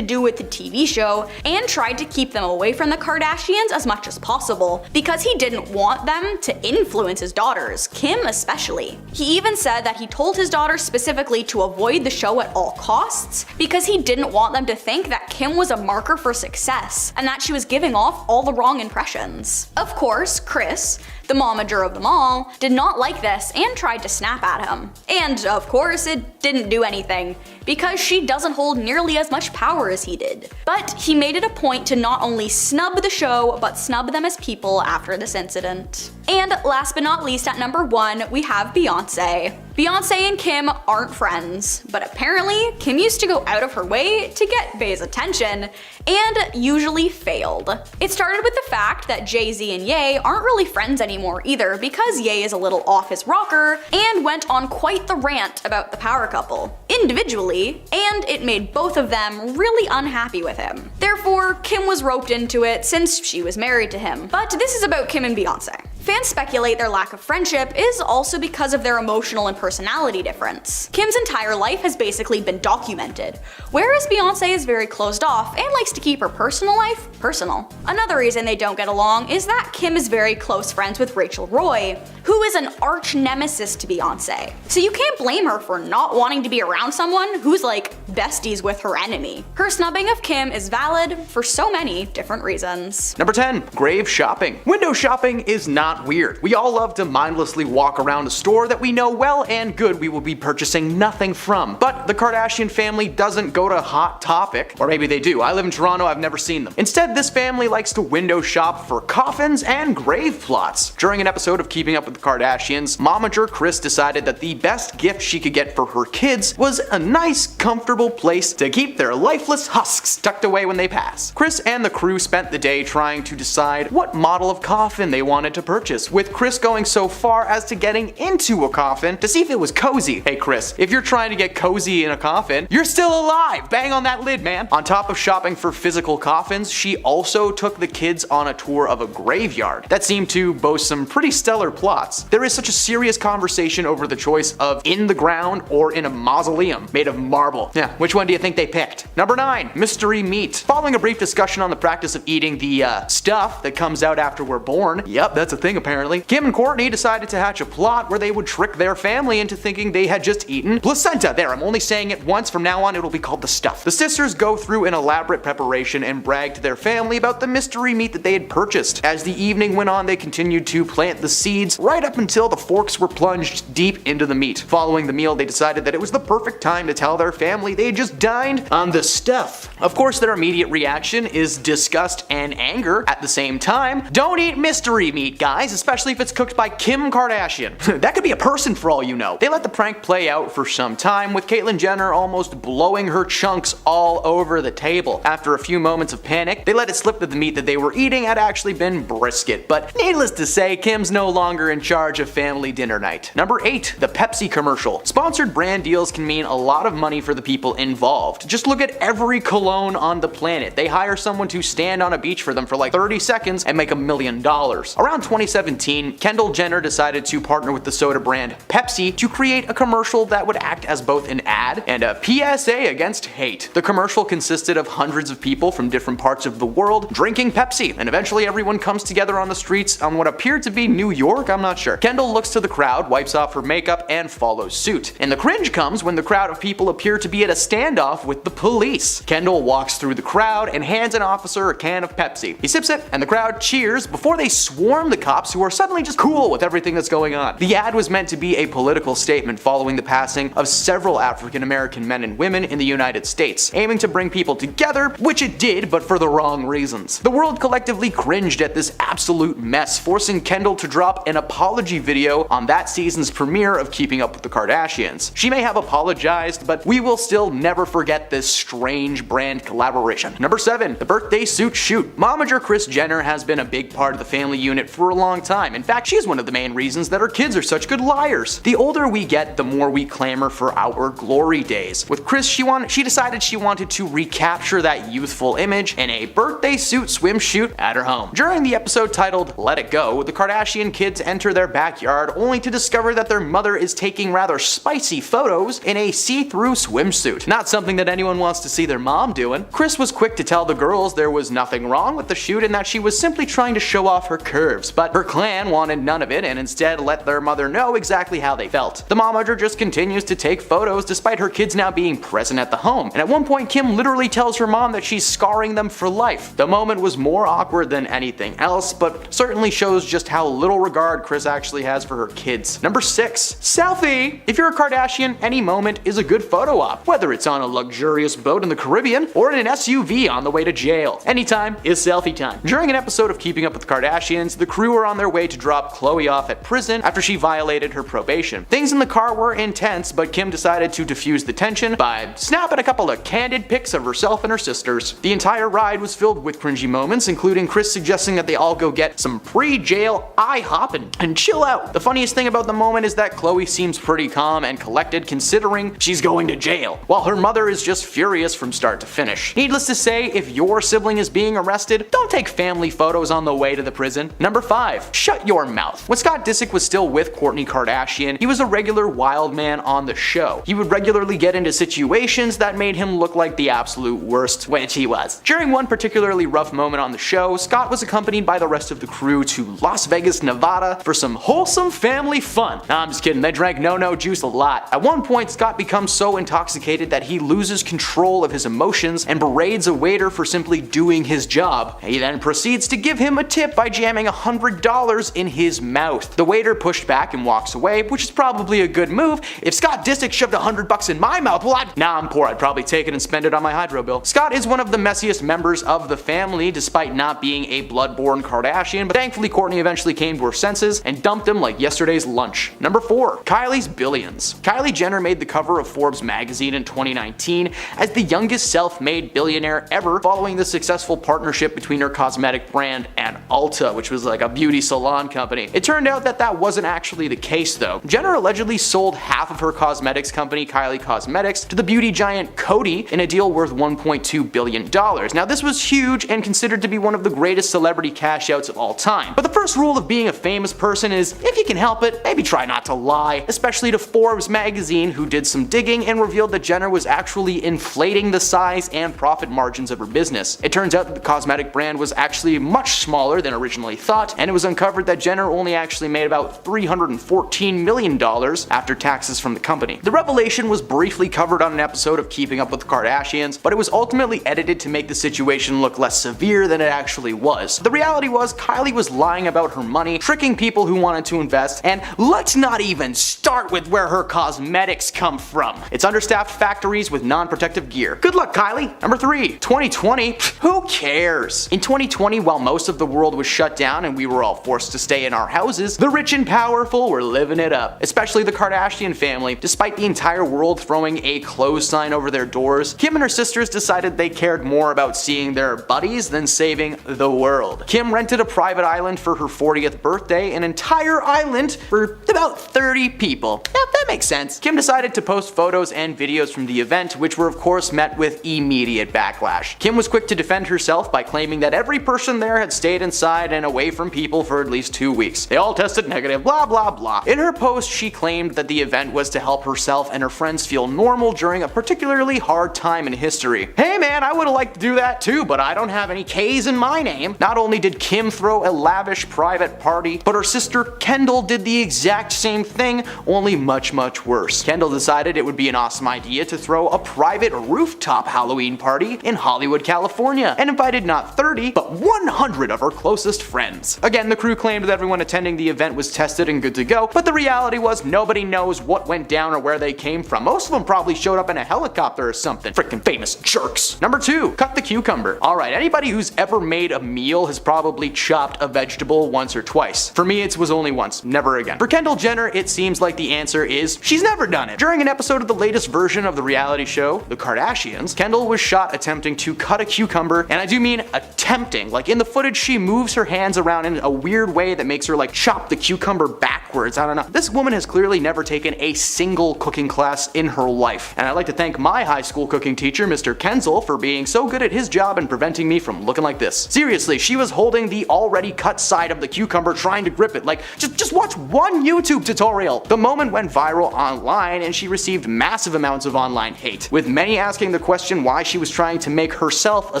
do with the TV show and tried to keep them away from the Kardashians as much as possible, because he didn't want them to influence his daughters, Kim especially. He even said that he told his daughters specifically to avoid the show at all costs, because he didn't want them to think that Kim was a marker for success, and that she was giving off all the wrong impressions. Of course, Kris, the momager of them all, did not like this and tried to snap at him. And of course, it didn't do anything, because she doesn't hold nearly as much power as he did. But he made it a point to not only snub the show, but snub them as people after this incident. And last but not least, at number 1, we have Beyonce. Beyonce and Kim aren't friends, but apparently Kim used to go out of her way to get Bey's attention, and usually failed. It started with the fact that Jay-Z and Ye aren't really friends anymore either, because Ye is a little off his rocker and went on quite the rant about the power couple, individually, and it made both of them really unhappy with him. Therefore, Kim was roped into it since she was married to him. But this is about Kim and Beyonce. Fans speculate their lack of friendship is also because of their emotional and personality difference. Kim's entire life has basically been documented, whereas Beyonce is very closed off and likes to keep her personal life personal. Another reason they don't get along is that Kim is very close friends with Rachel Roy, who is an arch nemesis to Beyonce. So you can't blame her for not wanting to be around someone who's like besties with her enemy. Her snubbing of Kim is valid for so many different reasons. Number 10, grave shopping. Window shopping is not weird. We all love to mindlessly walk around a store that we know well and good we will be purchasing nothing from. But the Kardashian family doesn't go to Hot Topic, or maybe they do. I live in Toronto, I've never seen them. Instead, this family likes to window shop for coffins and grave plots. During an episode of Keeping Up with the Kardashians, momager Kris decided that the best gift she could get for her kids was a nice, comfortable place to keep their lifeless husks tucked away when they pass. Kris and the crew spent the day trying to decide what model of coffin they wanted to purchase. purchase, with Kris going so far as to getting into a coffin to see if it was cozy. Hey Kris, if you're trying to get cozy in a coffin, you're still alive! Bang on that lid, man! On top of shopping for physical coffins, she also took the kids on a tour of a graveyard that seemed to boast some pretty stellar plots. There is such a serious conversation over the choice of in the ground or in a mausoleum made of marble. Yeah, which one do you think they picked? Number 9, mystery meat. Following a brief discussion on the practice of eating the stuff that comes out after we're born, yep, that's a thing apparently, Kim and Kourtney decided to hatch a plot where they would trick their family into thinking they had just eaten placenta. There, I'm only saying it once, from now on it'll be called the stuff. The sisters go through an elaborate preparation and brag to their family about the mystery meat that they had purchased. As the evening went on, they continued to plant the seeds right up until the forks were plunged deep into the meat. Following the meal, they decided that it was the perfect time to tell their family they had just dined on the stuff. Of course, their immediate reaction is disgust and anger at the same time. Don't eat mystery meat, guys, especially if it's cooked by Kim Kardashian. That could be a person for all you know. They let the prank play out for some time, with Caitlyn Jenner almost blowing her chunks all over the table. After a few moments of panic, they let it slip that the meat that they were eating had actually been brisket, but needless to say, Kim's no longer in charge of family dinner night. Number 8, the Pepsi commercial. Sponsored brand deals can mean a lot of money for the people involved. Just look at every cologne on the planet. They hire someone to stand on a beach for them for like 30 seconds and make $1 million. Around 2017, Kendall Jenner decided to partner with the soda brand Pepsi to create a commercial that would act as both an ad and a PSA against hate. The commercial consisted of hundreds of people from different parts of the world drinking Pepsi, and eventually everyone comes together on the streets on what appeared to be New York, I'm not sure. Kendall looks to the crowd, wipes off her makeup, and follows suit. And the cringe comes when the crowd of people appear to be at a standoff with the police. Kendall walks through the crowd and hands an officer a can of Pepsi. He sips it, and the crowd cheers before they swarm the cops, who are suddenly just cool with everything that's going on. The ad was meant to be a political statement following the passing of several African American men and women in the United States, aiming to bring people together, which it did, but for the wrong reasons. The world collectively cringed at this absolute mess, forcing Kendall to drop an apology video on that season's premiere of Keeping Up with the Kardashians. She may have apologized, but we will still never forget this strange brand collaboration. Number 7, the birthday suit shoot. Momager Kris Jenner has been a big part of the family unit for a long time. In fact, she's one of the main reasons that her kids are such good liars. The older we get, the more we clamor for our glory days. With Kris, she decided she wanted to recapture that youthful image in a birthday suit swim shoot at her home. During the episode titled Let It Go, the Kardashian kids enter their backyard only to discover that their mother is taking rather spicy photos in a see-through swimsuit. Not something that anyone wants to see their mom doing. Kris was quick to tell the girls there was nothing wrong with the shoot and that she was simply trying to show off her curves, but her clan wanted none of it and instead let their mother know exactly how they felt. The momager just continues to take photos despite her kids now being present at the home, and at one point Kim literally tells her mom that she's scarring them for life. The moment was more awkward than anything else, but certainly shows just how little regard Kris actually has for her kids. Number 6, selfie. If you're a Kardashian, any moment is a good photo op, whether it's on a luxurious boat in the Caribbean or in an SUV on the way to jail. Anytime is selfie time. During an episode of Keeping Up with the Kardashians, the crew are on their way to drop Khloe off at prison after she violated her probation. Things in the car were intense, but Kim decided to diffuse the tension by snapping a couple of candid pics of herself and her sisters. The entire ride was filled with cringy moments, including Kris suggesting that they all go get some pre-jail IHOP and chill out. The funniest thing about the moment is that Khloe seems pretty calm and collected considering she's going to jail, while her mother is just furious from start to finish. Needless to say, if your sibling is being arrested, don't take family photos on the way to the prison. Number 5, shut your mouth. When Scott Disick was still with Kourtney Kardashian, he was a regular wild man on the show. He would regularly get into situations that made him look like the absolute worst, which he was. During one particularly rough moment on the show, Scott was accompanied by the rest of the crew to Las Vegas, Nevada for some wholesome family fun. Nah, I'm just kidding, they drank no-no juice a lot. At one point, Scott becomes so intoxicated that he loses control of his emotions and berates a waiter for simply doing his job. He then proceeds to give him a tip by jamming $100 in his mouth. The waiter pushed back and walks away, which is probably a good move. If Scott Disick shoved $100 in my mouth, well, I'm poor, I'd probably take it and spend it on my hydro bill. Scott is one of the messiest members of the family, despite not being a blood-born Kardashian, but thankfully Kourtney eventually came to her senses and dumped him like yesterday's lunch. Number 4, Kylie's billions. Kylie Jenner made the cover of Forbes magazine in 2019 as the youngest self-made billionaire ever, following the successful partnership between her cosmetic brand and Ulta, which was like a beauty beauty salon company. It turned out that that wasn't actually the case though. Jenner allegedly sold half of her cosmetics company, Kylie Cosmetics, to the beauty giant Coty in a deal worth $1.2 billion. Now this was huge and considered to be one of the greatest celebrity cash outs of all time. But the first rule of being a famous person is, if you can help it, maybe try not to lie, especially to Forbes magazine, who did some digging and revealed that Jenner was actually inflating the size and profit margins of her business. It turns out that the cosmetic brand was actually much smaller than originally thought, and it was uncovered that Jenner only actually made about $314 million after taxes from the company. The revelation was briefly covered on an episode of Keeping Up with the Kardashians, but it was ultimately edited to make the situation look less severe than it actually was. The reality was Kylie was lying about her money, tricking people who wanted to invest, and let's not even start with where her cosmetics come from. It's understaffed factories with non-protective gear. Good luck, Kylie. Number 3, 2020. Who cares? In 2020, while most of the world was shut down and we were all forced to stay in our houses, the rich and powerful were living it up, especially the Kardashian family. Despite the entire world throwing a close sign over their doors, Kim and her sisters decided they cared more about seeing their buddies than saving the world. Kim rented a private island for her 40th birthday, an entire island for about 30 people. Yeah, that makes sense. Kim decided to post photos and videos from the event, which were of course met with immediate backlash. Kim was quick to defend herself by claiming that every person there had stayed inside and away from people for at least 2 weeks. They all tested negative, blah blah blah. In her post, she claimed that the event was to help herself and her friends feel normal during a particularly hard time in history. Hey man, I would've liked to do that too, but I don't have any K's in my name. Not only did Kim throw a lavish private party, but her sister Kendall did the exact same thing, only much worse. Kendall decided it would be an awesome idea to throw a private rooftop Halloween party in Hollywood, California, and invited not 30, but 100 of her closest friends. Again, the crew claimed that everyone attending the event was tested and good to go, but the reality was nobody knows what went down or where they came from. Most of them probably showed up in a helicopter or something. Freaking famous jerks. Number 2, cut the cucumber. Alright, anybody who's ever made a meal has probably chopped a vegetable once or twice. For me, it was only once, never again. For Kendall Jenner, it seems like the answer is she's never done it. During an episode of the latest version of the reality show, The Kardashians, Kendall was shot attempting to cut a cucumber, and I do mean attempting. Like in the footage, she moves her hands around in a weird way that makes her like chop the cucumber backwards. I don't know. This woman has clearly never taken a single cooking class in her life. And I'd like to thank my high school cooking teacher, Mr. Kenzel, for being so good at his job and preventing me from looking like this. Seriously, she was holding the already cut side of the cucumber trying to grip it. Like, just watch one YouTube tutorial. The moment went viral online and she received massive amounts of online hate, with many asking the question why she was trying to make herself a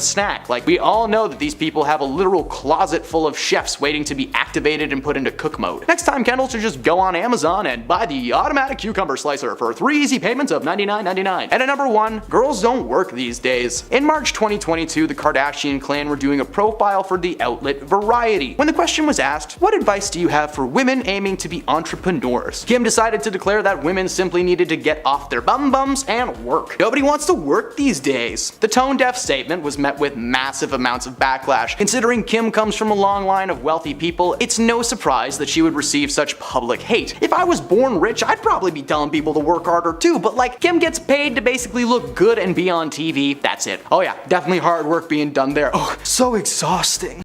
snack. Like, we all know that these people have a literal closet full of chefs waiting to be activated and put into cook mode. Next time, Kendall should just go on Amazon and buy the automatic cucumber slicer for 3 easy payments of $99.99. And at number 1, girls don't work these days. In March 2022, the Kardashian clan were doing a profile for the outlet Variety. When the question was asked, what advice do you have for women aiming to be entrepreneurs? Kim decided to declare that women simply needed to get off their bums and work. Nobody wants to work these days. The tone-deaf statement was met with massive amounts of backlash. Considering Kim comes from a long line of wealthy people, it's no surprise that she would receive such public hate. If I was born rich, I'd probably be telling people to work harder too, but like, Kim gets paid to basically look good and be on TV, that's it. Oh yeah, definitely hard work being done there. Oh, so exhausting.